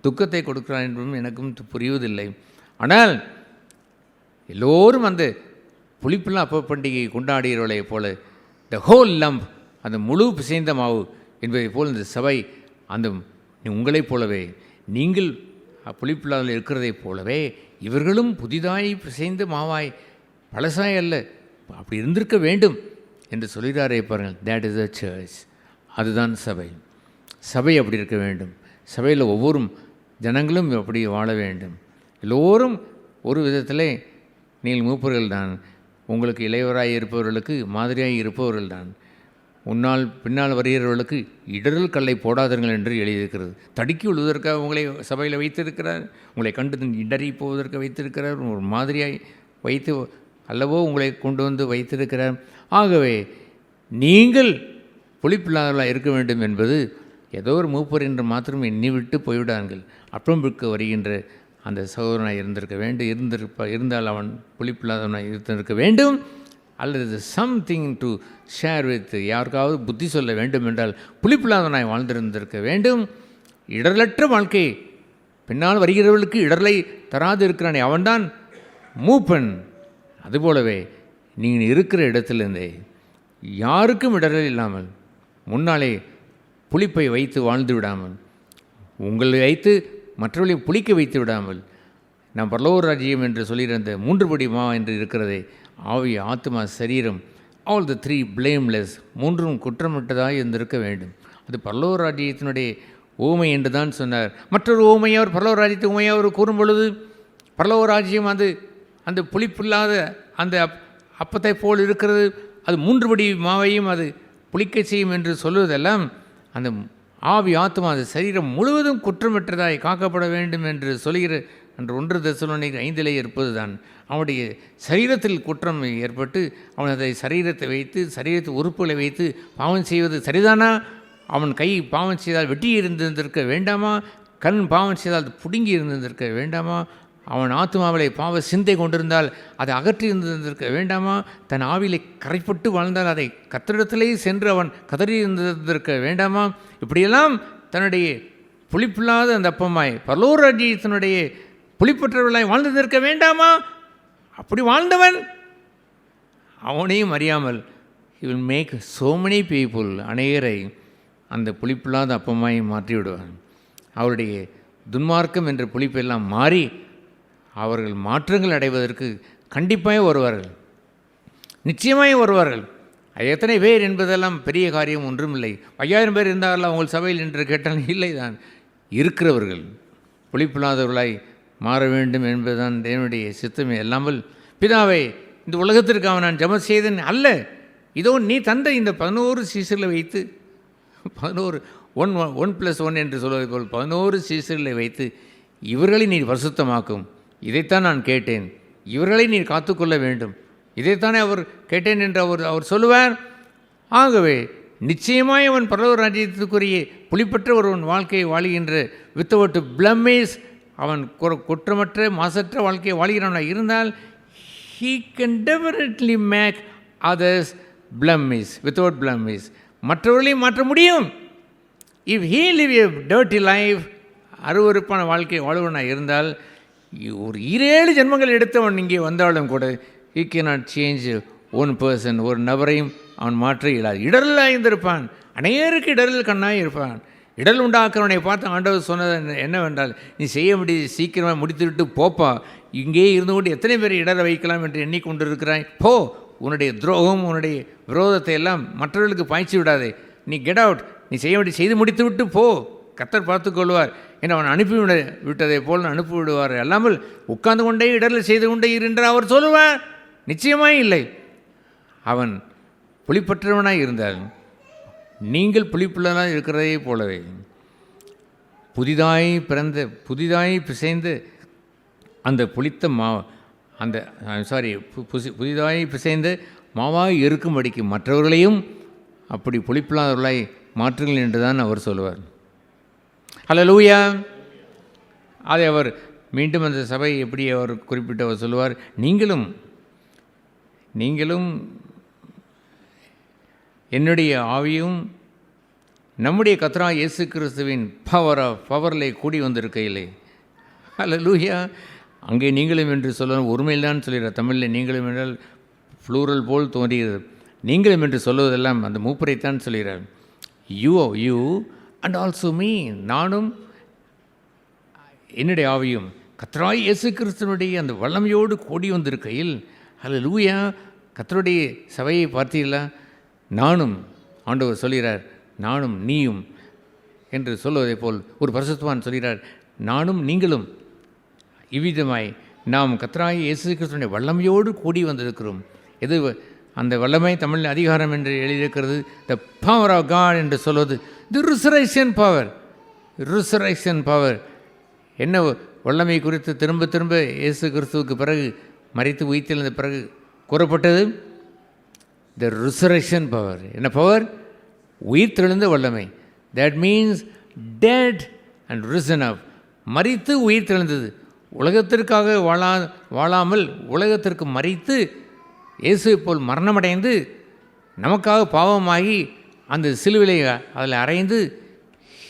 துக்கத்தை கொடுக்கிறார் என்பதும் எனக்கும் புரிவதில்லை. ஆனால் எல்லோரும் அந்த புளிப்பில்லா அப்ப பண்டிகையை கொண்டாடுகிறவர்களைப் போல த ஹோல் லம்ப், அந்த முழு பிசைந்த மாவு என்பதை போல் இந்த சபை அந்த உங்களைப் போலவே நீங்கள் புளிப்பில்லாத இருக்கிறதைப் போலவே இவர்களும் புதிதாய் பிசைந்த மாவாய் பழசாய் அல்ல அப்படி இருந்திருக்க வேண்டும் என்று சொல்கிறாரே பாருங்கள். That is the church. அதுதான் சபை. சபை அப்படி இருக்க வேண்டும். சபையில் ஒவ்வொரு ஜனங்களும் அப்படி வாழ வேண்டும். எல்லோரும் ஒரு விதத்தில் நீங்கள் மூப்பர்கள் தான், உங்களுக்கு இளையவராய் இருப்பவர்களுக்கு மாதிரியாய் இருப்பவர்கள் தான். பின்னால் வருகிறவர்களுக்கு இடரல் கல்லை போடாதீர்கள் என்று எழுதியிருக்கிறது. தடுக்கி விழுவதற்காக உங்களை சபையில் வைத்திருக்கிறார், உங்களை கண்டு இடறி போவதற்கு வைத்திருக்கிறார், ஒரு மாதிரியாய் வைத்து அல்லவோ உங்களை கொண்டு வந்து வைத்திருக்கிறார். ஆகவே நீங்கள் புளிப்பில்லாதவர்களாக இருக்க வேண்டும் என்பது ஏதோ ஒரு மூப்பர் என்று மாத்திரம் எண்ணிவிட்டு போய்விடார்கள். அப்பம் விற்க வருகின்ற அந்த சகோதரனாக இருந்தால் அவன் புளிப்பில்லாதவனாக இருந்திருக்க வேண்டும். அல்லது சம்திங் டு ஷேர் வித், யாருக்காவது புத்தி சொல்ல வேண்டும் என்றால் புளிப்பில்லாதவனாய் வாழ்ந்திருந்திருக்க வேண்டும். இடரலற்ற வாழ்க்கை பின்னால் வருகிறவர்களுக்கு இடரலை தராது இருக்கிறானே அவன்தான் மூப்பன். அதுபோலவே நீங்கள் இருக்கிற இடத்திலிருந்தே யாருக்கும் இடரல் இல்லாமல் முன்னாலே புளிப்பை வைத்து வாழ்ந்து விடாமல், உங்களை வைத்து மற்றவர்களை புளிக்க வைத்து விடாமல், நாம் பரலோக ராஜ்யம் என்று சொல்லிடுற அந்த 3 படி மா என்று இருக்கிறதே, ஆவி ஆத்மா சரீரம், ஆல் த 3 பிளேம்லெஸ், 3ம் குற்றமற்றதாக இருந்திருக்க வேண்டும். அது பரலோக ராஜ்யத்தினுடைய ஊமை என்று தான் சொன்னார். மற்றொரு ஊமையை அவர் பரலோக ராஜ்யத்தை ஊமையை அவர் கூறும் பொழுது, பரலோக ராஜ்யம் அந்த புளிப்பில்லாத அந்த அப்பத்தை போல் இருக்கிறது, அது 3 படி மாவையும் அது புளிக்க செய்யும் என்று சொல்வதெல்லாம் அந்த ஆவி ஆத்மா அந்த சரீரம் முழுவதும் குற்றமற்றதாய் காக்கப்பட வேண்டும் என்று சொல்கிற அன்று 1 தெசலோனிக்கர் 5 இருப்பது தான். அவனுடைய சரீரத்தில் குற்றம் ஏற்பட்டு அவன் அதை சரீரத்தை வைத்து சரீரத்தை உறுப்புகளை வைத்து பாவம் செய்வது சரிதானா? அவன் கை பாவம் செய்தால் வெட்டி இருந்திருந்திருக்க வேண்டாமா? கண் பாவம் செய்தால் புடுங்கி இருந்திருக்க வேண்டாமா? அவன் ஆத்மாவிலே பாவ சிந்தை கொண்டிருந்தால் அதை அகற்றி இருந்திருக்க வேண்டாமா? தன் ஆவிலே கரைப்பட்டு வாழ்ந்தால் அதை கத்திரிடத்திலேயே சென்று அவன் கதறி இருந்திருக்க வேண்டாமா? இப்படியெல்லாம் தன்னுடைய புளிப்பில்லாத அந்த அப்பமாய் பரலோக ராஜ்யத்தினுடைய புளிப்பற்றவர்களாய் வாழ்ந்திருக்க வேண்டாமா? அப்படி வாழ்ந்தவன் அவனையும் அறியாமல் he will make so many people, அநேகரை அந்த புளிப்பில்லாத அப்பமாய் மாற்றிவிடுவான். அவருடைய துன்மார்க்கம் என்ற புளிப்பெல்லாம் மாறி அவர்கள் மாற்றங்கள் அடைவதற்கு கண்டிப்பாக வருவார்கள், நிச்சயமாக வருவார்கள். எத்தனை பேர் என்பதெல்லாம் பெரிய காரியம் ஒன்றுமில்லை. 5000 பேர் இருந்தாலும் அவங்க சபையில் என்று கேட்டால் இல்லை தான். இருக்கிறவர்கள் புளிப்பில்லாதவர்களாய் மாற வேண்டும் என்பதுதான் தேவனுடைய சித்தமே. அல்லாமல் பிதாவை இந்த உலகத்திற்காக நான் ஜெபம் செய்தேன் அல்ல, இதோ நீ தந்த இந்த 11 சீசர்களை வைத்து 1+1 என்று சொல்வதை போல் 11 சீசர்களை வைத்து இவர்களை நீர் பரிசுத்தமாக்கும், இதைத்தான் நான் கேட்டேன், இவர்களை நீர் காத்துக்கொள்ள வேண்டும், இதைத்தானே அவர் கேட்டேன் என்று அவர் சொல்லுவார். ஆகவே நிச்சயமாய் அவன் பரலோக ராஜ்யத்துக்குரிய புலிப்பற்ற ஒருவன் வாழ்க்கையை வாழுகின்ற வித்தவுட் பிளமேஸ், அவன் குற்றமற்ற மாசற்ற வாழ்க்கையை வாழ்கிறவனாக இருந்தால் he can definitely make others blemish, without blemish. மற்றவர்களையும் மாற்ற முடியும். If he live a dirty life, அருவருப்பான வாழ்க்கை வாழ்வனாக இருந்தால், ஒரு 7 ஜென்மங்கள் எடுத்தவன் இங்கே வந்தாலும் கூட he cannot change one person, ஒரு நபரையும் அவன் மாற்ற இயலாது. இடரலாக இருந்திருப்பான், அநேருக்கு இடரில் கண்ணாக இருப்பான். இடல் உண்டாக்குறவனை பார்த்து ஆண்டவர் சொன்னது என்னவென்றால், நீ செய்ய முடியாது சீக்கிரமாக முடித்துவிட்டு போப்பா, இங்கே இருந்து கொண்டு எத்தனை பேரை இடர வைக்கலாம் என்று எண்ணிக்கொண்டிருக்கிறாய், போ, உன்னுடைய துரோகம் உன்னுடைய விரோதத்தை எல்லாம் மற்றவர்களுக்கு பாய்ச்சி விடாதே, நீ கெட் அவுட், நீ செய்ய வேண்டிய செய்து முடித்து விட்டு போ, கர்த்தர் பார்த்துக்கொள்வார் என்று அவன் அனுப்பிவிட விட்டதை போல் அனுப்பிவிடுவார். அல்லாமல் உட்கார்ந்து கொண்டே இடரில் செய்து கொண்டே என்று அவர் சொல்லுவார்? நிச்சயமாக இல்லை. அவன் புலிப்பற்றவனாக இருந்தால், நீங்கள் புலிப்புள்ளனாக இருக்கிறதை போலவே புதிதாய் பிசைந்து அந்த புளித்த அந்த புதிதாய் பிசைந்து மாவாய் இருக்கும்படிக்கு மற்றவர்களையும் அப்படி புளிப்பில்லாதவர்களாய் மாற்றுங்கள் என்று தான் அவர் சொல்லுவார். ஹல்லேலூயா. அதை அவர் மீண்டும் அந்த சபை எப்படி அவர் குறிப்பிட்டு அவர் சொல்லுவார், நீங்களும் என்னுடைய ஆவியும் நம்முடைய கர்த்தராகிய இயேசு கிறிஸ்துவின் பவரிலே கூடி வந்திருக்கையிலே. ஹல்லேலூயா. அங்கே நீங்களும் என்று சொல்லணும், ஒருமையில் தான் சொல்கிறார். தமிழில் நீங்களும் என்றால் ஃப்ளூரல் போல் தோன்றுகிறது. நீங்களும் என்று சொல்வதெல்லாம் அந்த மூப்பரைத்தான் சொல்கிறார். யூ அண்ட் ஆல்சோ மீ, நானும் என்னுடைய ஆவியும் கர்த்தராகிய இயேசு கிறிஸ்துவனுடைய அந்த வல்லமையோடு கூடி வந்திருக்கையில். ஹல்லேலூயா. கர்த்தருடைய சபையை பார்த்தீர்களா? நானும், ஆண்டவர் சொல்கிறார், நானும் நீயும் என்று சொல்வதை போல் ஒரு பரிசுத்தவான் சொல்கிறார், நானும் நீங்களும் இவ்விதமாய் நாம் கர்த்தராகிய இயேசு கிறிஸ்துவினுடைய வல்லமையோடு கூடி வந்திருக்கிறோம். எது அந்த வல்லமை? தமிழில் அதிகாரம் என்று எழுதியிருக்கிறது. த பவர் ஆஃப் காட் என்று சொல்வது தி ரிசரக்ஷன் பவர். என்ன வல்லமை குறித்து திரும்ப திரும்ப இயேசு கிறிஸ்துவுக்கு பிறகு மரித்து உயிர்த்தெழுந்த பிறகு கூறப்பட்டது? த ரிசரக்ஷன் பவர். என்ன பவர்? உயிர்த்தெழுந்த வல்லமை. தட் மீன்ஸ் டெட் அண்ட் ரிசன் அப். மரித்து உயிர்த்தெழுந்தது. உலகத்திற்காக வாழாமல் உலகத்திற்கு மரித்து இயேசுவை போல் மரணமடைந்து நமக்காக பாவமாகி அந்த சிலுவிலை அதில் அறைந்து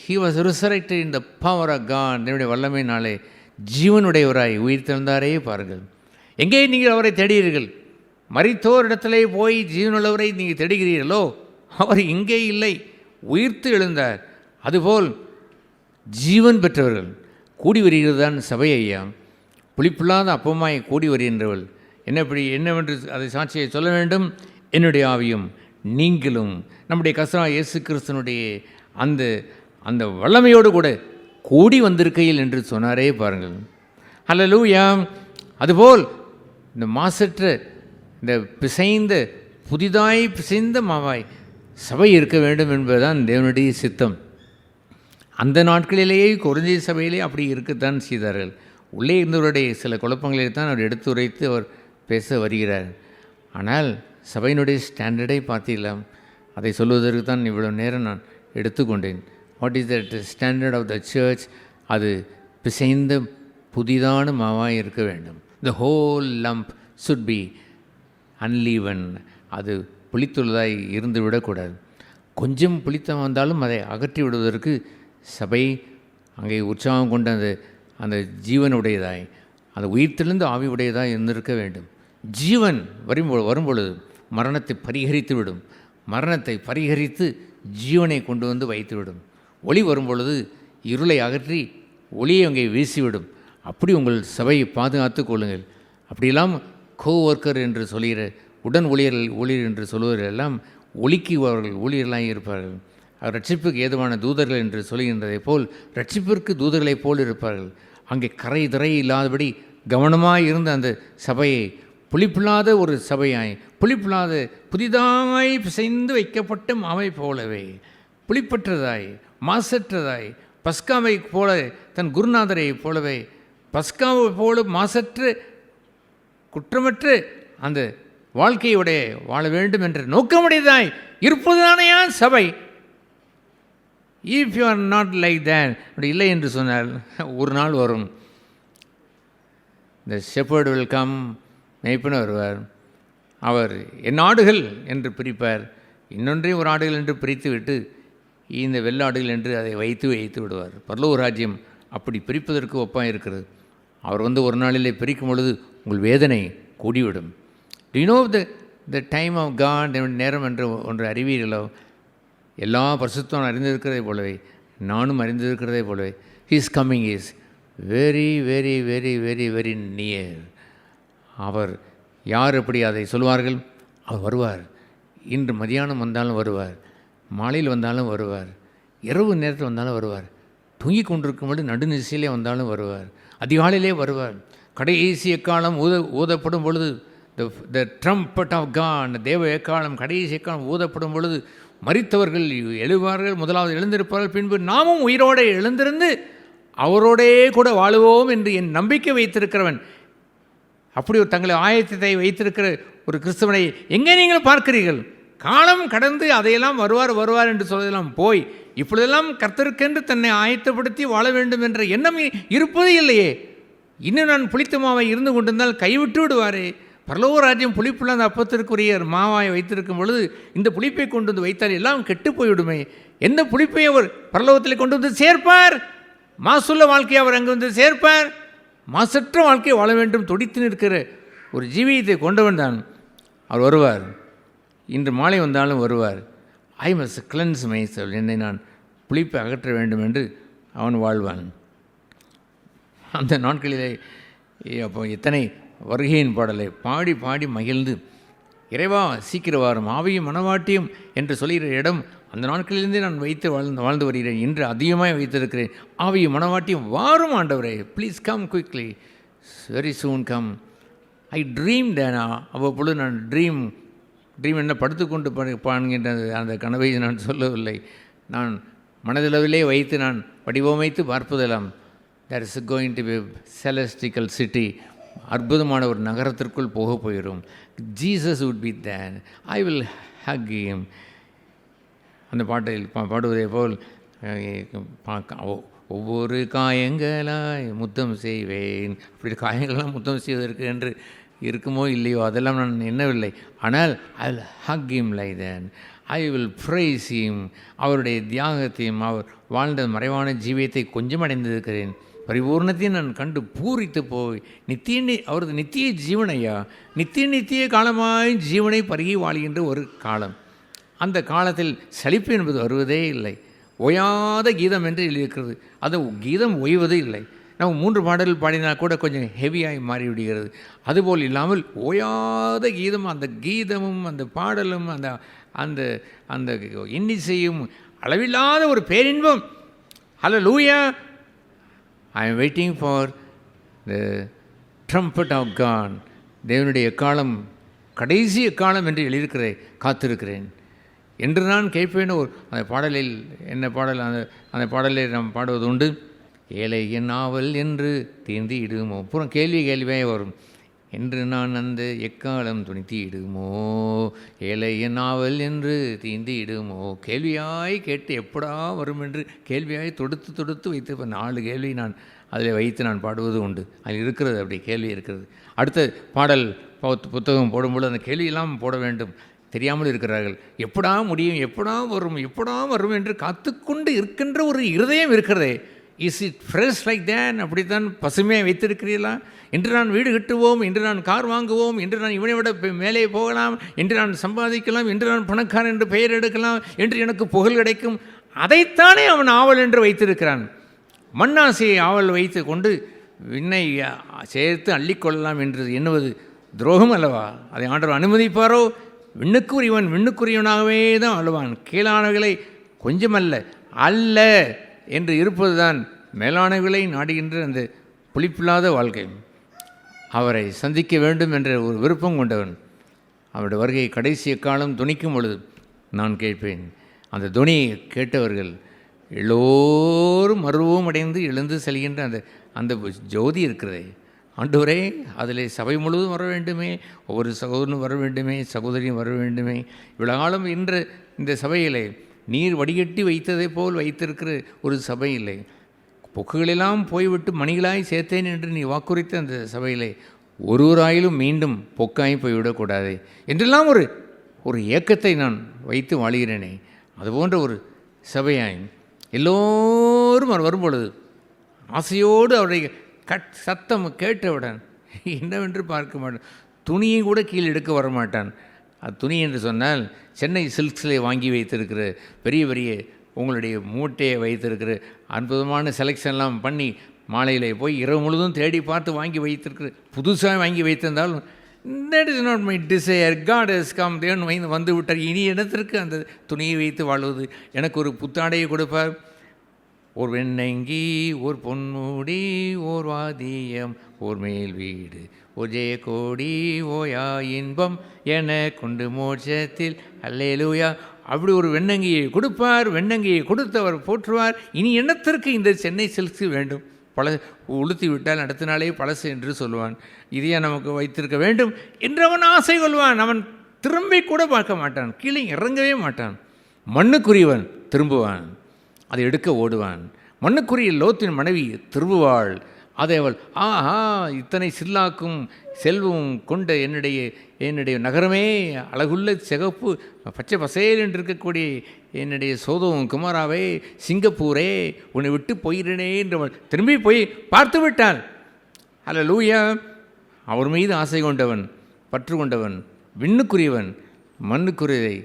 he was resurrected in the power of God. என்னுடைய வல்லமையினாலே ஜீவனுடையவராய் உயிர்த்தெழுந்தாரே பாருங்கள். எங்கே நீங்கள் அவரை தேடுகிறீர்கள்? மரித்தோர் இடத்திலே போய் ஜீவனுள்ளவரை நீங்கள் தேடுகிறீர்களோ, அவர் இங்கே இல்லை, உயிர்த்து எழுந்தார். அதுபோல் ஜீவன் பெற்றவர்கள் கூடி வருகிறது தான் சபை ஐயா. புளிப்பில்லாத அப்பமாய் கூடி வருகின்றவள் என்னவென்று அதை சாட்சியை சொல்ல வேண்டும். என்னுடைய ஆவியும் நீங்களும் நம்முடைய கர்த்தராகிய இயேசு கிறிஸ்துவனுடைய அந்த வல்லமையோடு கூட கூடி வந்திருக்கையில் என்று சொன்னாரே பாருங்கள். ஹல்லேலூயா. அதுபோல் இந்த மாசற்ற இந்த புதிதாய் பிசைந்த மாவாய் சபை இருக்க வேண்டும் என்பதுதான் தேவனுடைய சித்தம். அந்த நாட்களிலேயே கொரிந்திய சபையிலே அப்படி இருக்கத்தான் செய்தார்கள். உள்ளே இருந்தவருடைய சில குழப்பங்களை தான் அவர் எடுத்துரைத்து அவர் பேச வருகிறார். ஆனால் சபையினுடைய ஸ்டாண்டர்டை பார்த்தீங்களா? அதை சொல்வதற்கு தான் இவ்வளோ நேரம் நான் எடுத்துக்கொண்டேன். What is that standard of the church? அது பிசைந்த புதிதான மாவாய் இருக்க வேண்டும். The whole lump should be unleavened. அது புளித்துள்ளதாய் இருந்து விடக்கூடாது. கொஞ்சம் புளித்தம் வந்தாலும் அதை அகற்றி விடுவதற்கு சபை அங்கே உற்சாகம் கொண்ட அந்த ஜீவனுடையதாய், அந்த உயிர்த்தெழுந்த ஆவி உடையதாய் இருந்திருக்க வேண்டும். ஜீவன் வரும்பொழுது மரணத்தை பரிகரித்து விடும். மரணத்தை பரிகரித்து ஜீவனை கொண்டு வந்து வைத்துவிடும். ஒளி வரும்பொழுது இருளை அகற்றி ஒளியை அங்கே வீசிவிடும். அப்படி உங்கள் சபையை பாதுகாத்து கொள்ளுங்கள். அப்படியெல்லாம் ஒர்க்கர் என்று சொல்கிற உடன் ஊழியர் என்று சொல்வர்கள் எல்லாம் ஒளிக்கு அவர்கள் ஊழியர்களாக இருப்பார்கள். ரட்சிப்புக்கு ஏதுவான தூதர்கள் என்று சொல்கின்றதை போல் ரட்சிப்பிற்கு தூதர்களைப் போல் இருப்பார்கள். அங்கே கரை திரை இல்லாதபடி கவனமாக இருந்த அந்த சபையை புளிப்பில்லாத ஒரு சபையாய், புளிப்பில்லாத புதிதாய் பிசைந்து வைக்கப்பட்ட மாவை போலவே புளிப்பற்றதாய் மாசற்றதாய், பஸ்காவை போல தன் குருநாதரை போலவே பஸ்காவை போல மாசற்ற குற்றமற்ற அந்த வாழ்க்கையோட வாழ வேண்டும் என்ற நோக்கமுடையதாய் இருப்பதுதானையா சபை. If you are not like that, அப்படி இல்லை என்று சொன்னால் ஒரு நாள் வரும், த ஷெப்பர்ட் வில் கம், மேய்ப்பன வருவார், அவர் என் ஆடுகள் என்று பிரிப்பார், இன்னொன்றையும் ஒரு ஆடுகள் என்று பிரித்து விட்டு இந்த வெள்ளாடுகள் என்று அதை வைத்து விடுவார். பரலோக ராஜ்யம் அப்படி பிரிப்பதற்கு ஒப்பாக இருக்கிறது. அவர் ஒரு நாளிலே பிரிக்கும் பொழுது உங்கள் வேதனை கூடிவிடும். Do you know the time of God, நேரம் என்று ஒன்று அறிவீர்களோ? எல்லா பரிசுத்தம் அறிந்திருக்கிறதை போலவே நானும் அறிந்திருக்கிறதை போலவே his coming is very very very very very near. அவர் யார் எப்படி அதை சொல்வார்கள்? அவர் வருவார். இன்று மதியானம் வந்தாலும் வருவார், மாலையில் வந்தாலும் வருவார், இரவு நேரத்தில் வந்தாலும் வருவார், தூங்கி கொண்டிருக்கும்போது நடுநிசையிலே வந்தாலும் வருவார், அதிகாலையிலே வருவார். கடைசி எக்காலம் ஊதப்படும் பொழுது, த ட்ரம்பட் ஆஃப் காட், தேவ எக்காலம், கடைசி எக்காலம் ஊதப்படும் பொழுது மரித்தவர்கள் எழுவார்கள், முதலாவது எழுந்திருப்பார்கள், பின்பு நாமும் உயிரோடு எழுந்திருந்து அவரோடே கூட வாழுவோம் என்று என் நம்பிக்கை வைத்திருக்கிறவன், அப்படி ஒரு தங்களை ஆயத்தத்தை வைத்திருக்கிற ஒரு கிறிஸ்தவனை எங்கே நீங்கள் பார்க்கிறீர்கள்? காலம் கடந்து அதையெல்லாம் வருவார் என்று சொல்வதெல்லாம் போய் இப்பொழுதெல்லாம் கர்த்தருக்கென்று தன்னை ஆயத்தப்படுத்தி வாழ வேண்டும் என்ற எண்ணம் இருப்பதே இல்லையே. இன்னும் நான் புளித்த மாவை இருந்து கொண்டிருந்தால் கைவிட்டு விடுவாரே. பரலோக ராஜ்யம் புளிப்புள்ள அந்த அப்பத்திற்குரிய மாவாயை வைத்திருக்கும் பொழுது இந்த புளிப்பை கொண்டு வந்து வைத்தால் எல்லாம் கெட்டு போய்விடுமே. எந்த புளிப்பை அவர் பரலோகத்தில் கொண்டு வந்து சேர்ப்பார்? மாசுள்ள வாழ்க்கையை அவர் அங்கு வந்து சேர்ப்பார். மாசற்ற வாழ்க்கையை வாழ வேண்டும் துடித்து நிற்கிற ஒரு ஜீவியத்தை கொண்டவன் தான் அவர் வருவார். இன்று மாலை வந்தாலும் வருவார். ஐ மஸ்ட் கிளென்ஸ் மைசெல்ஃப், என்னை நான் புளிப்பை அகற்ற வேண்டும் என்று அவன் வாழ்வான். அந்த நாட்களிலே அப்போ எத்தனை வருகையின் பாடலை பாடி பாடி மகிழ்ந்து, இறைவா சீக்கிரம் வாரும், ஆவியும் மனவாட்டியும் என்று சொல்கிற இடம் அந்த நாட்களிலிருந்தே நான் வைத்து வாழ்ந்து வருகிறேன். இன்று அதிகமாக வைத்திருக்கிறேன். ஆவியும் மனவாட்டியும் வாரும் ஆண்டவரே, please come quickly, very soon come. I dream தேனா, அவ்வப்பொழுது நான் ட்ரீம் என்ன படுத்துக்கொண்டு பாடுகின்ற அந்த கனவை நான் சொல்லவில்லை. நான் மனதளவிலே வைத்து நான் வடிவமைத்து பார்ப்பதெல்லாம், there is going to be celestial city, அற்புதமான ஒரு நகரத்திற்குள் போக போயிடும். Jesus would be there, I will hug him. அந்த பாட்டில் பாடுவதே போல் ஒவ்வொரு காயங்களாய் முத்தம் செய்வேன். அப்படி காயங்கள்லாம் முத்தம் செய்வதற்கு என்று இருக்குமோ இல்லையோ அதெல்லாம் நான் எண்ணவில்லை. ஆனால் I will hug him like that, I will praise him. அவருடைய தியாகத்தையும் அவர் வாழ்ந்த மறைவான ஜீவியத்தை கொஞ்சம் அடைந்திருக்கிறேன். பரிபூர்ணத்தையும் நான் கண்டு பூரித்து போய் அவரது நித்திய ஜீவனையா, நித்திய காலமாய் ஜீவனை பருகி வாழ்கின்ற ஒரு காலம். அந்த காலத்தில் சலிப்பு என்பது வருவதே இல்லை. ஓயாத கீதம் என்று எழுதியிருக்கிறது. அது கீதம் ஓய்வதே இல்லை. நம்ம 3 பாடல் பாடினால் கூட கொஞ்சம் ஹெவியாகி மாறிவிடுகிறது. அதுபோல் இல்லாமல் ஓயாத கீதம், அந்த கீதமும் அந்த பாடலும் அந்த அந்த அந்த இன்னிசையும் அளவில்லாத ஒரு பேரின்பம். Hallelujah. I am waiting for the trumpet of God. தேவனுடைய எக்காலம், கடைசி எக்காலம் என்று எழுதியிருக்கிறேன், காத்திருக்கிறேன் என்று நான் கேட்பேன். அந்த பாடலில் என்ன பாடல், அந்த பாடலில் நாம் பாடுவது உண்டு. ஏழை என் ஆவல் என்று தீர்ந்திடுமோ, அப்புறம் கேள்வியாக வரும். என்று நான் அந்த எக்காலம் துணித்திடுமோ, ஏழை என் ஆவல் என்று தீர்ந்திடுமோ. கேள்வியாய் கேட்டு எப்படா வரும் என்று கேள்வியாய் தொடுத்து வைத்து 4 கேள்வி நான் அதில் வைத்து நான் பாடுவது உண்டு. அதில் இருக்கிறது, அப்படி கேள்வி இருக்கிறது. அடுத்த பாடல் புத்தகம் போடும்போது அந்த கேள்வியெல்லாம் போட வேண்டும். தெரியாமல் இருக்கிறார்கள். எப்படா முடியும், எப்படா வரும் என்று காத்துக்கொண்டு இருக்கின்ற ஒரு இருதயம் இருக்கிறதே. இஸ் இட் ஃப்ரெஷ் லைக் தேன்? அப்படித்தான் பசுமையாக வைத்திருக்கிறீர்களா? இன்று நான் வீடு கட்டுவோம், இன்று நான் கார் வாங்குவோம், இன்று நான் இவனை விட மேலே போகலாம், இன்று நான் சம்பாதிக்கலாம், இன்று நான் பணக்காரன் என்று பெயர் எடுக்கலாம், என்று எனக்கு புகழ் கிடைக்கும். அதைத்தானே அவன் ஆவல் என்று வைத்திருக்கிறான். மண்ணாசையை ஆவல் வைத்து கொண்டு விண்ணை சேர்த்து அள்ளிக்கொள்ளலாம் என்று எண்ணுவது துரோகம் அல்லவா? அதை ஆண்டவர் அனுமதிப்பாரோ? விண்ணுக்குரியவனாகவே தான் அழுவான். கீழானவைகளை கொஞ்சமல்ல என்று இருப்பது தான் மேலானவைகளை நாடுகின்ற அந்த புளிப்பில்லாத வாழ்க்கை. அவரை சந்திக்க வேண்டும் என்ற ஒரு விருப்பம் கொண்டவன். அவருடைய வருகை கடைசி காலம் துணிக்கும் பொழுது நான் கேட்பேன். அந்த துணியை கேட்டவர்கள் எல்லோரும் மருவம் அடைந்து எழுந்து செல்கின்ற அந்த ஜோதி இருக்கிறதே, ஆண்டவரே அதில் சபை முழுவதும் வர வேண்டுமே, ஒவ்வொரு சகோதரனும் வர வேண்டுமே, சகோதரியும் வர வேண்டுமே. இவ்வளோ காலம் இன்று இந்த சபையிலே நீர் வடிகட்டி வைத்ததை போல் வைத்திருக்கிற ஒரு சபையிலே பொக்குகளெல்லாம் போய்விட்டு மணிகளாய் சேர்த்தேன் என்று நீ வாக்குரைத்த அந்த சபையிலே ஒருவராயிலும் மீண்டும் பொக்காய் போய்விடக்கூடாது என்றெல்லாம் ஒரு ஏக்கத்தை நான் வைத்து வாழுகிறேனே. அதுபோன்ற ஒரு சபையாய் எல்லோரும் அவர் வரும்பொழுது ஆசையோடு அவருடைய சத்தம் கேட்டவுடன் என்னவென்று பார்க்க மாட்டான், துணியை கூட கீழே எடுக்க வரமாட்டான். அது துணி என்று சொன்னால் சென்னை சில்க்ஸில் வாங்கி வைத்திருக்கிற பெரிய பெரிய உங்களுடைய மூட்டையை வைத்திருக்கிற அற்புதமான செலெக்ஷன்லாம் பண்ணி மாலையில் போய் இரவு முழுதும் தேடி பார்த்து வாங்கி வைத்திருக்கிற புதுசாக வாங்கி வைத்திருந்தாலும் that is not my desire, God has come, தேவன் வந்து விட்டார், இனி இடத்திற்கு அந்த துணியை வைத்து வாழ்வது. எனக்கு ஒரு புத்தாடையை கொடுப்பார், ஒரு வெண்ணங்கி, ஒரு பொன்முடி, ஓர் வாதியம், ஓர் மேல் வீடு, ஓ ஜெயக்கோடி, ஓயா இன்பம் என கொண்டு மோட்சத்தில் அல்லேலூயா. அப்படி ஒரு வெண்ணங்கியை கொடுப்பார். வெண்ணங்கியை கொடுத்தவர் போற்றுவார். இனி எண்ணத்திற்கு இந்த சென்னை சில்க்ஸ் வேண்டும், உளுத்தி விட்டால் அடுத்த நாளே பழசு என்று சொல்லுவான். இதையா நமக்கு வைத்திருக்க வேண்டும் என்று அவன் ஆசை கொள்வான். அவன் திரும்பி கூட பார்க்க மாட்டான், கீழே இறங்கவே மாட்டான். மண்ணுக்குரியவன் திரும்புவான், அதை எடுக்க ஓடுவான். மண்ணுக்குரிய லோத்தின் மனைவி திரும்புவாள். அதை அவள் ஆஹா இத்தனை சில்லாக்கும் செல்வம் கொண்ட என்னுடைய நகரமே, அழகுள்ள சிகப்பு பச்சை பசேல் என்று இருக்கக்கூடிய என்னுடைய சோதம் குமாராவே, சிங்கப்பூரே, உன்னை விட்டு போயிடனே என்றவள் திரும்பி போய் பார்த்து விட்டாள். அல்லேலூயா. அவர் மீது ஆசை கொண்டவன், பற்று கொண்டவன், விண்ணுக்குரியவன் மண்ணுக்குரியதை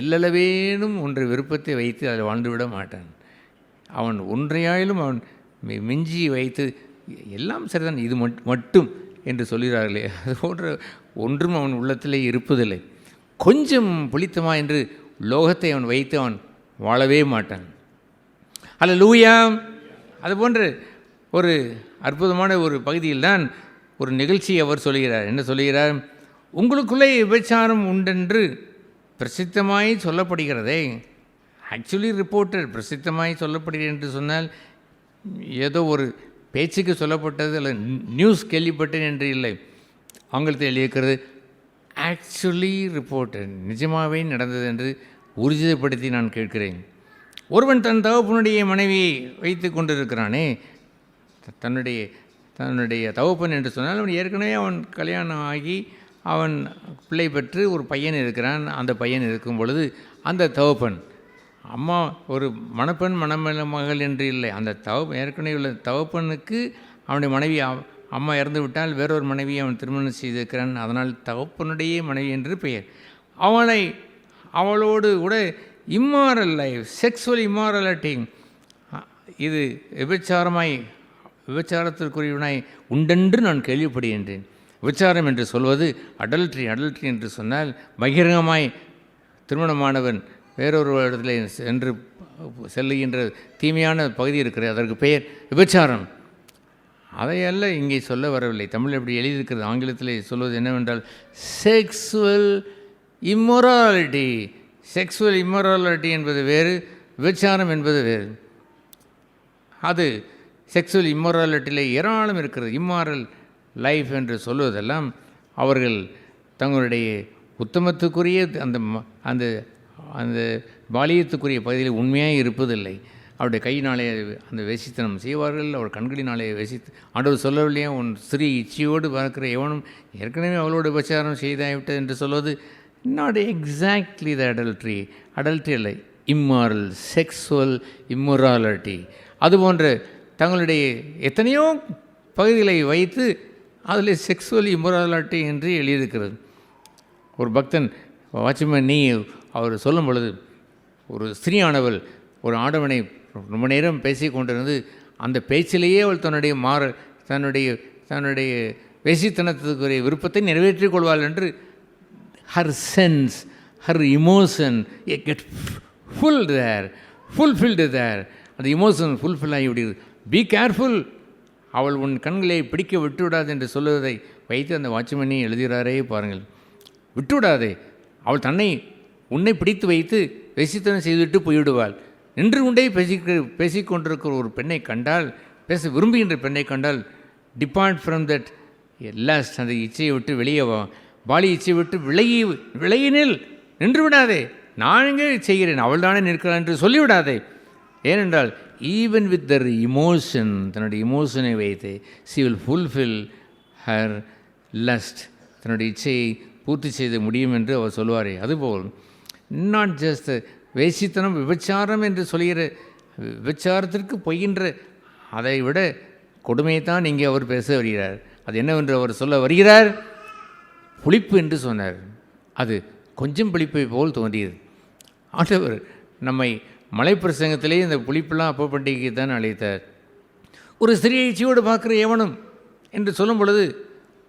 எல்லளவேனும் ஒன்றை விருப்பத்தை வைத்து அதில் வாழ்ந்துவிட மாட்டான். அவன் ஒன்றையாயிலும் அவன் மிஞ்சி வைத்து எல்லாம் சரிதான் இது மட்டும் என்று சொல்கிறார்களே, அது போன்ற ஒன்றும் அவன் உள்ளத்திலே இருப்பதில்லை. கொஞ்சம் புளித்தமா என்று லோகத்தை அவன் வைத்து அவன் வாழவே மாட்டான். அல்லேலூயா. அதுபோன்று ஒரு அற்புதமான ஒரு பகுதியில் தான் ஒரு நிகழ்ச்சியை அவர் சொல்கிறார். என்ன சொல்கிறார்? உங்களுக்குள்ளே விபச்சாரம் உண்டென்று பிரசித்தமாய் சொல்லப்படுகிறதே. ஆக்சுவலி ரிப்போர்ட்டர் பிரசித்தமாய் சொல்லப்படுகிறது என்று சொன்னால் ஏதோ ஒரு பேச்சுக்கு சொல்லப்பட்டது அல்ல நியூஸ் கேள்விப்பட்டேன் என்று இல்லை. ஆங்கிலத்தில் எழுதியிருக்கிறது ஆக்சுவலி ரிப்போர்ட்டர், நிஜமாகவே நடந்தது என்று உறுதிப்படுத்தி நான் கேட்கிறேன். ஒருவன் தன் தகப்பனுடைய மனைவியை வைத்து கொண்டிருக்கிறானே, தன்னுடைய தகப்பன் என்று சொன்னால் அவன் ஏற்கனவே அவன் கல்யாணம் ஆகி அவன் பிள்ளை பெற்று ஒரு பையன் இருக்கிறான். அந்த பையன் இருக்கும் பொழுது அந்த தகப்பன் அம்மா ஒரு மணப்பெண் மகள் என்று இல்லை, அந்த ஏற்கனவே உள்ள தகப்பனுக்கு அவனுடைய மனைவி அம்மா இறந்து விட்டால் வேறொரு மனைவியை அவன் திருமணம் செய்திருக்கிறான். அதனால் தகப்பனுடைய மனைவி என்று பெயர். அவளோடு கூட இம்மாரல் லைஃப், செக்ஸுவல் இம்மாரலிட்டி, இது விபச்சாரத்திற்குரியவனாய் உண்டென்று நான் கேள்விப்படுகின்றேன். விபச்சாரம் என்று சொல்வது அடல்ட்ரி என்று சொன்னால் பகிரங்கமாய் திருமணமானவன் வேறொரு இடத்துல சென்று செல்லுகின்ற தீமையான பகுதி இருக்கிறது, அதற்கு பெயர் விபச்சாரம். அதையல்ல இங்கே சொல்ல வரவில்லை. தமிழ் எப்படி எழுதியிருக்கிறது, ஆங்கிலத்தில் சொல்வது என்னவென்றால் செக்ஸுவல் இம்மொராலிட்டி. செக்ஸுவல் இம்மொராலிட்டி என்பது வேறு, விபச்சாரம் என்பது வேறு. அது செக்ஸுவல் இம்மொராலிட்டியில் ஏராளம் இருக்கிறது. இம்மாரல் லைஃப் என்று சொல்வதெல்லாம் அவர்கள் தங்களுடைய உத்தமத்துக்குரிய அந்த அந்த பாலியத்துக்குரிய பகுதியில் உண்மையாக இருப்பதில்லை. அவருடைய கையினாலே அந்த வேசித்தனம் செய்வார்கள், அவர் கண்களினாலே வேசித்து ஆண்டவர் சொல்லவில்லையா, உன் ஸ்ரீ இச்சையோடு பார்க்கிற எவனும் ஏற்கனவே அவளோடு உபச்சாரம் செய்தாய்விட்டது என்று சொல்வது நாட் எக்ஸாக்ட்லி த அடல்ட்ரி அல்ல, இம்மாரல், செக்ஸுவல் இம்மொராலிட்டி. அதுபோன்ற தங்களுடைய எத்தனையோ பகுதிகளை வைத்து அதில் செக்ஸுவல் இம்மொராலிட்டி என்று எழுதியிருக்கிறது. ஒரு பக்தன் வாட்ச்மேன் நீ அவர் சொல்லும் பொழுது ஒரு ஸ்திரீயானவள் ஒரு ஆடவனை ரொம்ப நேரம் பேசி கொண்டிருந்து அந்த பேச்சிலேயே அவள் தன்னுடைய வேசித்தனத்துக்குரிய விருப்பத்தை நிறைவேற்றிக் கொள்வாள் என்று her sense, her emotion get fulfilled there. அந்த இமோஷன் ஃபுல்ஃபில் ஆகிவிடுகிறது. பி கேர்ஃபுல், அவள் உன் கண்களை பிடிக்க விட்டுவிடாது என்று சொல்லுவதை வைத்து அந்த வாட்ச்மேனி எழுதுகிறாரே பாருங்கள். விட்டுவிடாதே, அவள் உன்னை பிடித்து வைத்து வேசித்தனம் செய்துவிட்டு போய்விடுவாள். நின்று கொண்டே பேசிக்கொண்டிருக்கிற ஒரு பெண்ணை கண்டால், பேச விரும்புகின்ற பெண்ணை கண்டால், டிபார்ட் ஃப்ரம் தட் லாஸ்ட் அந்த இச்சையை விட்டு வெளியே வா, பாலி இச்சையை விட்டு விலகினில் நின்று விடாதே, நான் எங்கே செய்கிறேன், அவள் தானே நிற்கிறாள் என்று சொல்லிவிடாதே. ஏனென்றால் ஈவன் வித் தர் இமோஷன், தன்னுடைய இமோஷனை வைத்து C will fulfil her lost, தன்னுடைய இச்சையை பூர்த்தி செய்த முடியும் என்று அவர் சொல்லுவாரே. அதுபோல் நாட் ஜஸ்ட் வேசித்தனம் விபச்சாரம் என்று சொல்கிற விபச்சாரத்திற்கு பொய்கின்ற அதை விட கொடுமையைத்தான் இங்கே அவர் பேச வருகிறார். அது என்னவென்று அவர் சொல்ல வருகிறார்? புளிப்பு என்று சொன்னார். அது கொஞ்சம் புளிப்பை போல் தோன்றியது. ஆண்டவர் நம்மை மலைப்பிரசங்கத்திலே இந்த புளிப்பெல்லாம் அப்போ பண்டிகைக்கு தான் அழைத்தார். ஒரு சிறிய இச்சையோடு பார்க்குற எவனும் என்று சொல்லும் பொழுது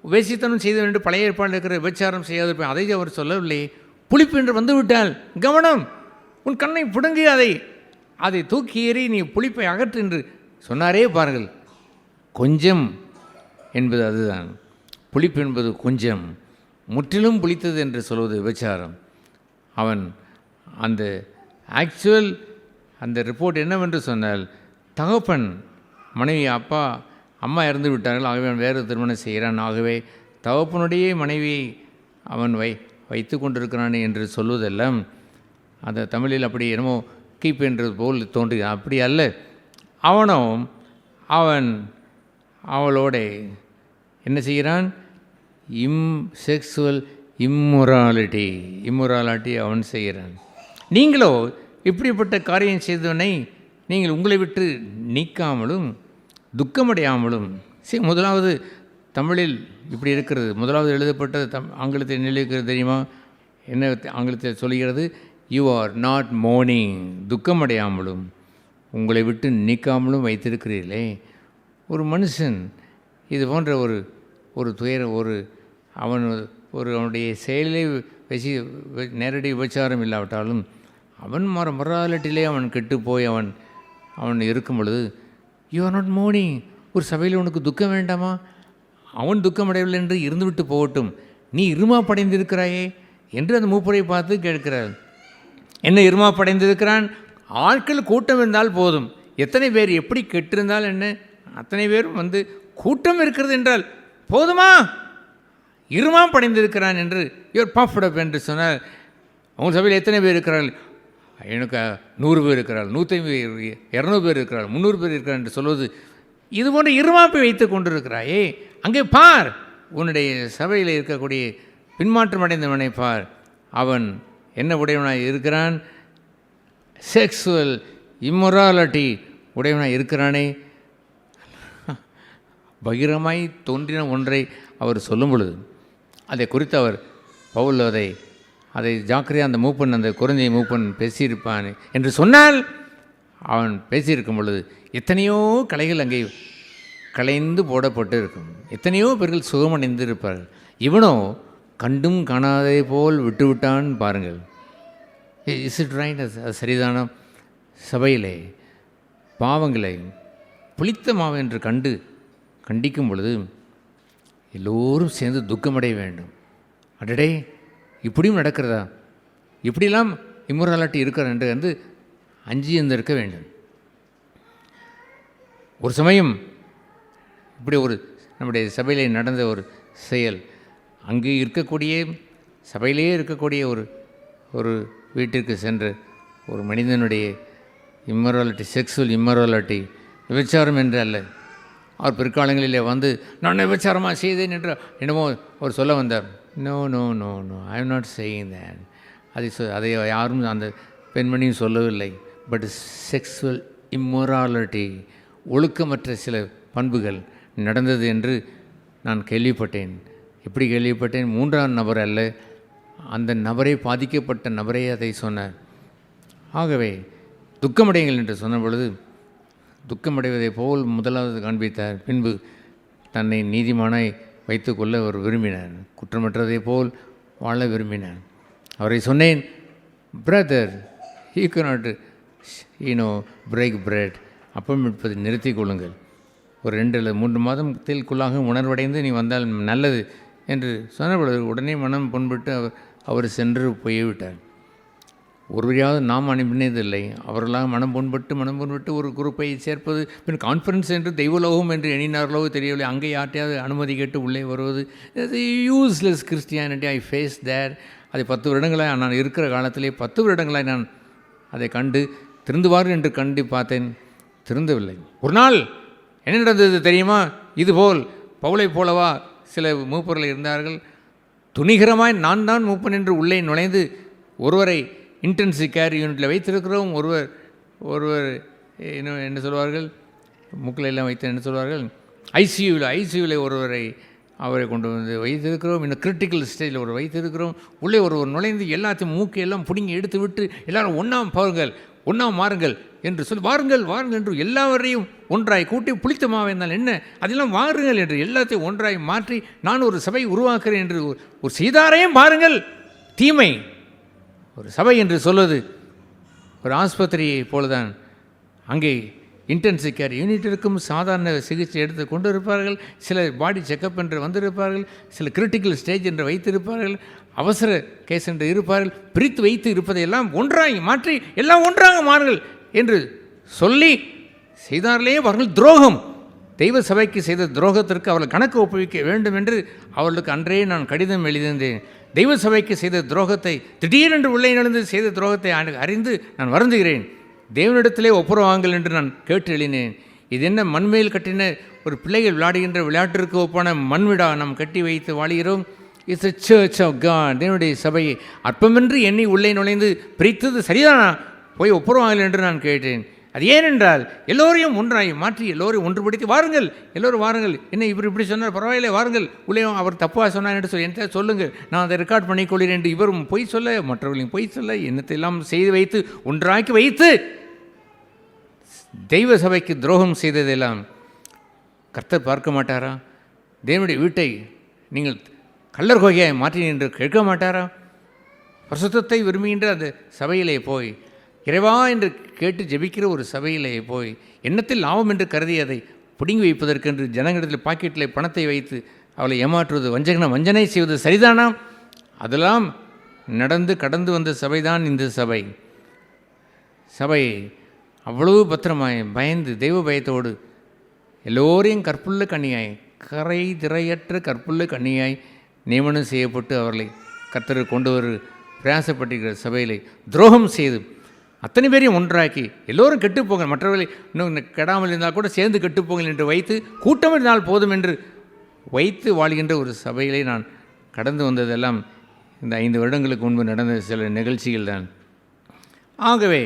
வேசித்தனம் செய்தவன் என்று பழைய ஏற்பாடில் இருக்கிற விபச்சாரம் செய்யாதிருப்பேன், அதை அவர் சொல்லவில்லை. புளிப்பு என்று வந்துவிட்டால் கவனம், உன் கண்ணை பிடுங்கி அதை தூக்கி ஏறி நீ புளிப்பை அகற்று என்று சொன்னாரே பாருங்கள். கொஞ்சம் என்பது அதுதான். புளிப்பு என்பது கொஞ்சம், முற்றிலும் புளித்தது என்று சொல்வது விபச்சாரம். அவன் அந்த ஆக்சுவல் அந்த ரிப்போர்ட் என்னவென்று சொன்னால், தகப்பன் மனைவி அம்மா இறந்து விட்டார்கள், ஆகவே அவன் வேறு திருமணம் செய்கிறான், ஆகவே தகப்பனுடைய மனைவியை அவன் வைத்து கொண்டிருக்கிறான் என்று சொல்வதெல்லாம் அந்த தமிழில் அப்படி என்னமோ கீப் என்றது போல் தோன்றி, அப்படி அல்ல. அவன் அவளோட என்ன செய்கிறான்? செக்ஸுவல் இம்மொராலிட்டி அவன் செய்கிறான். நீங்களோ இப்படிப்பட்ட காரியம் செய்தவனை நீங்கள் உங்களை விட்டு நீக்காமலும் துக்கமடையாமலும் முதலாவது தமிழில் இப்படி இருக்கிறது. முதலாவது எழுதப்பட்ட ஆங்கிலத்தில் எழுதியிருக்கிறது தெரியுமா? என்ன ஆங்கிலத்தில் சொல்கிறது? யூ ஆர் நாட் மோர்னிங், துக்கமடையாமலும் உங்களை விட்டு நீக்காமலும் வைத்திருக்கிறீர்களே. ஒரு மனுஷன் இது போன்ற ஒரு அவனுடைய செயலிலே நேரடி விபச்சாரம் இல்லாவிட்டாலும் அவன் மொராலிட்டியிலே அவன் கெட்டு போய் அவன் இருக்கும் பொழுது யூ ஆர் நாட் மோர்னிங். ஒரு சபையில் உனக்கு துக்கம் வேண்டாமா? அவன் துக்கமடையவில்லை என்று இருந்துவிட்டு போகட்டும், நீ இருமாப்படைந்திருக்கிறாயே என்று அந்த மூப்பரை பார்த்து கேட்கிறார். என்ன இருமாப்படைந்திருக்கிறான்? ஆட்கள் கூட்டம் இருந்தால் போதும், எத்தனை பேர் எப்படி கெட்டிருந்தால் என்ன, அத்தனை பேரும் கூட்டம் இருக்கிறது என்றால் போதுமா? இருமாப்படைந்திருக்கிறான் என்று யுவர் பஃப்ட் என்று சொன்னால், அவங்க சபையில் எத்தனை பேர் இருக்கிறார்கள்? எனக்கு 100 பேர் இருக்கிறார்கள், 150 பேர், 200 பேர் இருக்கிறார்கள், 300 பேர் இருக்கிறார் என்று சொல்வது இது போன்ற இருமாப்பை வைத்து கொண்டிருக்கிறாயே. அங்கே பார், உன்னுடைய சபையில் இருக்கக்கூடிய பின்மாற்றம் அடைந்தவனை பார், அவன் என்ன உடையவனாய் இருக்கிறான்? செக்ஸுவல் இம்மொராலிட்டி உடையவனாய் இருக்கிறானே. பகிரமாய் தோன்றின ஒன்றை அவர் சொல்லும் பொழுது அதை குறித்து பவுல் அதை ஜாக்கிரதையாக அந்த மூப்பன், அந்த குறைந்தை மூப்பன் பேசியிருப்பான் என்று சொன்னால், அவன் பேசியிருக்கும் பொழுது எத்தனையோ கலைகள் அங்கே கலைந்து போடப்பட்டு இருக்கும், எத்தனையோ பேர்கள் சுகமடைந்து இருப்பார்கள். இவனோ கண்டும் காணாதே போல் விட்டுவிட்டான் பாருங்கள். Is it right? அது சரிதான? சபையிலே பாவங்களை புளித்த மாவு என்று கண்டிக்கும் பொழுது எல்லோரும் சேர்ந்து துக்கமடைய வேண்டும். அடடே, இப்படியும் நடக்கிறதா, இப்படிலாம் இம்மொராலிட்டி இருக்கிற என்று அஞ்சி இருக்க வேண்டும். ஒரு சமயம் இப்படி நம்முடைய சபையிலே நடந்த ஒரு செயல், அங்கே இருக்கக்கூடிய சபையிலே இருக்கக்கூடிய ஒரு வீட்டிற்கு சென்ற ஒரு மனிதனுடைய இம்மொராலிட்டி, செக்ஸுவல் இம்மொராலிட்டி, விபச்சாரம் என்று அல்ல. அவர் பிற்காலங்களிலே நான் விபச்சாரமாக செய்தேன் என்று என்னமோ அவர் சொல்ல வந்தார். No no no no, I am not saying that. அதை யாரும் அந்த பெண்மணியும் சொல்லவில்லை. பட் செக்ஸுவல் இம்மொராலிட்டி, ஒழுக்கமற்ற சில பண்புகள் நடந்தது என்று நான் கேள்விப்பட்டேன். எப்படி கேள்விப்பட்டேன்? 3ஆம் நபர் அல்ல, அந்த நபரை பாதிக்கப்பட்ட நபரே அதை சொன்னார். ஆகவே துக்கமடையுங்கள் என்று சொன்ன பொழுது துக்கமடைவதை போல் முதலாவது காண்பித்தார். பின்பு தன்னை நீதிமானாய் வைத்துக்கொள்ள அவர் விரும்பினார், குற்றமற்றதை போல் வாழ விரும்பினார். அவரை சொன்னேன், brother, you cannot break bread, அப்பம் எடுப்பதை நிறுத்தி கொள்ளுங்கள், ஒரு 2 அல்லது 3 மாதத்திற்குள்ளாக உணர்வடைந்து நீ வந்தால் நல்லது என்று சொன்னபொழுது உடனே மனம் புண்பட்டு அவர் சென்று போய்விட்டார். ஒருவரையாவது நாம் அனுப்பினதில்லை. அவர்களாக மனம் புண்பட்டு ஒரு குரூப்பை சேர்ப்பது, பின் கான்ஃபரன்ஸ் என்று தெய்வலோகம் என்று எண்ணினார்களோ தெரியவில்லை, அங்கே யார்ட்டையாவது அனுமதி கேட்டு உள்ளே வருவது. யூஸ்லெஸ் கிறிஸ்டியானிட்டி ஐ ஃபேஸ் தேர். அதை 10 வருடங்களாக நான் இருக்கிற காலத்திலே 10 வருடங்களாக நான் அதை கண்டு திருந்துவார்கள் என்று கண்டு பார்த்தேன், திருந்தவில்லை. ஒரு நாள் என்ன நடந்தது தெரியுமா? இதுபோல் பவுலை போலவா சில மூப்பர்கள் இருந்தார்கள். துணிகரமாய் நான் தான் மூப்பன் என்று உள்ளே நுழைந்து ஒருவரை இன்டென்சிவ் கேர் யூனிட்டில் வைத்திருக்கிறோம், ஒருவர் என்ன சொல்வார்கள், மூக்கில் எல்லாம் வைத்து என்ன சொல்வார்கள், ஐசியூவில் அவரை கொண்டு வந்து வைத்திருக்கிறோம். இன்னும் கிரிட்டிக்கல் ஸ்டேஜில் ஒரு வைத்திருக்கிறோம். உள்ளே ஒருவர் நுழைந்து எல்லாத்தையும் மூக்கை எல்லாம் பிடுங்கி எடுத்து விட்டு எல்லாரும் ஒன்றாம் மாறுங்கள் என்று சொல்லி வாருங்கள் என்று எல்லாவரையும் ஒன்றாய் கூட்டி புளித்த மாவென்றால் என்ன அதெல்லாம் வாருங்கள் என்று எல்லாத்தையும் ஒன்றாய் மாற்றி நான் ஒரு சபை உருவாக்குறேன் என்று ஒரு செய்தாரையும் பாருங்கள். தீமை ஒரு சபை என்று சொல்வது ஒரு ஆஸ்பத்திரியை போலதான். அங்கே இன்டென்சிவ் கேர் யூனிட் இருக்கும், சாதாரண சிகிச்சை எடுத்து கொண்டு இருப்பார்கள், சில பாடி செக்கப் என்று வந்திருப்பார்கள், சில கிரிட்டிக்கல் ஸ்டேஜ் என்று வைத்திருப்பார்கள், அவசர கேஸ் என்று இருப்பார்கள். பிரித்து வைத்து இருப்பதையெல்லாம் ஒன்றாய் மாற்றி எல்லாம் ஒன்றாக மாறுங்கள் என்று சொல்லி செய்தார்களே அவர்கள் துரோகம். தெய்வ சபைக்கு செய்த துரோகத்திற்கு அவர்கள் கணக்கு ஒப்புவிக்க வேண்டும் என்று அவர்களுக்கு அன்றே நான் கடிதம் எழுதியிருந்தேன். தெய்வ சபைக்கு செய்த துரோகத்தை, திடீரென்று உள்ளே நடந்து செய்த துரோகத்தை அறிந்து நான் வருந்துகிறேன். தேவனிடத்திலே ஒப்புரவாங்கள் என்று நான் கேட்டு எழுதினேன். இது என்ன மண்மேல் கட்டின ஒரு பிள்ளைகள் விளையாடுகின்ற விளையாட்டிற்கு ஒப்பான மண்விடா நாம் கட்டி வைத்து வாழுகிறோம். It's a church of God. தேவனுடைய சபையை அற்பமின்றி எண்ணி உள்ளே நுழைந்து பிரித்தது சரிதானா? போய் ஒப்புரவாங்கள் என்று நான் கேட்டேன். அது ஏனென்றால் எல்லோரையும் ஒன்றாய் மாற்றி எல்லோரையும் ஒன்றுபடுத்தி வாருங்கள், எல்லோரும் வாருங்கள். என்ன இப்படி சொன்னார், பரவாயில்லை வாருங்கள். உள்ளே அவர் தப்பாக சொன்னார் என்று சொல்லி என்ன சொல்லுங்கள், நான் அதை ரெக்கார்ட் பண்ணிக்கொள்கிறேன் என்று இவரும் பொய் சொல்ல, மற்றவர்களையும் பொய் சொல்ல, என்னத்தையெல்லாம் செய்து வைத்து ஒன்றாக்கி வைத்து தெய்வ சபைக்கு துரோகம் செய்ததெல்லாம் கர்த்தர் பார்க்க மாட்டாரா? தேவனுடைய வீட்டை நீங்கள் கள்ளர் கோகையாய் மாற்றி என்று கேட்க மாட்டாரா? பரிசுத்தத்தை விரும்புகின்ற அந்த சபையிலே போய் இறைவா என்று கேட்டு ஜெபிக்கிற ஒரு சபையிலே போய் எண்ணத்தில் லாபம் என்று கருதி அதை பிடுங்கி வைப்பதற்கென்று ஜனங்களிடத்தில் பாக்கெட்டில் பணத்தை வைத்து அவளை ஏமாற்றுவது, வஞ்சனை செய்வது சரிதானா? அதெல்லாம் நடந்து கடந்து வந்த சபைதான் இந்த சபை. அவ்வளவு பத்திரமாய் பயந்து தெய்வ பயத்தோடு எல்லோரையும் கற்புள்ள கன்னியாய், கரை திரையற்ற கற்புள்ள கன்னியாய் நியமனம் செய்யப்பட்டு அவர்களை கர்த்தர் கொண்டு வர பிரயாசப்பட்டிருக்கிற சபையிலே துரோகம் செய்து அத்தனை பேரையும் ஒன்றாக்கி எல்லோரும் கெட்டுப்போங்க, மற்றவர்களை இன்னும் கெடாமல் இருந்தால் கூட சேர்ந்து கெட்டுப்போங்கள் என்று வைத்து கூட்டம் இருந்தால் போதும் என்று வைத்து வாழ்கின்ற ஒரு சபையிலே நான் கடந்து வந்ததெல்லாம் இந்த 5 வருடங்களுக்கு முன்பு நடந்த சில நிகழ்ச்சிகள் தான். ஆகவே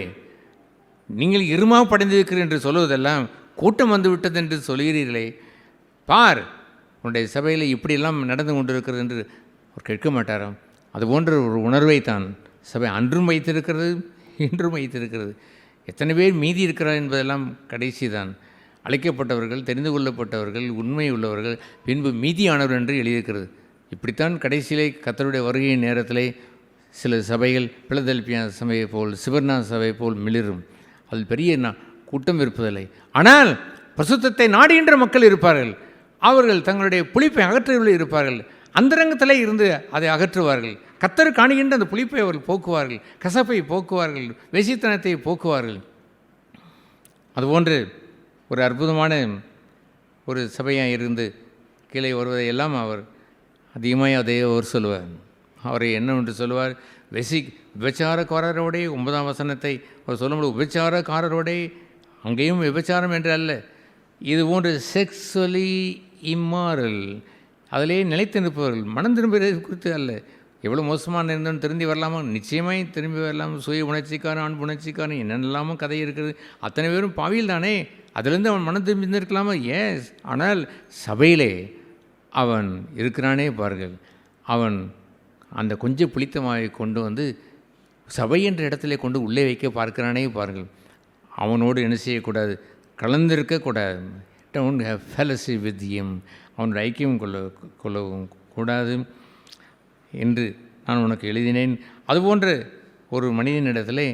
நீங்கள் இருமா படைந்திருக்கிறீர்கள் என்று சொல்வதெல்லாம் கூட்டம் வந்து விட்டது என்று சொல்கிறீர்களே, பார் உன்னுடைய சபையில் இப்படியெல்லாம் நடந்து கொண்டிருக்கிறது என்று அவர் கேட்க மாட்டாராம். அதுபோன்ற ஒரு உணர்வை தான் சபை அன்றும் வைத்திருக்கிறது, இன்றும் வைத்திருக்கிறது. எத்தனை பேர் மீதி இருக்கிறார் என்பதெல்லாம் கடைசி தான். அழைக்கப்பட்டவர்கள், தெரிந்து கொள்ளப்பட்டவர்கள், உண்மை உள்ளவர்கள், பின்பு மீதியானவர் என்று எழுதியிருக்கிறது. இப்படித்தான் கடைசியிலே கர்த்தருடைய வருகையின் நேரத்திலே சில சபைகள் பிலதெல்பியா சபையை போல், சிபர்னா சபை போல் மிளிரும். அதில் பெரிய கூட்டம் இருப்பதில்லை. ஆனால் பரிசுத்தத்தை நாடுகின்ற மக்கள் இருப்பார்கள். அவர்கள் தங்களுடைய புளிப்பை அகற்றுவதில் இருப்பார்கள். அந்தரங்கத்திலே இருந்து அதை அகற்றுவார்கள். கர்த்தர் காணுகின்ற அந்த புளிப்பை அவர்கள் போக்குவார்கள், கசப்பை போக்குவார்கள், வெசித்தனத்தை போக்குவார்கள். அதுபோன்று ஒரு அற்புதமான ஒரு சபையாக இருந்து கீழே வருவதையெல்லாம் அவர் அதிகமாக அதே அவர் சொல்லுவார். அவரை என்னவென்று சொல்லுவார், விபச்சாரக்காரரோடே 9ஆம் வசனத்தை அவர் சொல்லும்போது, விபச்சாரக்காரரோடே, அங்கேயும் விபச்சாரம் என்று அல்ல, இது போன்று செக்ஸுவலி இம்மாரல், அதிலே நிலைத்து நிற்பவர்கள், மனம் திரும்புவது குறித்து அல்ல. எவ்வளோ மோசமான இருந்தோன்னு திரும்பி வரலாமா? நிச்சயமாக திரும்பி வரலாம். சுய உணர்ச்சிக்காரன், அன்பு உணர்ச்சிக்காரன், என்னென்னலாமோ கதை இருக்குது. அத்தனை பேரும் பாவியில் தானே, அதிலிருந்து அவன் மனம் திரும்பி இருந்திருக்கலாமா? ஏஸ். ஆனால் சபையிலே அவன் இருக்கிறானே பாருங்கள், அவன் அந்த கொஞ்சம் புளித்தமாவை கொண்டு வந்து சபை என்ற இடத்துல கொண்டு உள்ளே வைக்க பார்க்கிறானே பாருங்கள். அவனோடு என்ன செய்யக்கூடாது? கலந்திருக்கக்கூடாது. Don't have fellowship with him. அவனோட ஐக்கியம் கொள்ளவும் கூடாது என்று நான் உனக்கு எழுதினேன். அதுபோன்ற ஒரு மனிதனிடத்திலே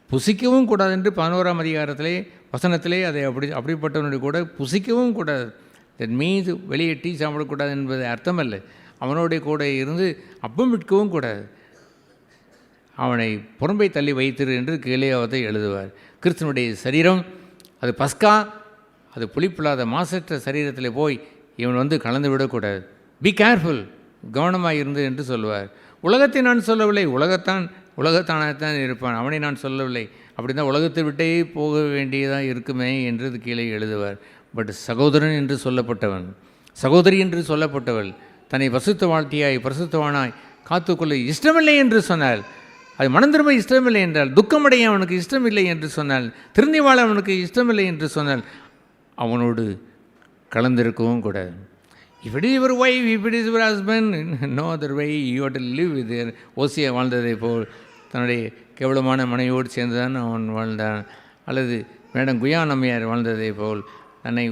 புசிக்கவும் கூடாது என்று 11ஆம் அதிகாரத்திலே வசனத்திலே அதை அப்படிப்பட்டவனுடைய கூட புசிக்கவும் கூடாது. தன் மீது வெளியே டீ சாப்பிடக்கூடாது என்பது அர்த்தமல்ல. அவனோடைய கூட இருந்து அப்பம் விற்கவும் கூடாது. அவனை புறம்பை தள்ளி வைத்திரு என்று கீழே அவத்தை எழுதுவார். கிறிஸ்துவனுடைய சரீரம் அது பஸ்கா, அது புளிப்பில்லாத மாசற்ற சரீரத்தில் போய் இவன் வந்து கலந்து விடக்கூடாது. பி கேர்ஃபுல், கவனமாக இருந்து என்று சொல்லுவார். உலகத்தை நான் சொல்லவில்லை, உலகத்தானத்தான் இருப்பான், அவனை நான் சொல்லவில்லை. அப்படி தான் உலகத்தை விட்டே போக வேண்டியதாக இருக்குமே என்று கீழே எழுதுவார். பட் சகோதரன் என்று சொல்லப்பட்டவன், சகோதரி என்று சொல்லப்பட்டவள் தன்னை பசுத்த வாழ்த்தியாய் பரிசுத்தவானாய் காத்துக்கொள்ள இஷ்டமில்லை என்று சொன்னாள். அது மனம் திரும்ப இஷ்டமில்லை என்றால், துக்கமடைய அவனுக்கு இஷ்டமில்லை என்று சொன்னால், திருந்தி வாழ அவனுக்கு இஷ்டமில்லை என்று சொன்னால், அவனோடு கலந்திருக்கவும் கூடாது. If it is your wife, if it is your husband, no other way you have to live with her. ஓசியா வாழ்ந்ததை போல் தன்னுடைய கேவலமான மனைவியோடு சேர்ந்து தான் அவன் வாழ்ந்தான். அல்லது மேடம் குயான் அம்மையார் வாழ்ந்ததை போல் தன்னை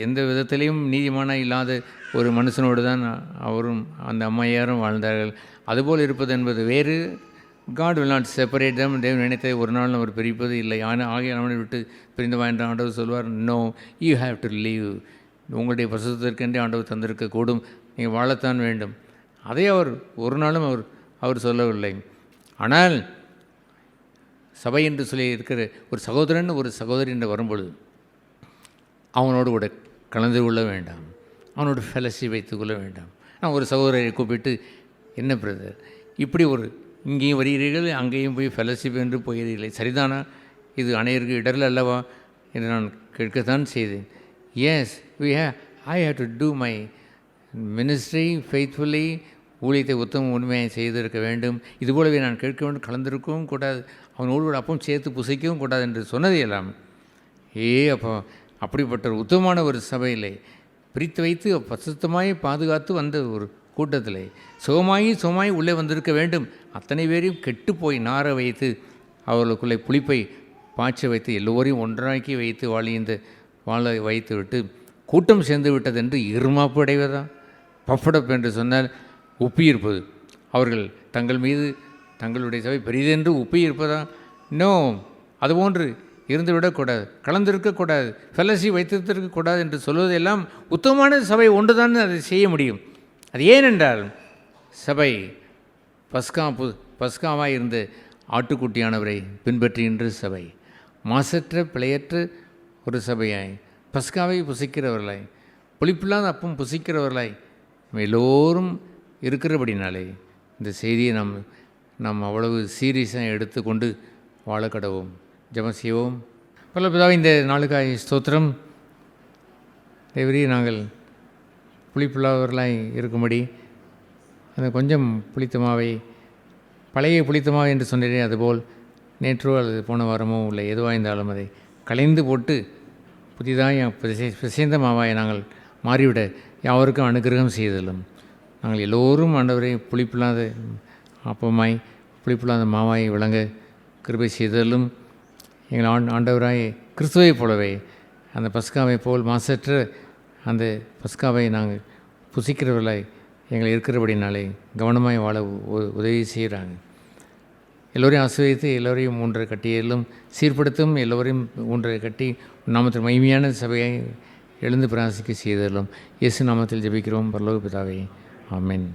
எந்த விதத்திலையும் நீதிமானாக இல்லாத ஒரு மனுஷனோடு தான் அவரும் அந்த அம்மையாரும் வாழ்ந்தார்கள். அதுபோல் இருப்பது என்பது வேறு. God will not separate them. தேவன் நினைத்ததை ஒரு நாள் அவர் பிரிப்பது இல்லை. ஆகிய அவனை விட்டு பிரிந்து என்ற ஆண்டவர் சொல்வார், no, you have to leave. உங்களுடைய பசுத்திற்கென்றே ஆண்டவர் தந்திருக்கக்கூடும், நீங்கள் வாழத்தான் வேண்டும். அதை அவர் ஒரு நாளும் அவர் சொல்லவில்லை. ஆனால் சபை என்று சொல்லி இருக்கிற ஒரு சகோதரன் ஒரு சகோதரி என்று வரும்பொழுது அவனோடு கூட கலந்து கொள்ள வேண்டாம், அவனோட ஃபெலோஷிப் வைத்துக்கொள்ள வேண்டாம். நான் ஒரு சகோதரரை கூப்பிட்டு, என்ன பிரதர் இப்படி ஒரு இங்கேயும் வருகிறீர்கள் அங்கேயும் போய் ஃபெலோஷிப் என்று போகிறீர்களே, சரிதானா? இது அனைவருக்கு இடரில் அல்லவா என்று நான் கேட்கத்தான் செய்தேன். Yes, I have to do my ministry faithfully. ஊழியத்தை உத்தம உண்மையை செய்திருக்க வேண்டும். இதுபோலவே நான் கேட்க வேண்டும், கலந்திருக்கவும் கூடாது, அவனோடு அப்பவும் சேர்த்து புசைக்கவும் கூடாது என்று சொன்னது எல்லாம். அப்போ அப்படிப்பட்ட ஒரு உத்தமமான ஒரு சபையில் பிரித்து வைத்து பசுத்தமாய் பாதுகாத்து வந்த ஒரு கூட்டத்தில் சுகமாய் உள்ளே வந்திருக்க வேண்டும். அத்தனை பேரையும் கெட்டு போய் நார வைத்து அவர்களுக்குள்ளே புளிப்பை பாய்ச்ச வைத்து எல்லோரையும் ஒன்றாக்கி வைத்து வாழ வைத்து விட்டு கூட்டம் சேர்ந்து விட்டது என்று இருமாப்பு அடைவதா? பப்படப் என்று சொன்னால் ஒப்பியிருப்பது. அவர்கள் தங்கள் மீது தங்களுடைய சபை பெரிதென்று ஒப்பியிருப்பதா? நோ, அதுபோன்று இருந்து விடக்கூடாது, கலந்திருக்கக்கூடாது, ஃபெலோஷிப் வைத்திருக்கக்கூடாது என்று சொல்வதெல்லாம் உத்தமமான சபை ஒன்று தான் அதை செய்ய முடியும். அது ஏனென்றால் சபை பஸ்காவாக இருந்து ஆட்டுக்குட்டியானவரை பின்பற்றுகின்ற சபை, மாசற்ற பிழையற்ற ஒரு சபையாய் பஸ்காவை புசிக்கிறவர்களாய் புளிப்பில்லாத அப்பம் புசிக்கிறவர்களாய் எல்லோரும் இருக்கிறபடினாலே இந்த செய்தியை நாம் அவ்வளவு சீரியஸாக எடுத்துக்கொண்டு வாழ கடவோம். ஜெபம் செய்வோம். பரலோக இந்த நாளுக்காய் ஸ்தோத்திரம். தேவரீ, நாங்கள் புளிப்புள்ளவர்களாய் இருக்கும்படி அந்த கொஞ்சம் புளித்தமாவை பழைய புளித்தமாவை என்று சொன்னேன், அதுபோல் நேற்றோ அல்லது போன வாரமோ உள்ள எதுவாக இருந்தாலும் அதை கலைந்து போட்டு புதிதாக பிசைந்த மாவாயை நாங்கள் மாறிவிட யாவருக்கும் அனுகிரகம் செய்தலும், நாங்கள் எல்லோரும் ஆண்டவரை புளிப்பில்லாத அப்பமாய் புளிப்பில்லாத மாவாய் விளங்க கிருபை செய்தலும், எங்கள் ஆண்டவராய் கிறிஸ்துவை போலவே அந்த பஸ்காவை போல் மாசற்ற அந்த பஸ்காவை நாங்கள் புசிக்கிறவர்களாய் எங்களை இருக்கிறபடினாலே கவனமாய் வாழ உதவி செய்கிறாங்க. எல்லோரையும் ஆசீர்வதித்து எல்லோரையும் ஊன்றை கட்டியெல்லாம் சீர்படுத்தும், எல்லோரையும் ஊன்றை கட்டி நாமத்தில் மகிமையான சபையை எழுந்து பிராசிக்க செய்தலும் இயேசு நாமத்தில் ஜெபிக்கிறோம் பரலோக பிதாவே, ஆமென்.